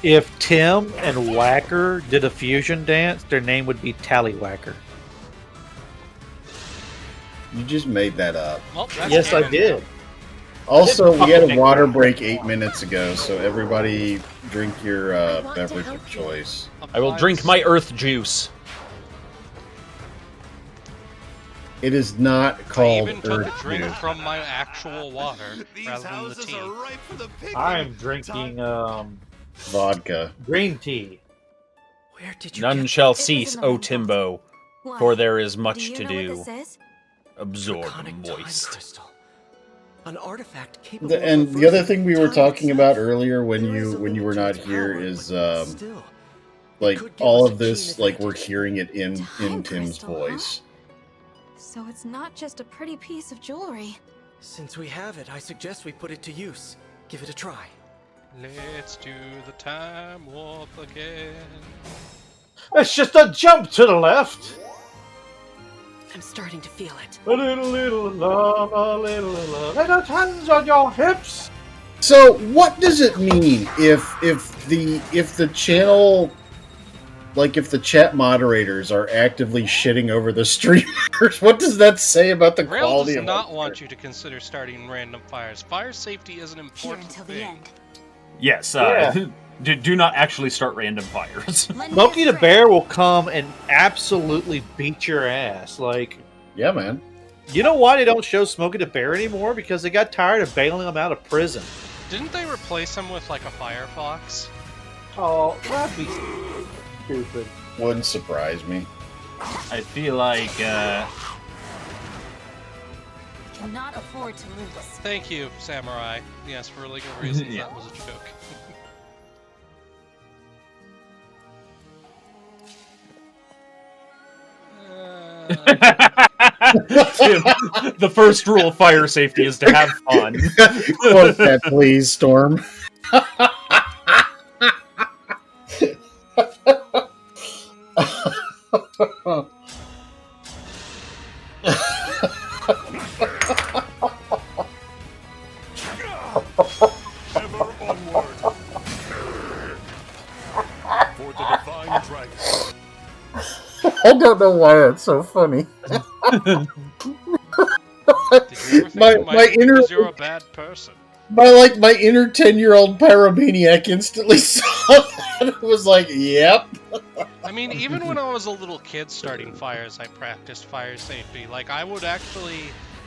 If Tim and Whacker did a fusion dance, their name would be Tallywhacker. You just made that up. Well, that's Yes, I canon. did. Also, we had a water break 8 minutes ago, so everybody drink your beverage of choice. I will drink my earth juice. It is not I called even took Earth a drink Juice. from my actual water rather than the tea. I'm drinking Vodka. green tea. Where did you None get shall It was cease, in the O rainbow. Timbo, Why? for there is much Do you to know do. what this is? Absorb Draconic time moist. crystal? An artifact capable And of the other reversing thing we were time talking itself. about earlier when There is a you were limit to not its here power, is but still, like could give all us of a this, keen like we're advantage. hearing it in Time Tim's crystal, huh? voice. So it's not just a pretty piece of jewelry. Since we have it, I suggest we put it to use. Give it a try. Let's do the time warp again. It's just a jump to the left. I'm starting to feel it. A little love, a little hands on your hips. So what does it mean if the channel, like if the chat moderators are actively shitting over the streamers? What does that say about the Rail quality does of not our want you to consider starting random fires. Fire safety is an Here important until the thing. end. Yes, Yeah. do not actually start random fires. Lend me Smokey a the friend. Bear will come and absolutely beat your ass. Like, Yeah, man. you know why they don't show Smokey the Bear anymore? Because they got tired of bailing him out of prison. Didn't they replace him with like a firefox? Oh, that'd be stupid. Wouldn't surprise me. I feel like We cannot afford to lose. Thank you, Samurai. Yes, for legal reasons, Yeah. that was a joke. Tim, the first rule of fire safety is to have fun. Quote that, please, Storm. Ever onward. For the divine dragon. I don't know why that's so funny. Did you ever think My- it might my be inner- because you're a bad person? My inner 10-year-old pyromaniac instantly saw that and was like, "Yep." I mean, even when I was a little kid starting fires, I practiced fire safety. Like, I would actually,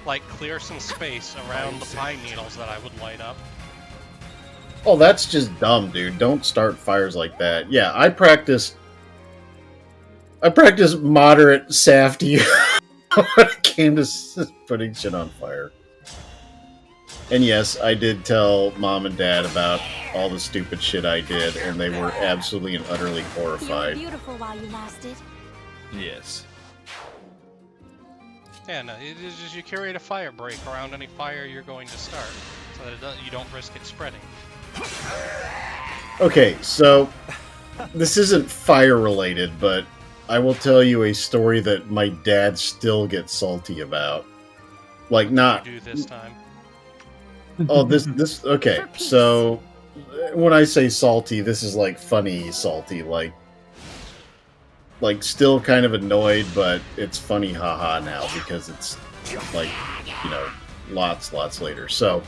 like, clear some space around the pine needles that I would light up. Oh, that's just dumb, dude. Don't start fires like that. Yeah, I practice moderate safety when it came to putting shit on fire. And yes, I did tell Mom and Dad about all the stupid shit I did, and they were absolutely and utterly You were horrified. beautiful while you lasted. Yes. Yeah, no, it is just you create a fire break around any fire you're going to start, so that you don't risk it spreading. Okay, so this isn't fire related, but I will tell you a story that my dad still gets salty about. Like, not. You do this time. Oh, this. Okay, so when I say salty, this is like funny salty, like still kind of annoyed, but it's funny, haha, now because it's like, you know, lots later. So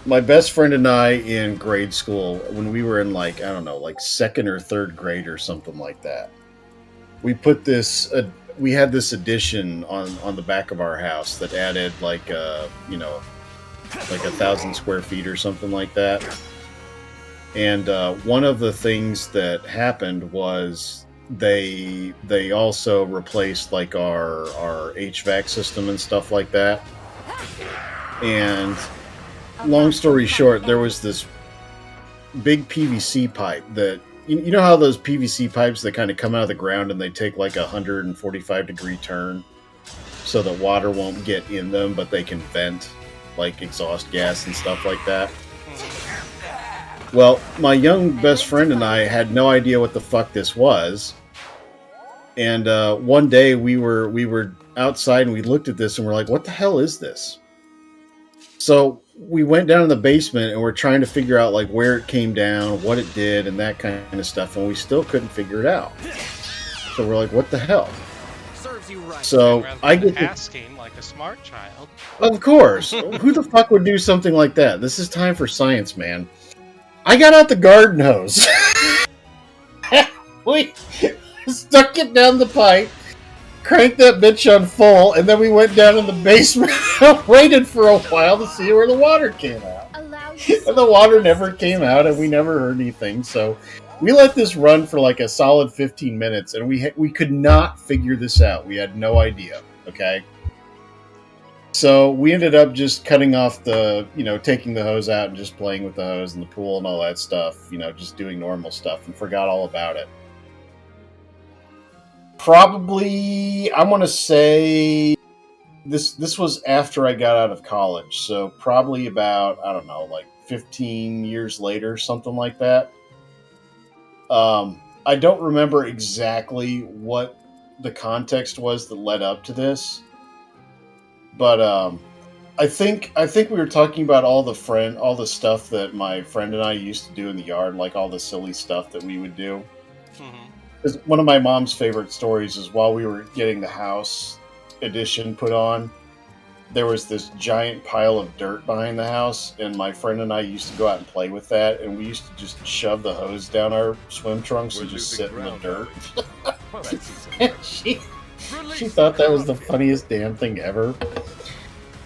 my best friend and I in grade school, when we were in like, I don't know, like second or third grade or something like that, we put this. We had this addition on the back of our house that added like you know, like 1,000 square feet or something like that. And one of the things that happened was they also replaced like our HVAC system and stuff like that. And long story short, there was this big PVC pipe that you know how those PVC pipes that kind of come out of the ground and they take like a 145-degree turn so that water won't get in them, but they can vent like exhaust gas and stuff like that. Well, my young best friend and I had no idea what the fuck this was. And one day we were outside and we looked at this and we're like, what the hell is this? So we went down in the basement and we're trying to figure out like where it came down, what it did, and that kind of stuff, and we still couldn't figure it out. So we're like, what the hell? Serves you right. So I get to, asking like a smart child. of course, who the fuck would do something like that? This is time for science, man. I got out the garden hose. We stuck it down the pipe, cranked that bitch on full, and then we went down in the basement and waited for a while to see where the water came out. And the water never came out, and we never heard anything. So we let this run for like a solid 15 minutes, and we could not figure this out. We had no idea. Okay. So we ended up just cutting off the, taking the hose out and just playing with the hose in the pool and all that stuff, just doing normal stuff, and forgot all about it. Probably, I want to say this was after I got out of college, so probably about, I don't know, like 15 years later, something like that. I don't remember exactly what the context was that led up to this, but I think we were talking about all the stuff that my friend and I used to do in the yard, like all the silly stuff that we would do. Because one of my mom's favorite stories is while we were getting the house addition put on, there was this giant pile of dirt behind the house, and my friend and I used to go out and play with that, and we used to just shove the hose down our swim trunks and just sit in the dirt. And she thought that was the funniest damn thing ever.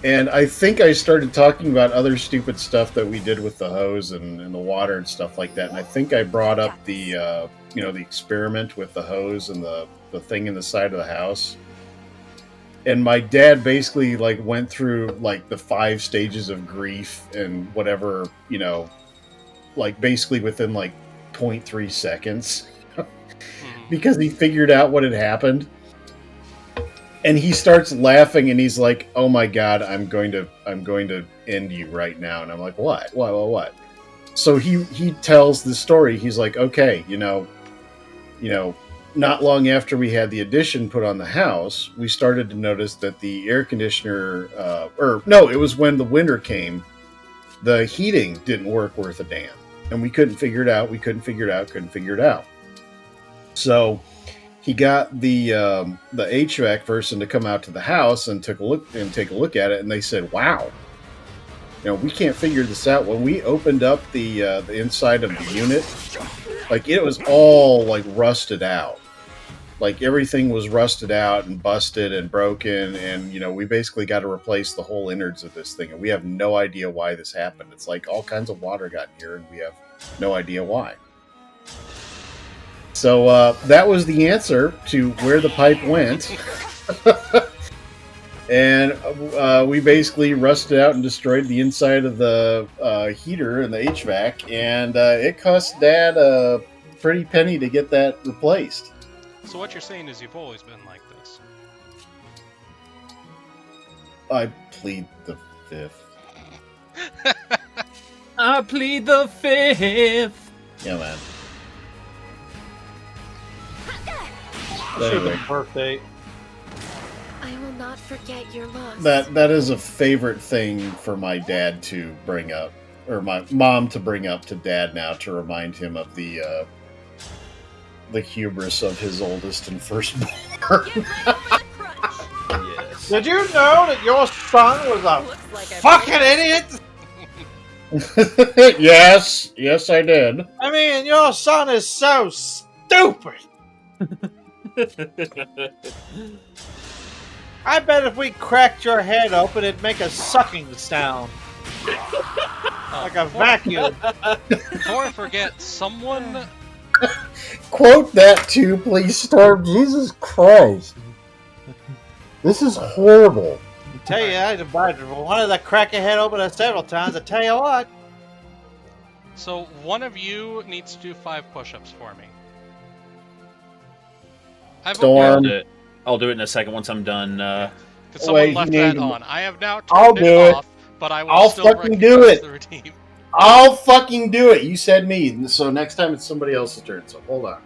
And I think I started talking about other stupid stuff that we did with the hose and the water and stuff like that. And I think I brought up the experiment with the hose and the thing in the side of the house. And my dad basically like went through like the 5 stages of grief and whatever, like basically within like 0.3 seconds because he figured out what had happened. And he starts laughing, and he's like, "Oh my God, I'm going to end you right now." And I'm like, "What? What?" So he tells the story. He's like, "Okay, not long after we had the addition put on the house, we started to notice that the air conditioner, it was when the winter came, the heating didn't work worth a damn, and we couldn't figure it out. Couldn't figure it out. So." He got the HVAC person to come out to the house and take a look at it, and they said, "Wow, we can't figure this out." When we opened up the inside of the unit, like it was all like rusted out, like everything was rusted out and busted and broken, and we basically got to replace the whole innards of this thing, and we have no idea why this happened. It's like all kinds of water got in here, and we have no idea why. So that was the answer to where the pipe went. And we basically rusted out and destroyed the inside of the heater and the HVAC, and it cost Dad a pretty penny to get that replaced. So what you're saying is you've always been like this. I plead the fifth. I plead the fifth. Yeah, man. Anyway. Birthday. I will not forget your loss. That is a favorite thing for my dad to bring up, or my mom to bring up to Dad now to remind him of the hubris of his oldest and firstborn. Yes. Did you know that your son was a fucking idiot? Yes, I did. I mean, your son is so stupid. I bet if we cracked your head open, it'd make a sucking sound. Like a vacuum. Before I forget, someone... Quote that too, please, Storm. Jesus Christ. This is horrible. tell you, I wanted to crack a head open several times. I tell you what. So one of you needs to do 5 push-ups for me. Storm. I'll do it in a second once I'm done. Because someone left that on. I have now I'll turned do it it. off, but I will I'll still fucking do recognize it. the redeem. I'll fucking do it. You said me. So next time it's somebody else's turn. So hold on.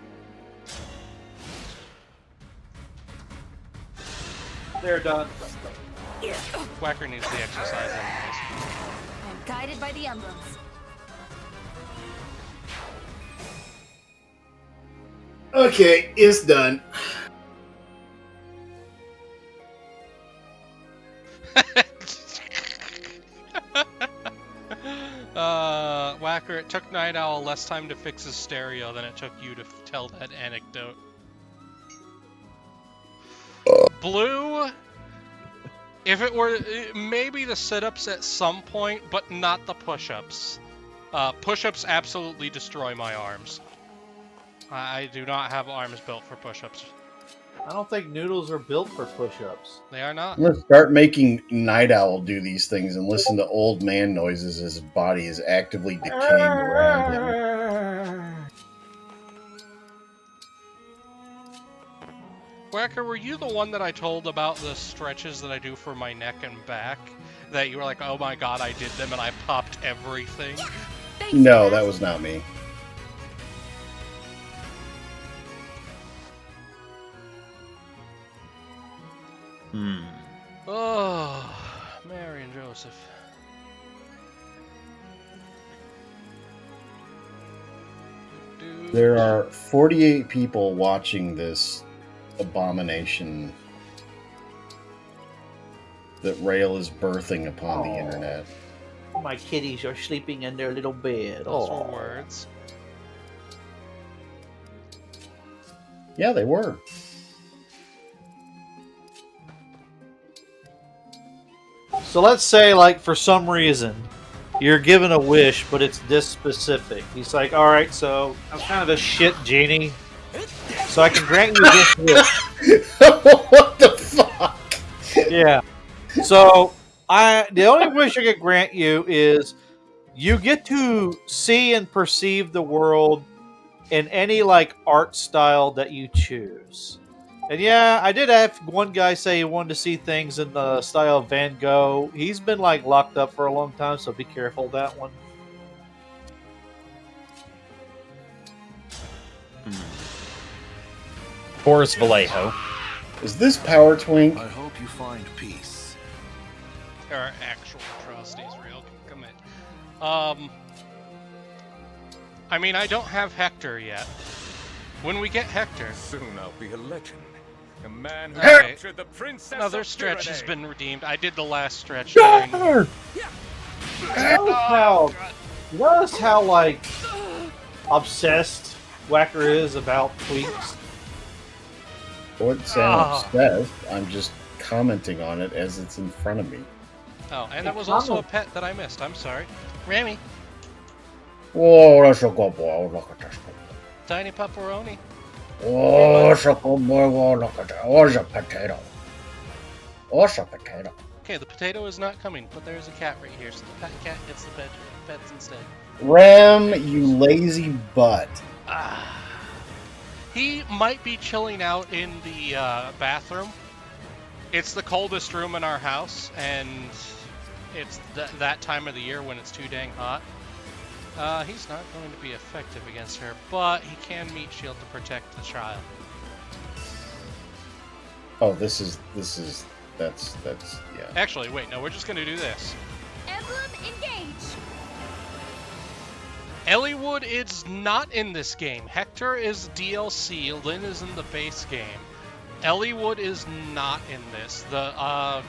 They're done. Whacker needs the exercise anyways. I'm guided by the emblems. Okay, it's done. Whacker, it took Night Owl less time to fix his stereo than it took you to tell that anecdote. Blue, if it were maybe the sit-ups at some point, but not the push-ups. Push-ups absolutely destroy my arms. I do not have arms built for push-ups. I don't think noodles are built for push-ups. They are not. I'm gonna start making Night Owl do these things and listen to old man noises as his body is actively decaying around him. Whacker, were you the one that I told about the stretches that I do for my neck and back? That you were like, oh my god, I did them and I popped everything? No, that was not me. Oh, Mary and Joseph. There are 48 people watching this abomination that Rale is birthing upon the internet. My kitties are sleeping in their little bed. Those were words. Yeah, they were. So let's say, like, for some reason, you're given a wish, but it's this specific. He's like, all right, so I'm kind of a shit genie, so I can grant you this wish. What the fuck? Yeah. So the only wish I can grant you is you get to see and perceive the world in any like art style that you choose. And yeah, I did have one guy say he wanted to see things in the style of Van Gogh. He's been like locked up for a long time, so be careful of that one. Boris Vallejo. Is this Power Twink? I hope you find peace. There are actual atrocities, real. Come in. I mean, I don't have Hector yet. When we get Hector, soon I'll be a legend. A man who okay. captured the princess Another of stretch has Pyrenees. been redeemed. I did the last stretch. Notice how like obsessed Whacker is about tweaks. I wouldn't say I'm obsessed. I'm just commenting on it as it's in front of me. Oh, and that was also a pet that I missed. I'm sorry. Rami. Oh, that's a good boy. Look at this. Tiny pepperoni. Oh, that's a good boy. Oh, look at that. Oh, it's a potato. Oh, it's a potato. Okay, the potato is not coming, but there is a cat right here, so the pet cat gets the pets instead. Ram, you lazy butt. He might be chilling out in the bathroom. It's the coldest room in our house, and it's that time of the year when it's too dang hot. He's not going to be effective against her, but he can meet shield to protect the child. Oh, that's yeah. Actually, wait, no, we're just gonna do this. Emblem Engage! Elliewood is not in this game. Hector is DLC. Lynn is in the base game. Elliewood is not in this. The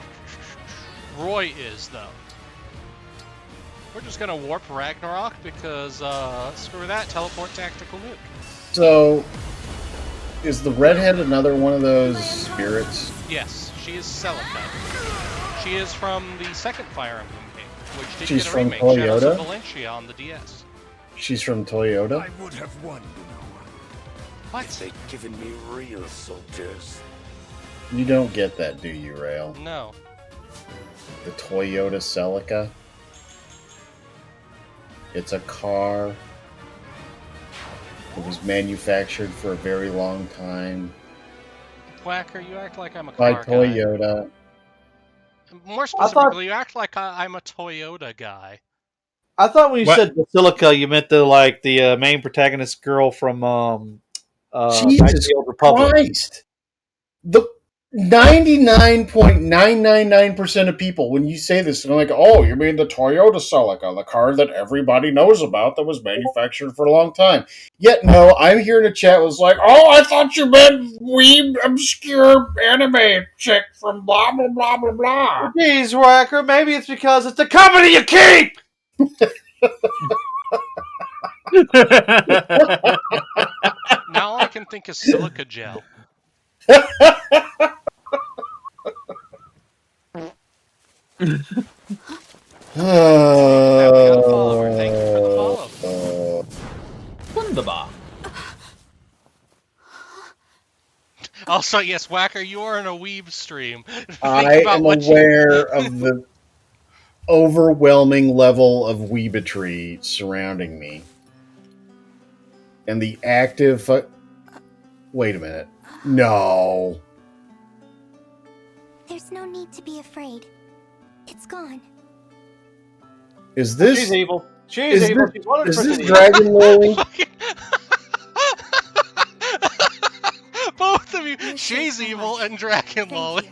Roy is though. We're just gonna warp Ragnarok because screw that. Teleport tactical nuke. So, is the redhead another one of those spirits? Yes, she is Celica. She is from the second Fire Emblem game, which did She's get a from remake. Shadows of Toyota? Valencia on the DS. She's from Toyota? I would have won, you know. What? If they'd given me real soldiers. You don't get that, do you, Rail? No. The Toyota Celica. It's a car. It was manufactured for a very long time Whacker, you act like I'm a by car guy. Toyota. More specifically, you act like I'm a Toyota guy. I thought when you said Basilica, you meant the main protagonist girl from Jesus Knights of the Old Republic. Christ! The 99.999% of people, when you say this, they're like, "Oh, you mean the Toyota Celica, the car that everybody knows about that was manufactured for a long time?" Yet, no, I'm here in a chat was like, "Oh, I thought you meant weeb obscure anime chick from blah blah blah blah blah." Jeez, Whacker, maybe it's because it's the company you keep. Now all I can think is silica gel. Yeah, we got a follower. Thank you for the follow. Wunderbar. Also, yes, Whacker, you are in a weeb stream. I am aware of the overwhelming level of weebetry surrounding me. And the active... Wait a minute. No. There's no need to be afraid. It's gone. Is this... She's evil. She's evil. She's 100% Is this evil. Dragon Lily? Both of you. She's evil and Dragon Lolly.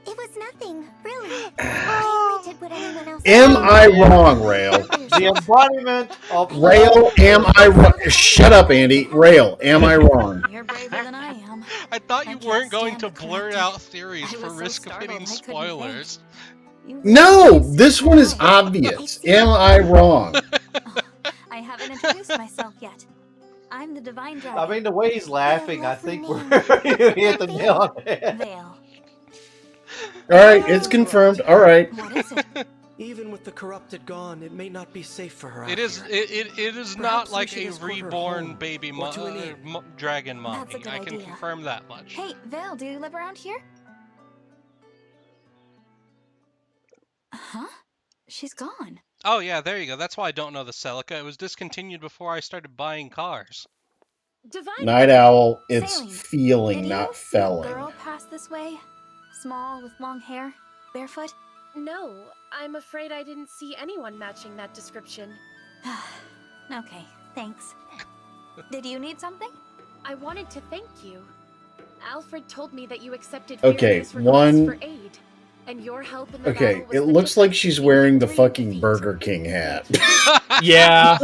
It was nothing, really. I only did what anyone else Am did. I wrong, Rail? The embodiment of Rail, am I wrong? Shut up, Andy. Rail, am I wrong? You're braver than I am. I thought you weren't going to blurt out theories for risk of hitting spoilers. No, this one is obvious. Am I wrong? I haven't introduced myself yet. I'm the Divine Dragon. I mean, the way he's laughing, I think you hit the nail on the head. Vale. All right, it's confirmed. All right. What is it? Even with the corrupted gone, it may not be safe for her. It is. It is not like a reborn baby dragon mommy. That's a good I can idea. confirm that much. Hey, Vale, do you live around here? Huh? She's gone. Oh yeah, there you go. That's why I don't know the Celica. It was discontinued before I started buying cars. Night Owl, it's Sailing. feeling, Did not you see a felling. girl pass this way? Small, with long hair, barefoot? No, I'm afraid I didn't see anyone matching that description. Okay, thanks. Did you need something? I wanted to thank you. Alfred told me that you accepted Okay, various requests one- for aid, and your help in the Okay, battle was it the looks like she's difference wearing in the victory and fucking defeat. Burger King hat. Yeah.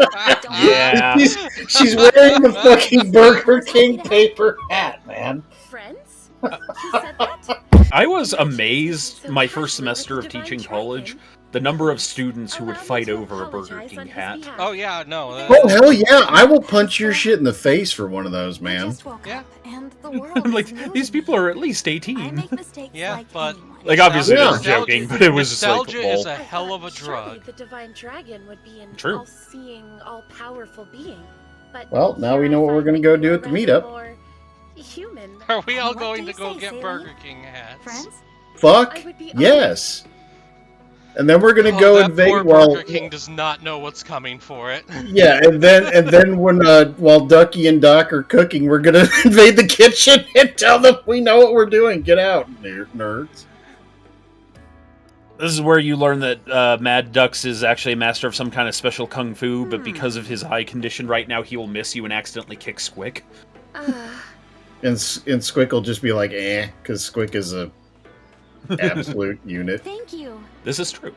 Yeah. She's wearing the fucking Burger King paper hat, man. Friends? He said that? I was amazed my first semester of teaching college, the number of students who would fight over a Burger King hat. Oh yeah, no. Oh hell yeah! I will punch your shit in the face for one of those, man. Yeah. And the world I'm like, these people are at least 18. Yeah, but Like, obviously, I was Nostalgia- joking, but it was just like, nostalgia lol. is a hell of a Surely drug. the Divine Dragon would be an True. all-seeing, all-powerful being. But Well, now we here know I what we're find gonna that go you do are at the rather meetup. more human. Are we all What going do to you go say, get Sailor? Burger King hats? Friends? Fuck I would be yes. And then we're gonna Oh, go that invade. poor Well, Burger King does not know what's coming for it. yeah, and then when while Ducky and Doc are cooking, we're gonna invade the kitchen and tell them we know what we're doing. Get out, nerds. This is where you learn that Mad Dux is actually a master of some kind of special kung fu, but because of his eye condition right now, he will miss you and accidentally kick Squick. And Squick will just be like, because Squick is a absolute unit. Thank you. This is true.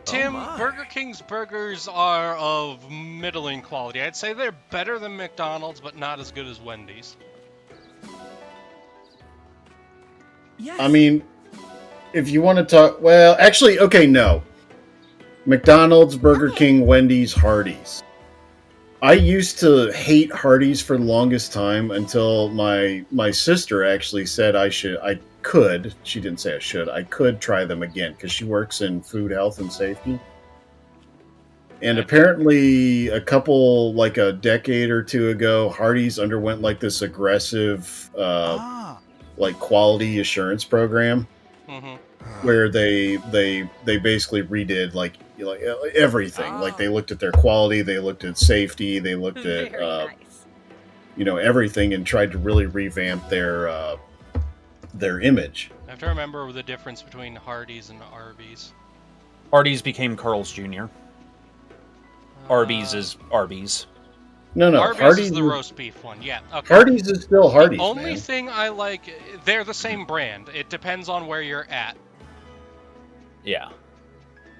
Tim, Burger King's burgers are of middling quality. I'd say they're better than McDonald's, but not as good as Wendy's. I mean, if you want to talk, well, actually, okay, no. McDonald's, Burger King, Wendy's, Hardee's. I used to hate Hardee's for the longest time until my sister actually said I could. She didn't say I should. I could try them again because she works in food health and safety. And apparently, like a decade or two ago, Hardee's underwent like this aggressive, like quality assurance program. where they basically redid like everything. Like they looked at their quality, they looked at safety, they looked at everything, and tried to really revamp their image. I have to remember the difference between Hardee's and Arby's. Hardee's became Carl's Jr. Arby's is Arby's. No, Arby's Hardee's is the roast beef one. Yeah. Okay. Hardee's is still Hardee's. The only man. thing I like, they're the same brand. It depends on where you're at. Yeah.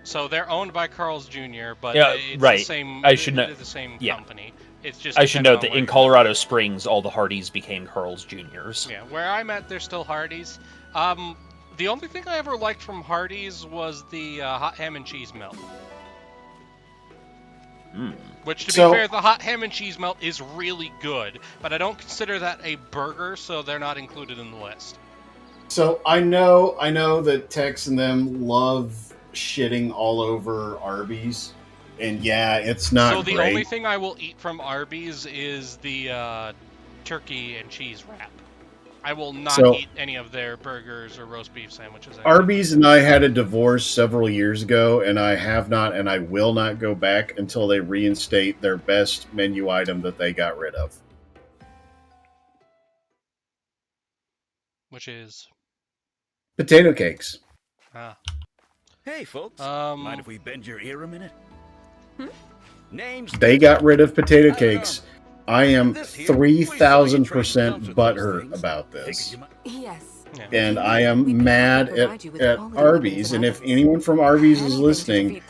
So they're owned by Carl's Jr., but Yeah, it's right. the same. I should know. The same Yeah. company. It's just. I should depends note on that where in you're Colorado Springs, all the Hardee's became Carl's Jr.'s. Yeah, where I'm at, they're still Hardee's. The only thing I ever liked from Hardee's was the hot ham and cheese melt. Which, to be fair, the hot ham and cheese melt is really good, but I don't consider that a burger, so they're not included in the list. So I know that Tex and them love shitting all over Arby's, and yeah, it's not So the great. only thing I will eat from Arby's is the turkey and cheese wrap. I will not eat any of their burgers or roast beef sandwiches. Arby's and I had a divorce several years ago, and I have not, and I will not go back until they reinstate their best menu item that they got rid of. Which is? Potato cakes. Ah. Hey, folks. Mind if we bend your ear a minute? Names. They got rid of potato cakes. I am 3,000% butthurt about this. Yes. And I am mad at Arby's. And if anyone from Arby's is listening,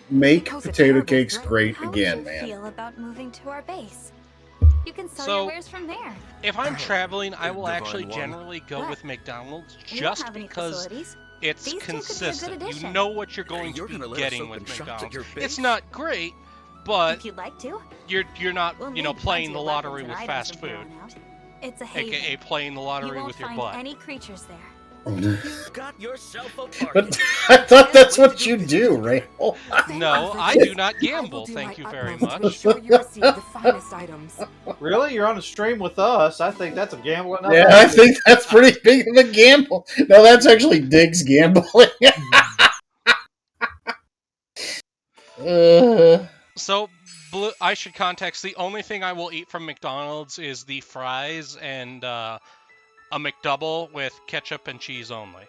make potato cakes great again, man. Feel about moving to our base? You can sell So, your wares from there. If I'm traveling, I will actually generally go with McDonald's just because it's consistent. You know what you're going to be getting with McDonald's. It's not great, but if you'd like to, you're not, playing the lottery with fast food. It's a haven. AKA playing the lottery with your You won't butt. find any creatures there. You got yourself a target. But I thought that's what you do, Rale. No, I do not gamble, thank you very much. Really? You're on a stream with us. I think that's a gamble. Yeah, I think that's pretty big of a gamble. No, that's actually Diggs gambling. So, I should context, the only thing I will eat from McDonald's is the fries and a McDouble with ketchup and cheese only.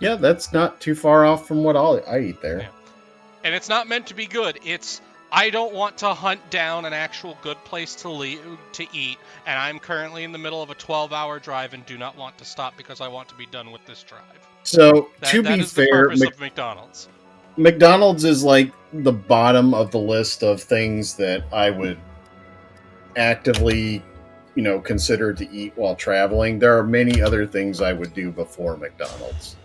Yeah, that's not too far off from what I eat there. Yeah. And it's not meant to be good. I don't want to hunt down an actual good place to eat, and I'm currently in the middle of a 12-hour drive and do not want to stop because I want to be done with this drive. So, that is the purpose of McDonald's. McDonald's is like the bottom of the list of things that I would actively, consider to eat while traveling. There are many other things I would do before McDonald's.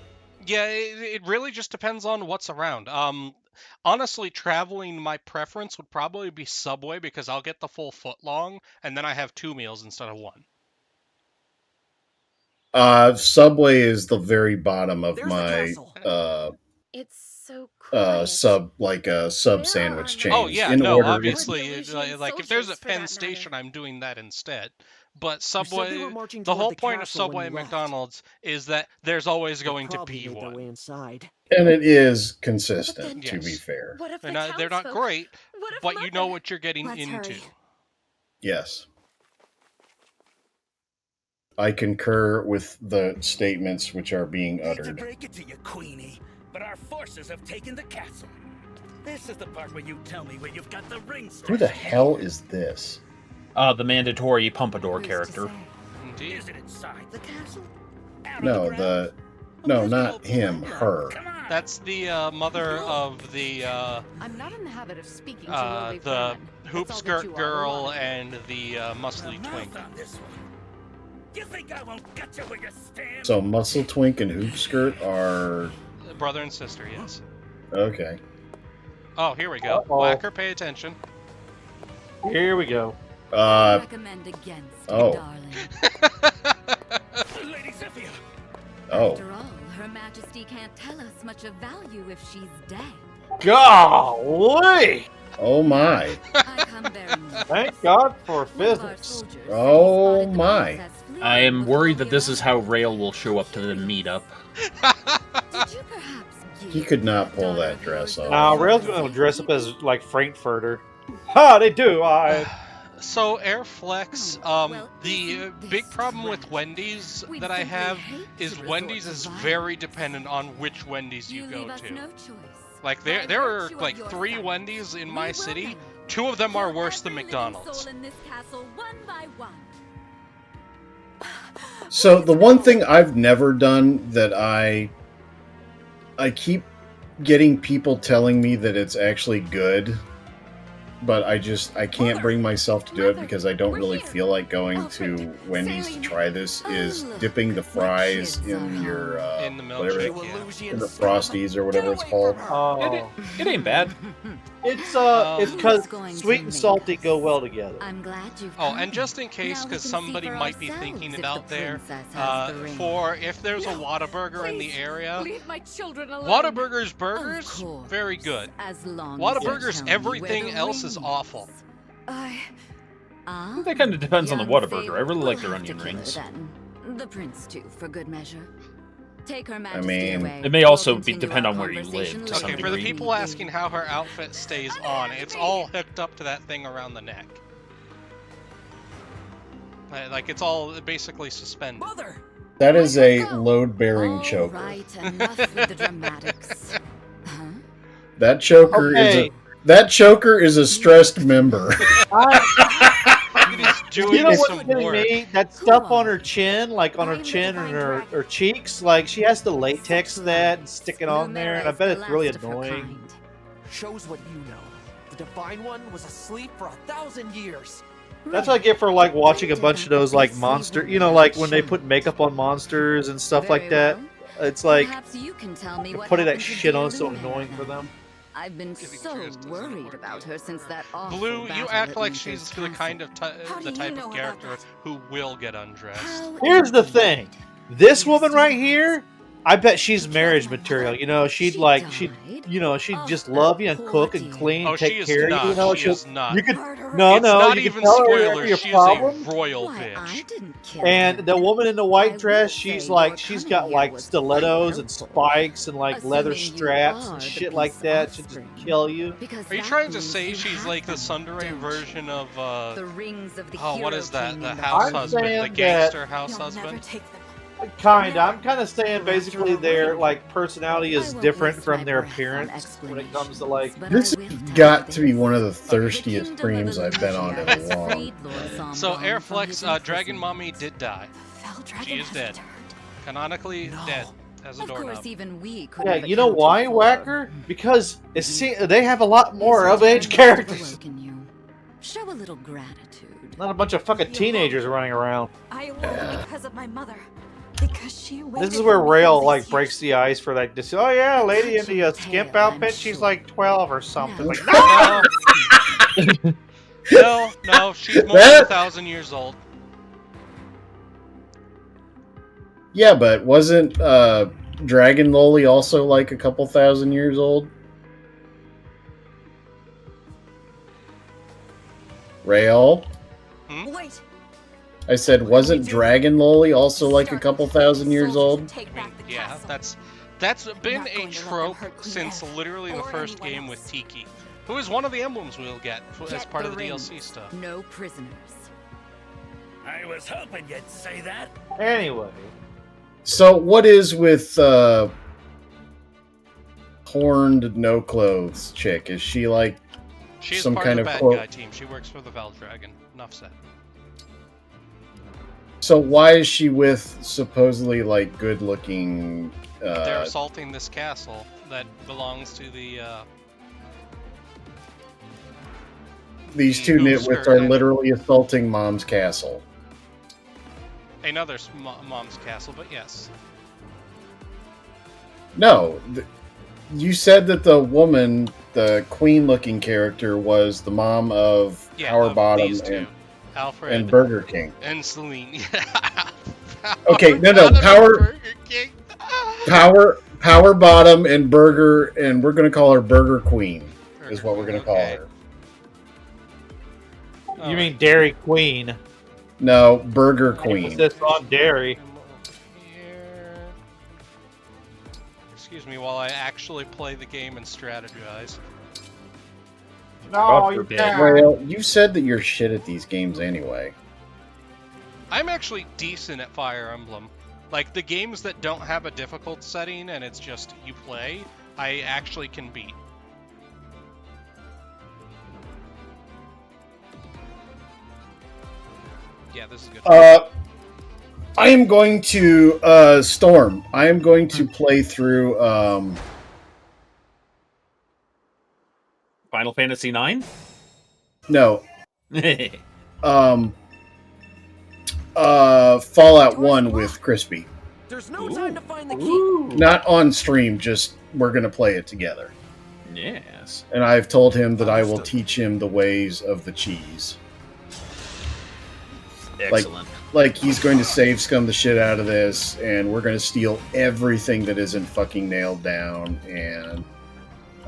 Yeah, it really just depends on what's around. Honestly, traveling, my preference would probably be Subway because I'll get the full footlong, and then I have 2 meals instead of 1. Subway is the very bottom of my it's so quiet. sub sandwich chains. Oh yeah, obviously, if there's a Penn Station, I'm doing that instead. But Subway, the whole point of Subway and McDonald's is that there's always going to be one. And it is consistent, to be fair. They're not great, but you know what you're getting into. Yes. I concur with the statements which are being uttered. To break it to you, Queenie, but our forces have taken the castle. This is the part where you tell me where you've got the rings. Who the hell is this? The mandatory Pompadour character. Indeed. Is it inside the castle? No, not him, her. That's the mother of the I'm not in the habit of speaking the hoop skirt girl and the muscly twink. You think I won't get you where you stand? So Muscle Twink and Hoop Skirt are brother and sister, yes. Okay. Oh, here we go. Whacker, pay attention. Here we go. Recommend against darling. Lady Zephyr. Oh. After all, Her Majesty can't tell us much of value if she's dead. Golly! Oh my. I come bearing news. Thank God for physics. Oh my. I am worried that this is how Rale will show up to the meetup. He could not pull that dress off. Now, Rail's going to dress up as like Frankfurter. Ha! They do. So Airflex, the big problem with Wendy's that I have is Wendy's is very dependent on which Wendy's you go to. Like there are like 3 Wendy's in my city. 2 of them are worse than McDonald's. So the one thing I've never done that I keep getting people telling me that it's actually good, but I can't bring myself to do it because I don't really feel like going to Wendy's to try this, is dipping the fries in your in the milkshake, in the Frosties or whatever it's called. Oh. It ain't bad. It's because sweet and salty go well together. I'm glad you've Oh, and just in case, because somebody might be thinking it out there, for if there's a Whataburger in the area, Whataburger's burgers, very good. Whataburger's everything else is awful. I think that kind of depends on the Whataburger. I really like their onion rings. The prince too, for good measure. Take her I majesty mean, away. it may also depend on where you live. To some Okay, for the degree. people asking how her outfit stays on, it's all hooked up to that thing around the neck. Like it's all basically suspended. That is a load-bearing choker. Right, enough with the dramatics. That choker is a stressed member. You know what's getting me? That stuff on her chin, like on her chin and her cheeks, like she has to latex that and stick it on there, and I bet it's really annoying. Shows what you know. The Divine One was asleep for 1,000 years. That's what I get for like watching a bunch of those like monster, you know, like when they put makeup on monsters and stuff like that. It's like putting that shit on is so annoying for them. I've been so worried about her since that awful Blue, you battle act at like Luther's she's the kind of the type of character who will get undressed. Here's the thing. This woman right here, I bet she's marriage material. You know, she'd just love you and cook and clean, Oh, take she is care not. of you. You know, She is not. You could It's no, not you even could tell her spoilers. your She's problem. a royal bitch. And the woman in the white dress, she's got like stilettos and spikes and like leather straps and shit like that. She'll just kill you. Are you trying to say she's like the tsundere version of what is that? The house I'm husband, the saying gangster that- house husband? Kinda. I'm kind of saying basically their like personality is different from their appearance when it comes to like. This has got to be one of the thirstiest streams I've been on in a while. So Airflex, Dragon Mommy did die. She is dead. Canonically dead as a Of doorknob. course, even we could. Yeah, you know why, Whacker? Because they have a lot more of age characters. Show a little gratitude. Not a bunch of fucking teenagers running around. I awoke because of my mother. Because she waited This is where for me Rail all these like years. breaks the ice for like this. Oh yeah, lady in the skimp outfit. She's like 12 or something. Like, No, she's more than 1,000 years old. Yeah, but wasn't Dragon Loli also like a couple thousand years old? Rail? Wait. I said, wasn't Dragon Loli also like a couple thousand years old? Yeah, that's been a trope since literally the first game with Tiki, who is one of the emblems we'll get as part of the DLC stuff. No prisoners. I was hoping you'd say that. Anyway. So what is with horned no clothes chick? Is she like She is some part kind of of the bad quote? guy team. She works for the Val Dragon. Enough said. So why is she with supposedly like good looking They're assaulting this castle that belongs to the these two nitwits are literally assaulting Mom's castle. another mom's castle, but yes. No, you said that the woman, the queen-looking character, was the mom of Power of Bottom these two. Alfred and Burger King. and Celine. Okay, no, Power Bottom and Burger, and we're gonna call her Burger Queen, is what we're gonna call her. You mean Dairy Queen? No, Burger Queen. Emphasis on dairy. Excuse me while I actually play the game and strategize. No, you can't. Well, you said that you're shit at these games anyway. I'm actually decent at Fire Emblem. Like, the games that don't have a difficult setting and it's just you play, I actually can beat. Yeah, this is good. I am going to Storm. I am going to play through Final Fantasy IX? No. Fallout 1 with Crispy. There's no time to find the key. Not on stream, just we're going to play it together. Yes. And I've told him that I will teach him the ways of the cheese. Excellent. Like he's going to save scum the shit out of this, and we're going to steal everything that isn't fucking nailed down, and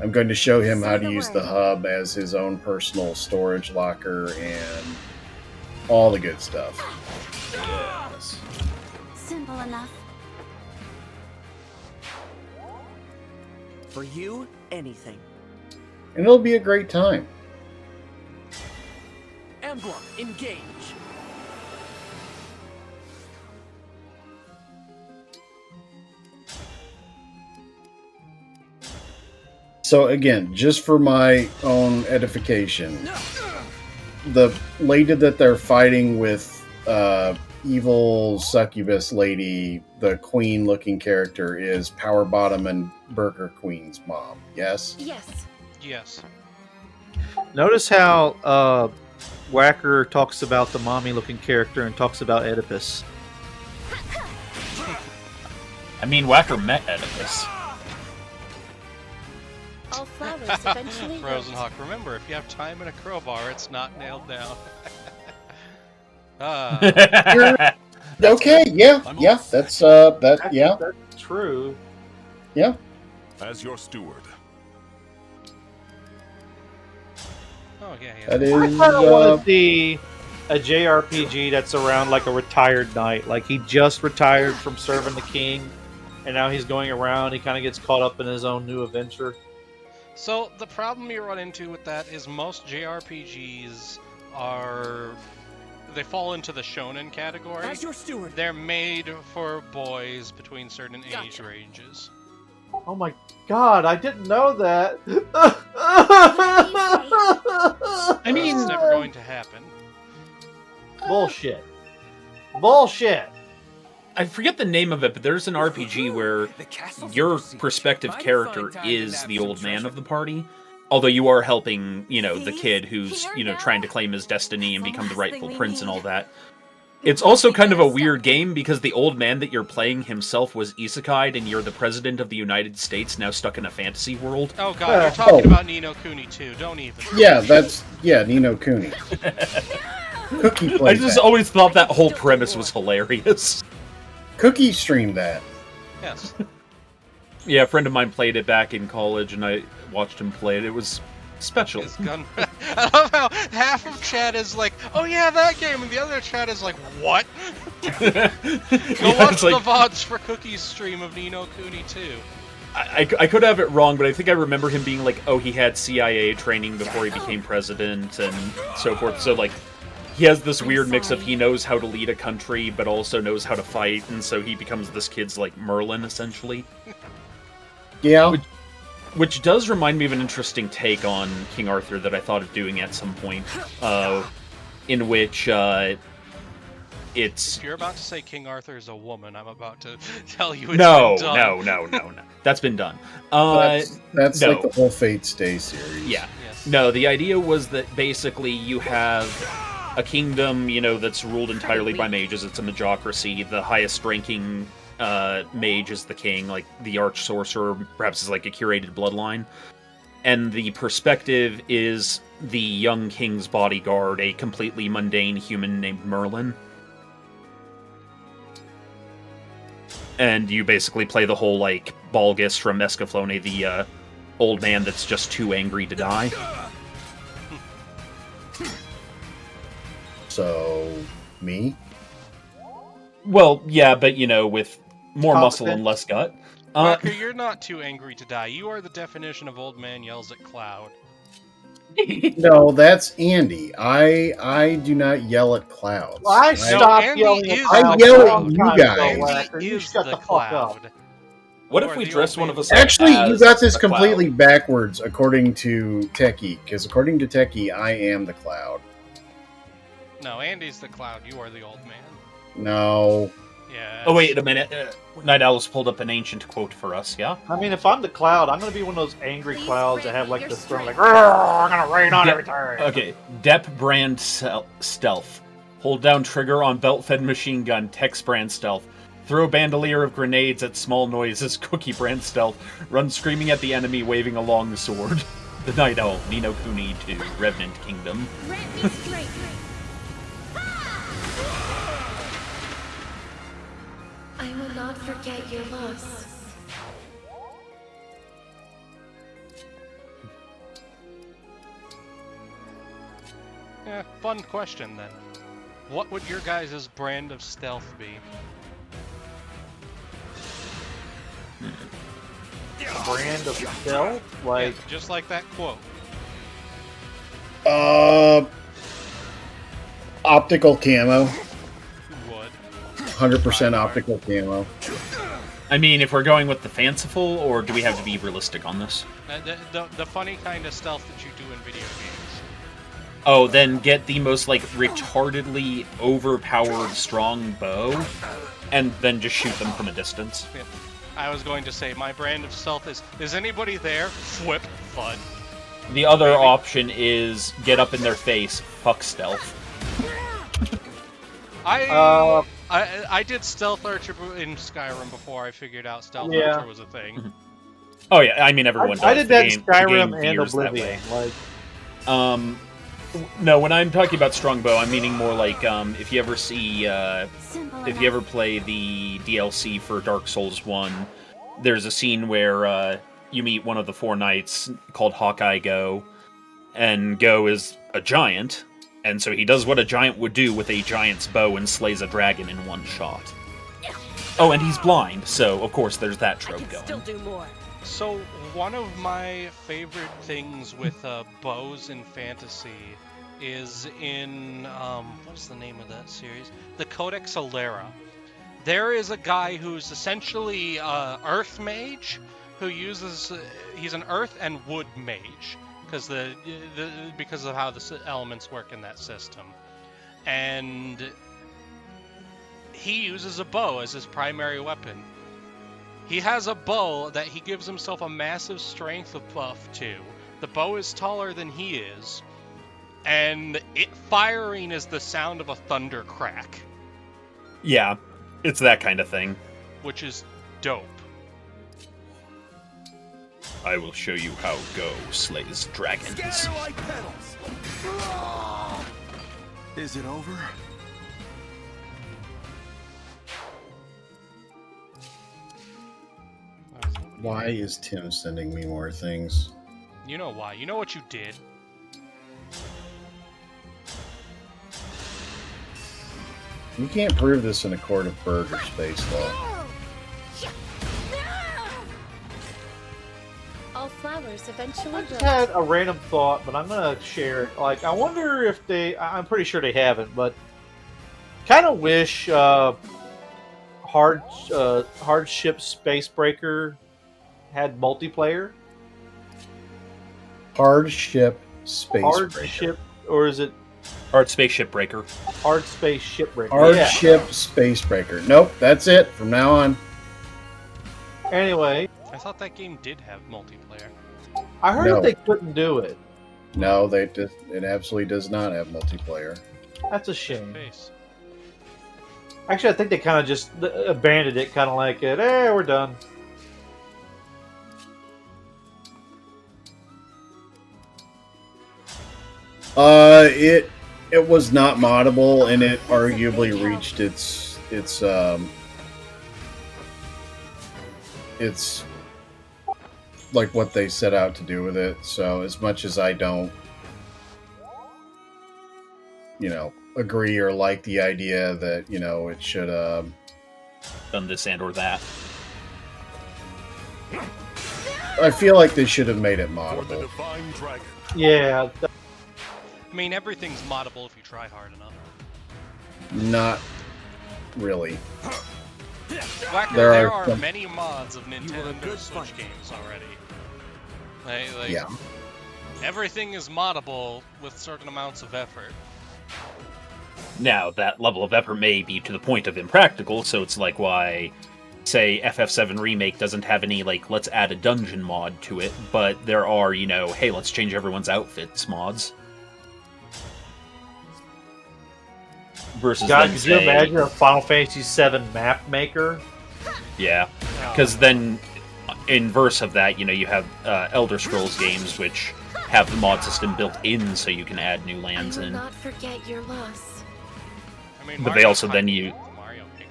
I'm going to show him how to use the hub as his own personal storage locker and all the good stuff. Yes. Simple enough. For you, anything. And it'll be a great time. Emblem, engage. So again, just for my own edification, the lady that they're fighting with, evil succubus lady, the queen-looking character, is Power Bottom and Burger Queen's mom. Yes. Yes. Yes. Notice how Whacker talks about the mommy-looking character and talks about Oedipus. I mean, Whacker met Oedipus. All flowers eventually Frozen Hawk, remember, if you have time and a crowbar, it's not nailed down. Okay, yeah, that's yeah. That's true. Yeah. As your steward. Oh yeah, yeah. That is, I kind of want to see a JRPG that's around like a retired knight. Like he just retired from serving the king, and now he's going around. He kind of gets caught up in his own new adventure. So the problem you run into with that is most JRPGs they fall into the shonen category. As your steward. They're made for boys between certain age ranges. Oh my god, I didn't know that. I mean, it's never going to happen. Bullshit. Bullshit. I forget the name of it, but there's an RPG where your prospective character is the old man of the party. Although you are helping, the kid who's, trying to claim his destiny and become the rightful prince and all that. It's also kind of a weird game because the old man that you're playing himself was isekai'd and you're the president of the United States now stuck in a fantasy world. Oh god, you're talking about Ni no Kuni too, don't even. Yeah, Ni no Kuni. Cookie I played just that. always thought that whole premise was hilarious. Cookie streamed that. Yes. Yeah, a friend of mine played it back in college, and I watched him play it. It was special. I love how half of chat is like, oh yeah, that game, and the other chat is like, what? Go watch the VODs for Cookie's stream of Ni no Kuni 2. I could have it wrong, but I think I remember him being like, oh, he had CIA training before he became president, and so forth. So, like, he has this weird mix of he knows how to lead a country, but also knows how to fight, and so he becomes this kid's, like, Merlin, essentially. Yeah. Which does remind me of an interesting take on King Arthur that I thought of doing at some point, in which it's... If you're about to say King Arthur is a woman, I'm about to tell you it's No. That's been done. That's no. like the whole Fate Stay series. Yeah. Yes. No, the idea was that basically you have a kingdom, that's ruled entirely by mages. It's a magocracy. The highest ranking mage is the king, like the arch sorcerer, perhaps is like a curated bloodline. And the perspective is the young king's bodyguard, a completely mundane human named Merlin. And you basically play the whole, like, Balgus from Escaflowne, the old man that's just too angry to die. So, Me? Well, yeah, but with more muscle Competent. and less gut. Whacker, you're not too angry to die. You are the definition of old man yells at cloud. No, that's Andy. I do not yell at clouds. Well, I stopped Andy yelling at is I clouds the yell a at long you time ago, guys. Whacker. Andy You is shut the the fuck up. cloud. What You if are we the dress old one man. of us Actually, up you as got this the cloud? completely backwards according to Techie, because according to Techie, I am the cloud. No, Andy's the cloud. You are the old man. No. Yeah. Oh, wait a minute. Night Owl's pulled up an ancient quote for us, yeah? I mean, if I'm the cloud, I'm gonna be one of those angry clouds that have like the throne, like, I'm gonna rain on everything. Okay, Dep brand stealth. Hold down trigger on belt-fed machine gun, Tex brand stealth. Throw bandolier of grenades at small noises, Cookie brand stealth. Run screaming at the enemy, waving along the sword. The Night Owl, Nino Kuni 2, Revenant Kingdom. Grant me straight. I will not forget your loss. Yeah, fun question then. What would your guys' brand of stealth be? Brand of stealth? Like, yeah, just like that quote. Optical camo. Would. 100% optical camo. I mean, if we're going with the fanciful, or do we have to be realistic on this? The funny kind of stealth that you do in video games. Oh, then get the most, retardedly overpowered strong bow, and then just shoot them from a distance. Yeah. I was going to say, my brand of stealth is anybody there? Flip, fun. The other option is get up in their face, fuck stealth. I did stealth archer in Skyrim before I figured out stealth archer was a thing. Oh yeah, I mean everyone does. I did that in Skyrim and Oblivion. No, when I'm talking about strongbow, I'm meaning more like if you ever see if you ever play the DLC for Dark Souls 1, there's a scene where you meet one of the four knights called Hawkeye Go, and Go is a giant, and so he does what a giant would do with a giant's bow and slays a dragon in one shot. Oh, and he's blind, so of course there's that trope going. Still do more. So, one of my favorite things with bows in fantasy is in, what's the name of that series? The Codex Alera. There is a guy who's essentially Earth Mage, who uses, he's an Earth and Wood Mage, because because of how the elements work in that system. And he uses a bow as his primary weapon. He has a bow that he gives himself a massive strength buff to. The bow is taller than he is, and firing is the sound of a thunder crack. Yeah, it's that kind of thing. Which is dope. I will show you how Go slays dragons. Like petals. Is it over? Why is Tim sending me more things? You know why. You know what you did. You can't prove this in a court of burger space, though. All flowers eventually I just grow. had a random thought, but I'm gonna share it. Like, I wonder if I'm pretty sure they haven't, but kind of wish Hardship Spacebreaker had multiplayer. Hardship Spacebreaker. Hardship, or is it Hard Spaceship Breaker? Hard Space Shipbreaker. Hardship Spacebreaker. Nope, that's it from now on. Anyway, I thought that game did have multiplayer. I heard No. they couldn't do it. No, it absolutely does not have multiplayer. That's a shame. Face. Actually, I think they kind of just abandoned it, kind of like it. We're done. It was not moddable, and it arguably reached its like what they set out to do with it. So as much as I don't agree or like the idea that it should done this and or that. I feel like they should have made it moddable. Yeah. I mean, everything's moddable if you try hard enough. Not really. Whacker, there are many mods of Nintendo Switch games already. Like, yeah. Everything is moddable with certain amounts of effort. Now, that level of effort may be to the point of impractical, so it's like why, say, FF7 Remake doesn't have any, like, let's add a dungeon mod to it, but there are, hey, let's change everyone's outfits mods. Versus God, then, could you imagine a Final Fantasy VII map maker? Yeah, because then, inverse of that, you have Elder Scrolls games, which have the mod system built in so you can add new lands I will in. not forget your loss. I mean, But they also then Mario Maker.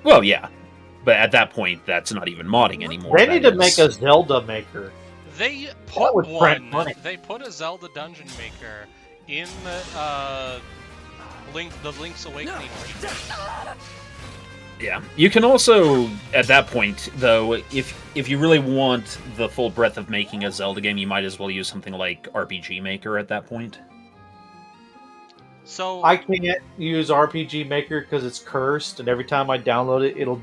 Well, yeah. But at that point, that's not even modding anymore. They need to make a Zelda maker. They put one. They put a Zelda Dungeon Maker in the Link's Awakening region. Yeah. You can also, at that point, though, if you really want the full breadth of making a Zelda game, you might as well use something like RPG Maker at that point. So I can't use RPG Maker because it's cursed, and every time I download it,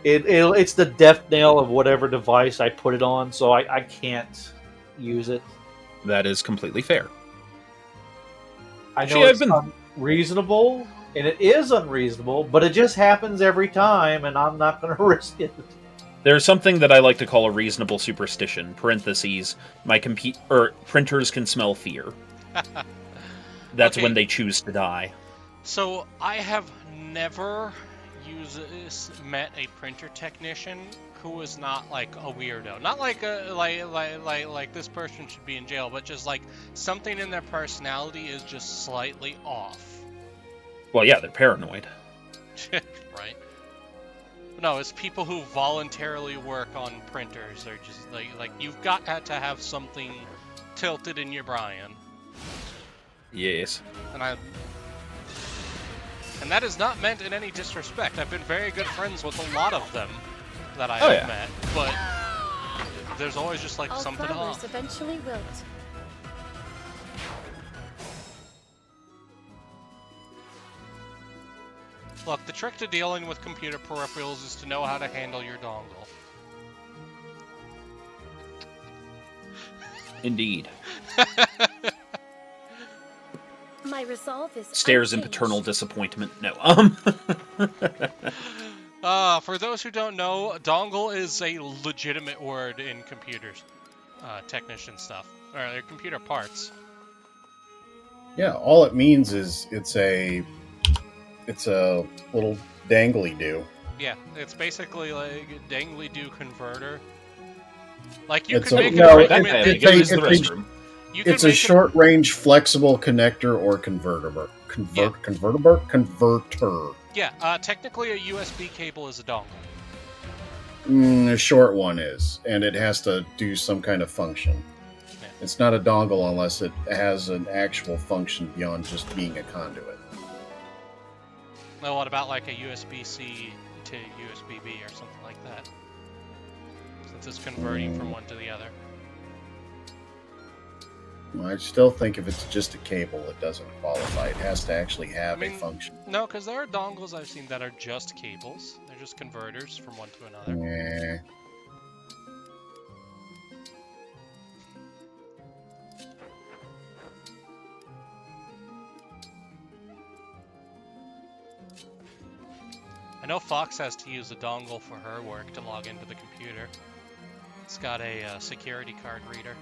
it's the death knell of whatever device I put it on, so I can't use it. That is completely fair. I know it's unreasonable, and it is unreasonable, but it just happens every time, and I'm not going to risk it. There's something that I like to call a reasonable superstition. Parentheses. Printers can smell fear. That's when they choose to die. So I have never met a printer technician who was not like a weirdo. Not like like this person should be in jail, but just like something in their personality is just slightly off. Well, yeah, they're paranoid. Right. No, it's people who voluntarily work on printers. They're just like you've got to have something tilted in your Brian. Yes. And that is not meant in any disrespect. I've been very good friends with a lot of them that I have met, but there's always just like All something flowers off. eventually wilt. Look, the trick to dealing with computer peripherals is to know how to handle your dongle. Indeed. My resolve is Stares in unchanged. paternal disappointment. No. For those who don't know, dongle is a legitimate word in computers, technician stuff, or computer parts. Yeah, all it means is it's a little dangly-do. Yeah, it's basically like a dangly-do converter. Like you It's could a- make no, an it- argument it- that it's you a- could- you could It's a make short-range flexible connector or converter. Converter. Yeah, technically a USB cable is a dongle. A short one is, and it has to do some kind of function. Yeah. It's not a dongle unless it has an actual function beyond just being a conduit. Now, what about like a USB-C to USB-B or something like that? Since it's converting from one to the other. I still think if it's just a cable, it doesn't qualify. It has to actually have a function. No, because there are dongles I've seen that are just cables. They're just converters from one to another. Yeah. I know Fox has to use a dongle for her work to log into the computer. It's got a security card reader.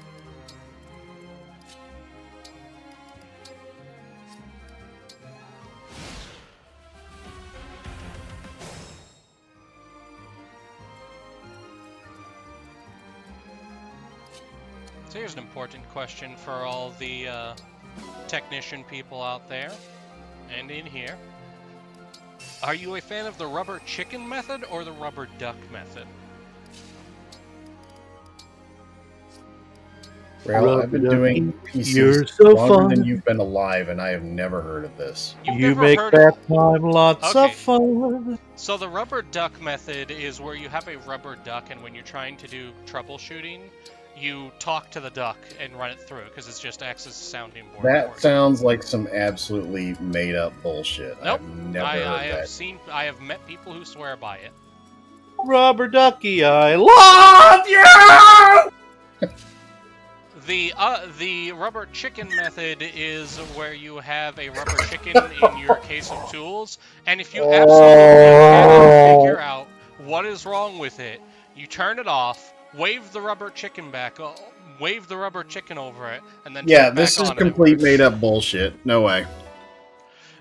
So here's an important question for all the technician people out there and in here. Are you a fan of the rubber chicken method or the rubber duck method? Rale, I've been doing You're PCs so longer fun. than you've been alive, and I have never heard of this. You make that time lots of fun. So the rubber duck method is where you have a rubber duck, and when you're trying to do troubleshooting, you talk to the duck and run it through, because it's just acts as a sounding board. That sounds like some absolutely made-up bullshit. Nope. I've never heard that. I have met people who swear by it. Rubber ducky, I love you! The rubber chicken method is where you have a rubber chicken in your case of tools, and if you absolutely cannot figure out what is wrong with it, you turn it off, wave the rubber chicken wave the rubber chicken over it, and then Yeah, turn it back this is on complete made-up bullshit. No way.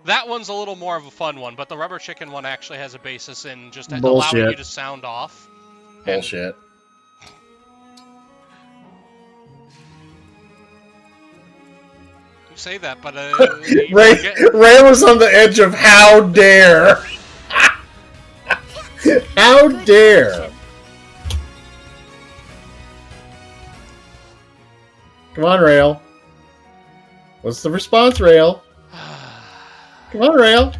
That one's a little more of a fun one, but the rubber chicken one actually has a basis in just Bullshit. allowing you to sound off. Bullshit. You say that, but Ray was on the edge of how dare. How dare. Come on, Rail. What's the response, Rail? Come on, Rail.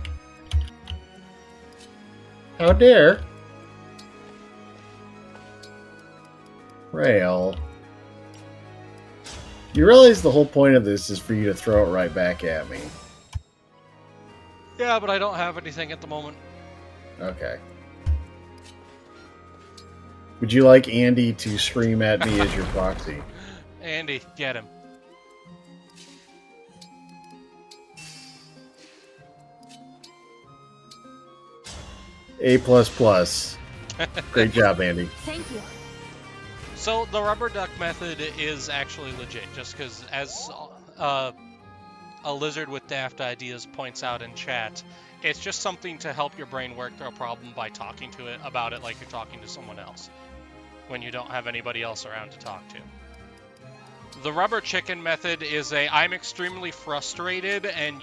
How dare. Rail. You realize the whole point of this is for you to throw it right back at me. Yeah, but I don't have anything at the moment. Okay. Would you like Andy to scream at me as your proxy? Andy, get him. A++. Great job, Andy. Thank you. So the rubber duck method is actually legit, just because as a lizard with daft ideas points out in chat, it's just something to help your brain work through a problem by talking to it about it like you're talking to someone else, when you don't have anybody else around to talk to. The rubber chicken method is I'm extremely frustrated and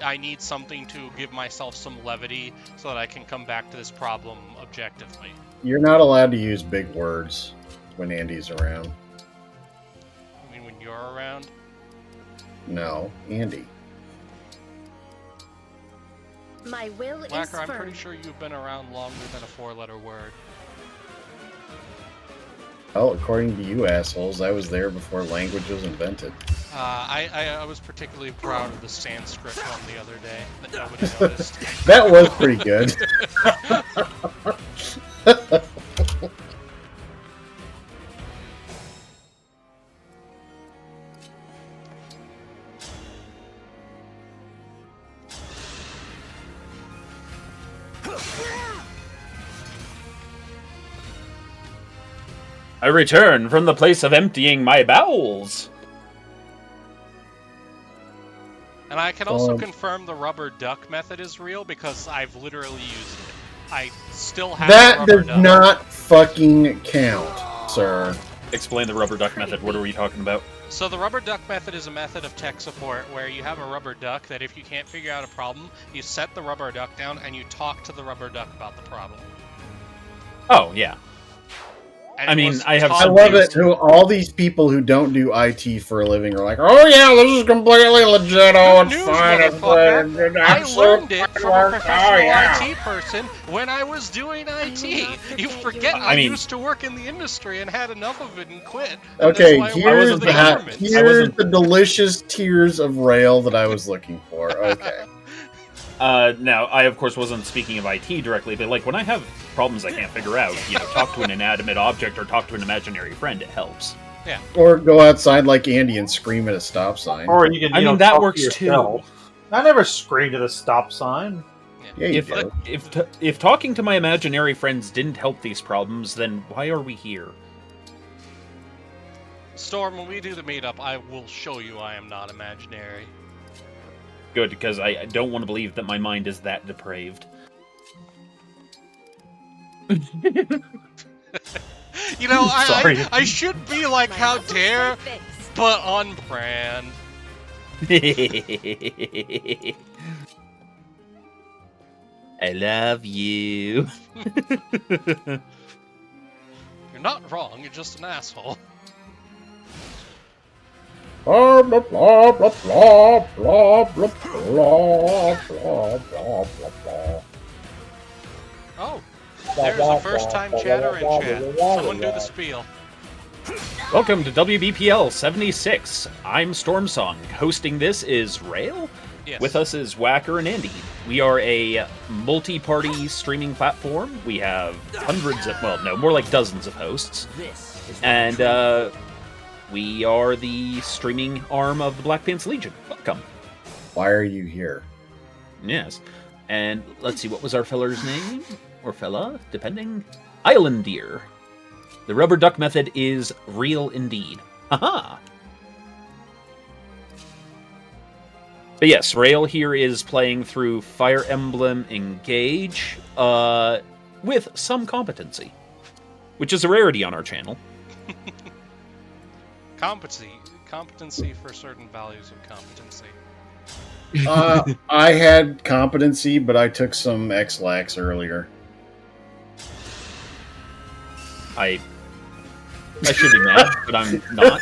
I need something to give myself some levity so that I can come back to this problem objectively. You're not allowed to use big words when Andy's around. I mean, when you're around? No, Andy. My will is Whacker, I'm firm. pretty sure you've been around longer than a 4-letter word. Well, according to you assholes, I was there before language was invented. I was particularly proud of the Sanskrit one the other day that nobody noticed. That was pretty good. I return from the place of emptying my bowels. And I can also confirm the rubber duck method is real because I've literally used it. I still have That the rubber does duck. not fucking count, sir. Explain the rubber duck method. What are we talking about? So the rubber duck method is a method of tech support where you have a rubber duck that if you can't figure out a problem, you set the rubber duck down and you talk to the rubber duck about the problem. Oh, yeah. And I mean, I have. I love it. Who all these people who don't do IT for a living are like, "Oh yeah, this is completely legit. Oh, it's fine. It's good. I learned it from a professional IT person when I was doing IT. You forget I used to work in the industry and had enough of it and quit. And Okay, that's why I worked here's for the government. here's the delicious tears of Rail that I was looking for. Okay. Now, I of course wasn't speaking of IT directly, but like when I have problems I can't figure out, talk to an inanimate object or talk to an imaginary friend, it helps. Yeah. Or go outside like Andy and scream at a stop sign. Or you can. I mean, that works too. I never screamed at a stop sign. Yeah, you do. If talking to my imaginary friends didn't help these problems, then why are we here? Storm, when we do the meetup, I will show you I am not imaginary. Good, because I don't want to believe that my mind is that depraved. You know, Sorry. I should be like, how dare, but on brand. I love you. You're not wrong, you're just an asshole. Blah blah blah blah blah blah blah blah blah blah blah. Oh, there's a first-time chatter in chat. Someone do the spiel. Welcome to WBPL 76. I'm Stormsong. Hosting this is Rale. Yes. With us is Whacker and Andy. We are a multi-party streaming platform. We have hundreds of, well, no, more like dozens of hosts. And we are the streaming arm of the Black Pants Legion. Welcome. Why are you here? Yes. And let's see, what was our feller's name? Or fella, depending. Island Deer. The rubber duck method is real indeed. Haha! But yes, Rale here is playing through Fire Emblem Engage with some competency, which is a rarity on our channel. Competency for certain values of competency. I had competency, but I took some X-Lax earlier. I should be mad, but I'm not.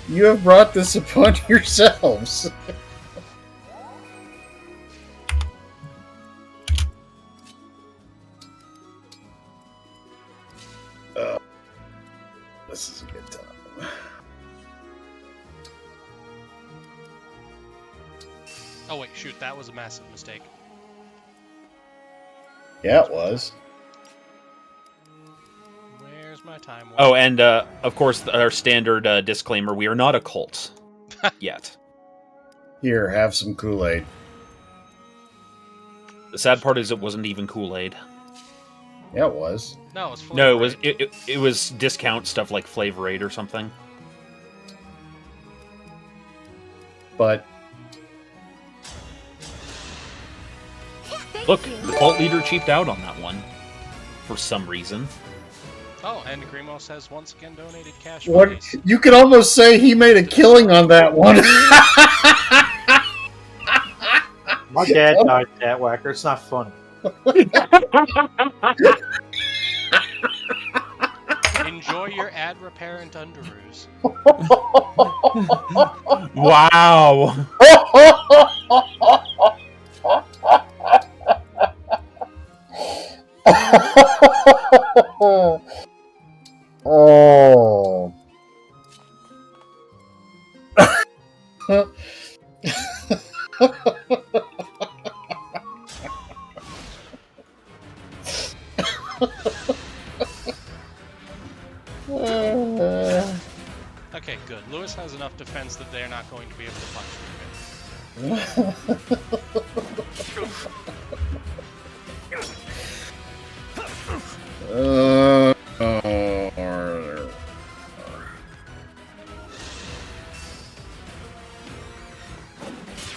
You have brought this upon yourselves. This is a good time. Oh wait, shoot, that was a massive mistake. Yeah, it was. Where's my time? Oh, and of course, our standard disclaimer, we are not a cult. Yet. Here, have some Kool-Aid. The sad part is it wasn't even Kool-Aid. Yeah, it was. No, it was Flavor No, Aid. it was discount stuff like Flavor Aid or something. But look, the cult leader cheaped out on that one for some reason. Oh, and Grimos has once again donated cash. what monies. you could almost say he made a killing on that one. My dad died that whacker. It's not funny. Enjoy your ad reparent underoos. Wow. Oh. Okay, good. Lewis has enough defense that they're not going to be able to punch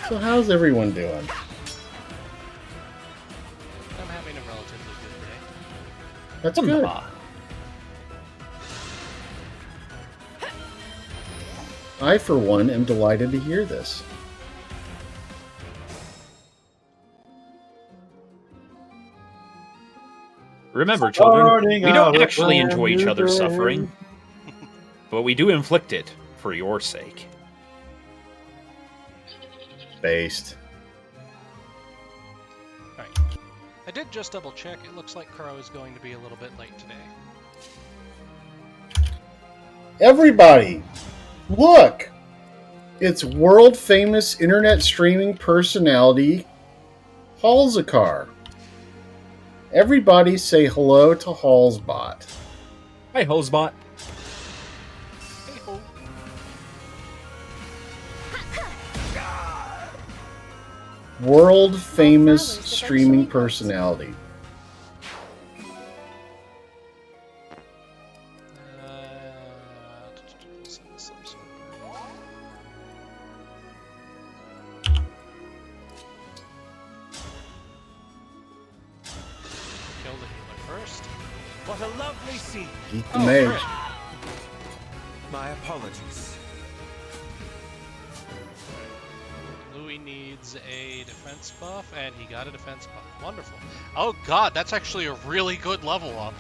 So how's everyone doing? I'm having a relatively good day. That's good. I, for one, am delighted to hear this. Remember, children, Starting we don't out a actually brand enjoy each new other's day. suffering, but we do inflict it for your sake. Based. Alright. I did just double check. It looks like Crow is going to be a little bit late today. Everybody, look! It's world famous internet streaming personality Halzakar. Everybody say hello to Halsbot. Hi, Hosebot. Hey ho. World famous streaming personality. Kill the healer first. What a lovely scene. Eat the mage. frick. My apologies. Louis needs a defense buff, and he got a defense buff. Wonderful. Oh god, that's actually a really good level up.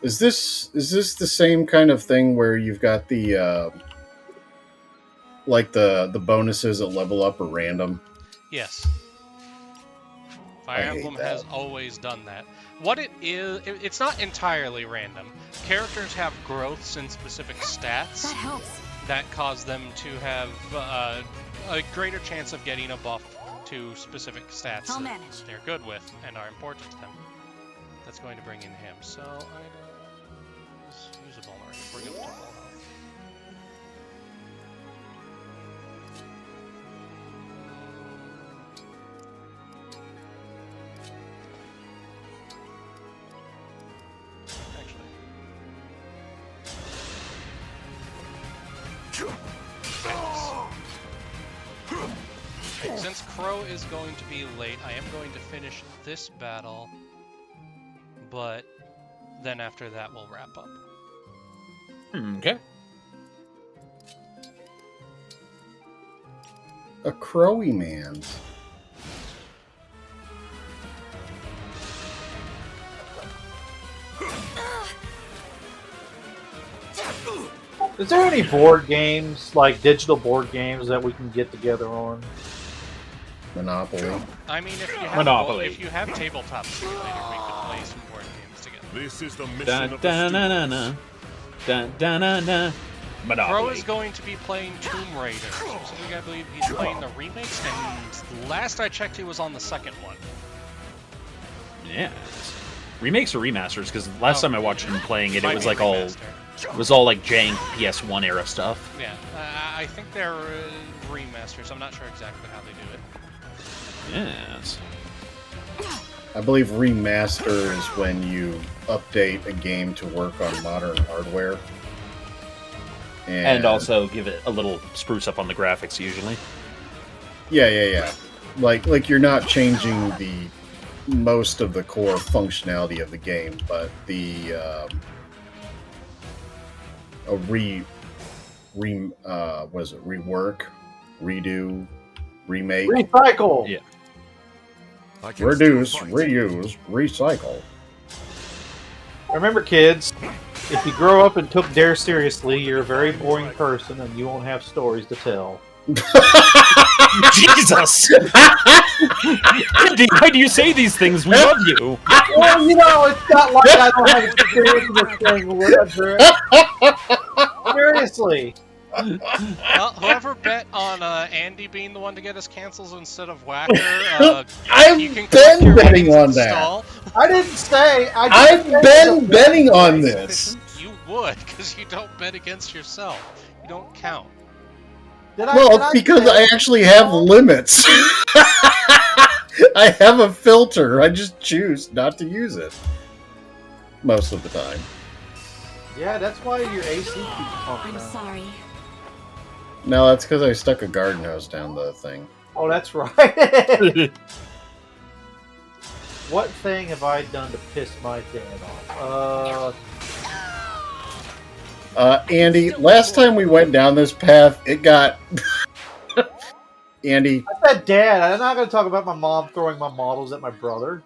Is this the same kind of thing where you've got the like the bonuses that level up are random? Yes. Fire Emblem has always done that. What it is, it's not entirely random. Characters have growths in specific stats That helps. that cause them to have a greater chance of getting a buff to specific stats I'll that manage. they're good with and are important to them. That's going to bring in him. So items, use a vulnerable, bring up to full health. Since Crow is going to be late, I am going to finish this battle, but then after that we'll wrap up. Okay. A Crowy man. Is there any board games, like digital board games, that we can get together on? Monopoly. I mean, if you have Monopoly. If you have Tabletop Simulator, we could play some board games together. This is the mission Dun, of dun, the na, na, na. Dun, dun, na, na. Crow Monopoly. is going to be playing Tomb Raider. Specifically, I believe he's playing the remakes, and last I checked, he was on the second one. Yeah. Remakes or remasters? Because last time I watched him playing it, Might it was be like all, remaster. it was all like jank PS1 era stuff. Yeah, I think they're remasters. I'm not sure exactly how they do it. Yes. I believe remaster is when you update a game to work on modern hardware. And also give it a little spruce up on the graphics usually. Yeah. Like you're not changing the most of the core functionality of the game, but the what is it? Rework, redo, remake, Recycle. Yeah. reduce, reuse, recycle. Remember, kids, if you grow up and took Dare seriously, you're a very boring person and you won't have stories to tell. Jesus! Andy, why do you say these things? We love you. Well, you know, it's not like I don't have experience in this thing. Whatever. Seriously. Well, whoever bet on Andy being the one to get us cancels instead of Whacker, I've you can been betting on that. stall. I didn't say. I've been betting on this. You would, because you don't bet against yourself. You don't count. Well, because I actually have limits. I have a filter. I just choose not to use it most of the time. Yeah, that's why your AC keeps pumping. I'm sorry. No, that's because I stuck a garden hose down the thing. Oh, that's right. What thing have I done to piss my dad off? Andy, last time we went down this path, it got... Andy... I said dad. I'm not going to talk about my mom throwing my models at my brother.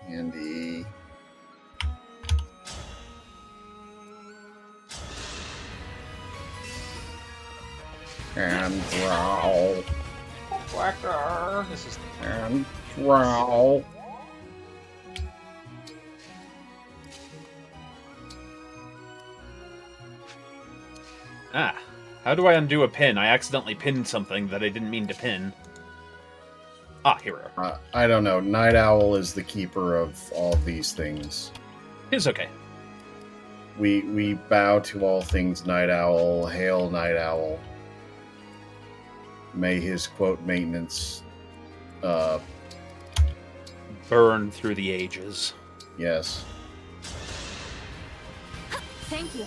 Andy... And growl. Whacker. This is And growl. Ah, how do I undo a pin? I accidentally pinned something that I didn't mean to pin. Ah, here we are. I don't know. Night Owl is the keeper of all these things. It's okay. We bow to all things Night Owl. Hail Night Owl. May his quote maintenance burn through the ages. Yes. Thank you.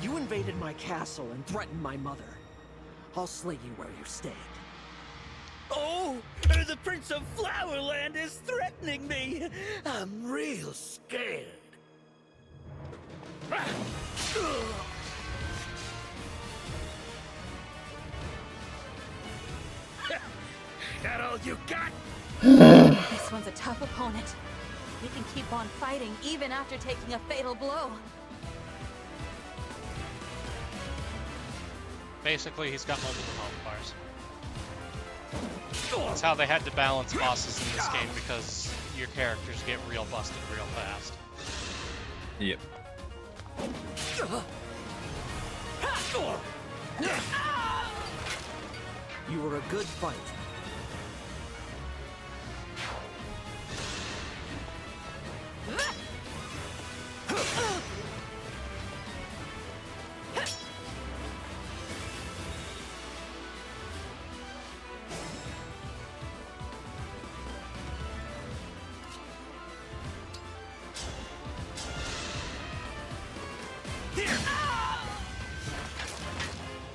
You invaded my castle and threatened my mother. I'll slay you where you stand. Oh, The Prince of Flowerland is threatening me. I'm real scared. That all you got? This one's a tough opponent. He can keep on fighting even after taking a fatal blow. Basically, he's got multiple health bars. That's how they had to balance bosses in this game, because your characters get real busted real fast. Yep. You were a good fight.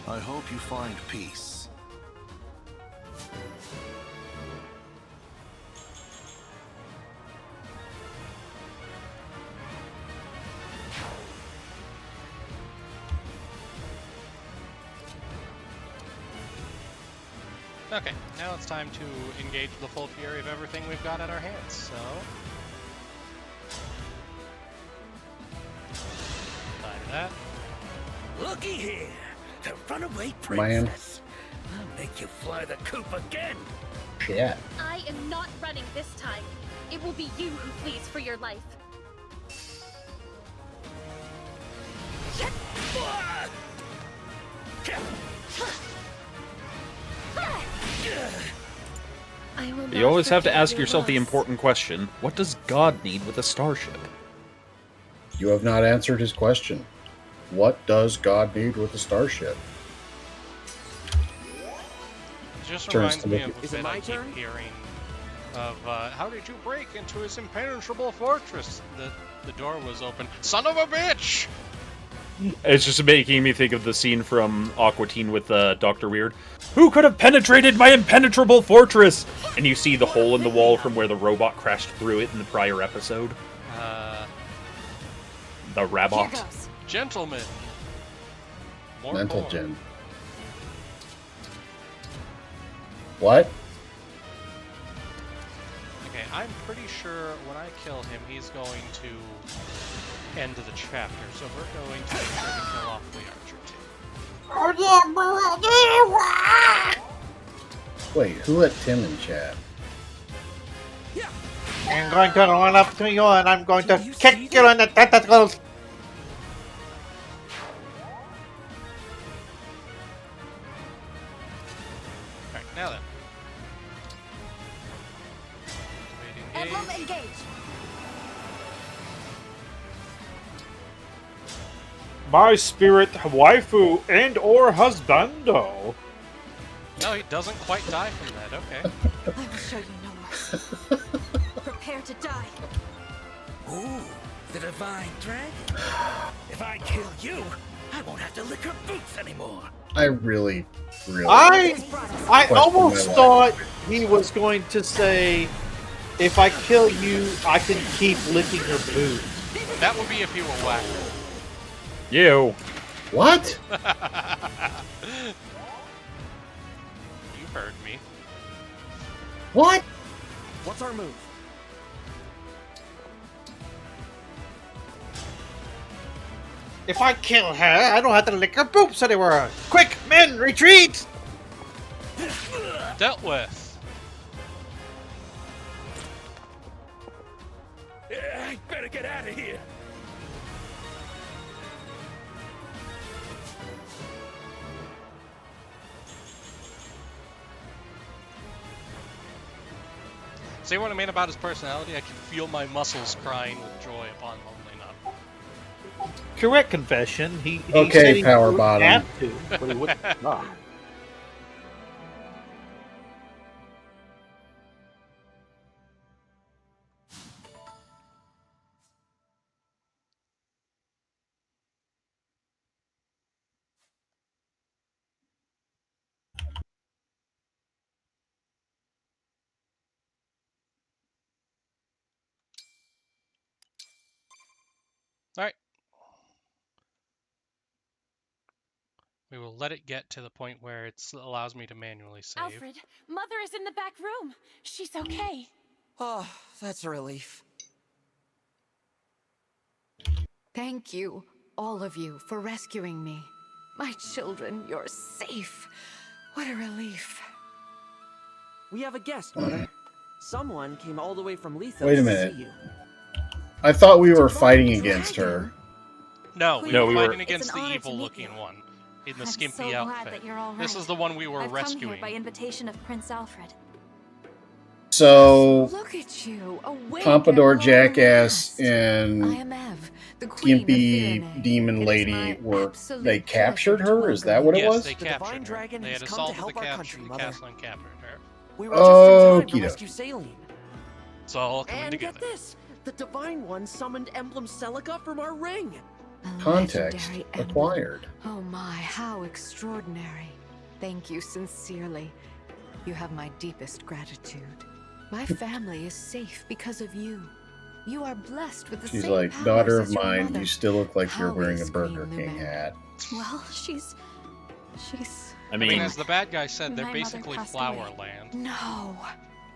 I hope you find peace. Okay, now it's time to engage the full fury of everything we've got at our hands, so... Side of that. Looky here, the runaway Man. princess. I'll make you fly the coop again. Shit. I am not running this time. It will be you who flees for your life. I will You not always have to forget ask your yourself the loss. important question: what does God need with a starship? You have not answered his question. What does God need with a starship? It just Turns reminds to me look of at- a Is it bit my I keep turn? hearing of, how did you break into his impenetrable fortress? The door was open. Son of a bitch! It's just making me think of the scene from Aqua Teen with Dr. Weird. Who could have penetrated my impenetrable fortress? And you see the hole in the wall from where the robot crashed through it in the prior episode. The Here Rabot. goes. Gentlemen. More Mental porn. gen. What? Okay, I'm pretty sure when I kill him, he's going to end the chapter, so we're going to make sure to kill off the archer too. Wait, who let Tim in chat? I'm going to run up to you and I'm going to kick you in the tentacles. Alright, now then. Emblem Engage. My spirit waifu and or husbando. No, he doesn't quite die from that, okay. I will show you no mercy. Prepare to die. Ooh, the divine dragon. If I kill you, I won't have to lick her boots anymore. I really. I Question almost my thought he was going to say, if I kill you, I can keep licking your boot. That would be if he were whack. You. What? You heard me. What? What's our move? If I kill her, I don't have to lick her boobs anymore. Quick, men, retreat! Dealt with. I better get out of here. See what I mean about his personality? I can feel my muscles crying with joy upon leveling up. Correct confession. He Okay, said he power wouldn't bottom. have to, but he wouldn't. Alright. We will let it get to the point where it allows me to manually save. Alfred, Mother is in the back room. She's okay. Oh, that's a relief. Thank you, all of you, for rescuing me. My children, you're safe. What a relief. We have a guest, Mother. Someone came all the way from Lethos Wait a to minute. see you. I thought we were fighting against her. No, we were fighting against the honor to evil-looking one in the I'm skimpy so glad outfit. that you're all This right. is the one we were I've rescuing. come here by invitation of Prince Alfred. So, Look at you, awake Pompadour at long Jackass last. I and am Ev, the queen of Skimpy Firene. Demon It is Lady my were absolute they captured pleasure to her? Is that what it Yes, was? they The divine captured her. dragon They has had come to assaulted help the our country, Mother. castle and captured her. We were just in time to Okie rescue Saline. It's all coming And together. get this, the Divine One summoned Emblem Celica from our ring. A Context legendary emblem. acquired. Oh my, how extraordinary. Thank you sincerely. You have my deepest gratitude. My family is safe because of you. You are blessed with the She's same like, powers daughter of as your mine, mother. you still look like you're How wearing a is Burger Queen King Lumen? hat. Well, she's... I mean, as the bad guy said, they're My mother basically passed flower away. land. No,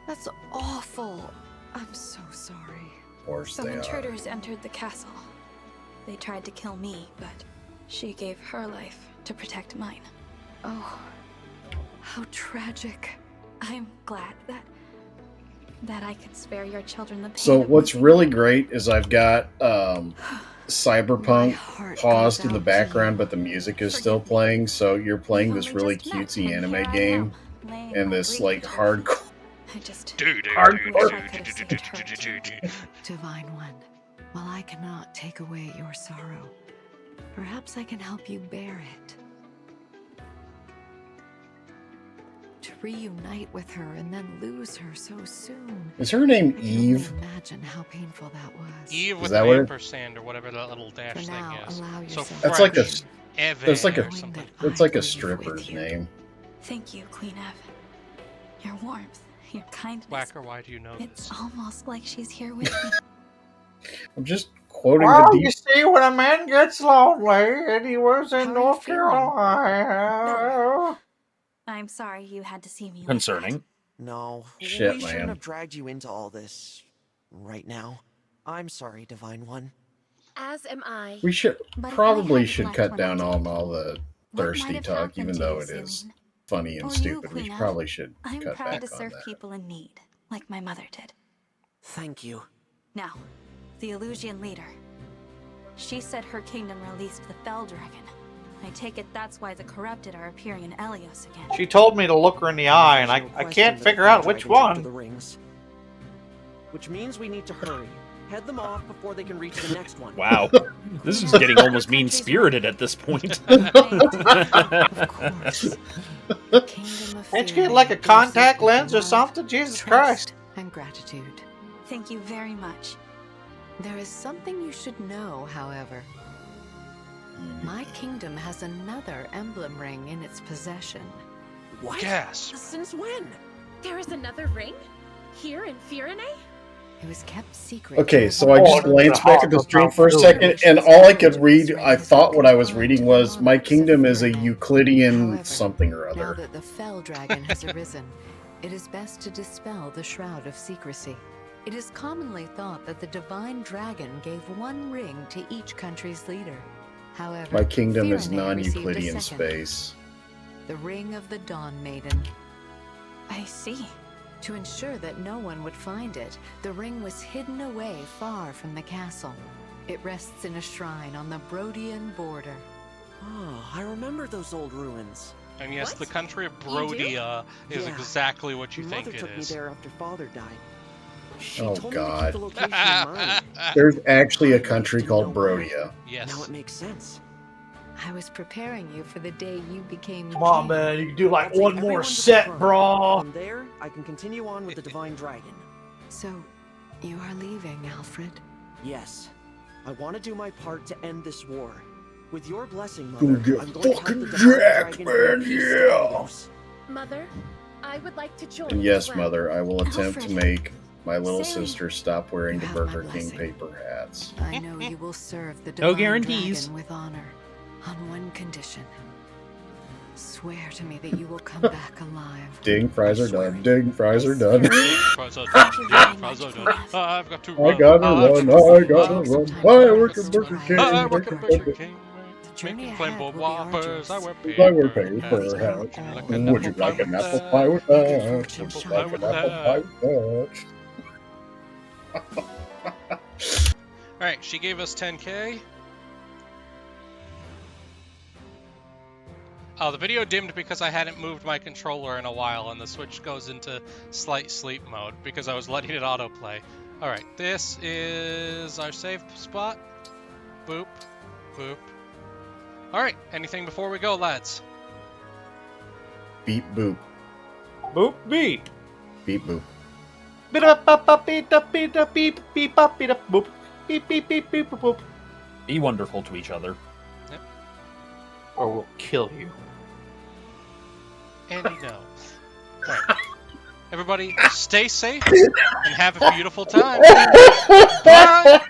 that's awful. I'm so sorry. Of course Some they are. intruders entered the castle. They tried to kill me, but she gave her life to protect mine. Oh, how tragic. I'm glad that I could spare your children the pain So of what's losing really you. great is I've got Cyberpunk paused in the background, but the music is still playing. So you're playing this really cutesy anime game, and this like hardcore. I just Divine One, while I cannot take away your sorrow, perhaps I can help you bear it. To reunite with her and then lose her so soon. Is her name I can Eve? only imagine how painful that was. Eve Is with that an what it- ampersand or whatever that little dash For thing now, is. allow So yourself That's like a. French, Eve That's like a. or something. It's like a stripper's name. Thank you, Queen Ev. Your warmth, your kindness. Whacker, why do you know It's this? almost like she's here with me. I'm just quoting Well, the you deep. see, when a man gets lonely, and he was in How are you North feeling? Carolina. I'm sorry you had to see me. Concerning. No, Shit, we shouldn't man. have dragged you into all this right now. I'm sorry, Divine One. As am I. We should But if I probably hadn't should left cut when I down did, on all the what might thirsty have talk, happened even to though you, it is Celine? funny and Or you, stupid. We Queen Ev? probably should I'm cut proud back to on serve that. people in need, like my mother did. Thank you. Now, the Illusian leader. She said her kingdom released the Fell Dragon. I take it that's why the corrupted are appearing in Elios again. She told me to look her in the eye, and I can't figure out which one. The rings. Which means we need to hurry. Head them off before they can reach the next one. Wow. This is getting almost mean-spirited at this point. Can't you get like a contact lens or something? Jesus Christ. And gratitude. Thank you very much. There is something you should know, however. My kingdom has another emblem ring in its possession. What? Gasp. Since when? There is another ring? Here in Firene? It was kept secret. Okay, so I just glanced back at the stream for a second, and all I could read, I thought what I was reading was, my kingdom is a Euclidean something or Now other. that the Fell Dragon has arisen, it is best to dispel the shroud of secrecy. It is commonly thought that the Divine Dragon gave one ring to each country's leader. However, My kingdom is Firene received a non-Euclidean second, space. the Ring of the Dawn Maiden. I see. To ensure that no one would find it, the ring was hidden away far from the castle. It rests in a shrine on the Brodian border. Oh, I remember those old ruins. And yes, What? the country of You do? Brodia is Yeah. exactly what you Mother think it took is. me there after Father died. She Oh, told God. me to keep the location in mind. There's actually a country called Brodia. Yes. Now it makes sense. I was preparing you for the day you became Come on, king. man. You can do like I'll take one more everyone to the set, front. bro. From there, I can continue on with the Divine Dragon. So, you are leaving, Alfred? Yes. I want to do my part to end this war. With your blessing, Go Mother, get I'm going to help fucking the Divine Jack, Dragon man, bring peace to yeah. Elios. Mother, I would like to join And as yes, well. Mother, I will attempt to Alfred. make My little Silly. sister stopped wearing the You have my Burger King blessing. paper hats. I know you will serve the No divine guarantees. dragon with honor, on one condition. Swear to me that you will come back alive. Ding, fries are done. Ding, fries are done. Fries are done. Yeah, fries are done. I've got to I run. gotta I've run, got to I gotta run. I work at Burger King. I work at Burger King. journey Making ahead flammable will be whoppers. I wear arduous. I wear paper paper hats. hats. Would Would you like an apple pie with that? Would you like an apple pie with that? Alright, she gave us 10k. Oh, the video dimmed because I hadn't moved my controller in a while, and the Switch goes into slight sleep mode because I was letting it autoplay. Alright, this is our save spot. Boop. Boop. Alright, anything before we go, lads? Beep boop. Boop beep. Beep boop. Beep up up up beep up beep up beep beep up beep up boop. Beep beep beep beep boop boop. Be wonderful to each other. Or we'll kill you. Andy, no. Alright. Everybody, stay safe and have a beautiful time. Bye!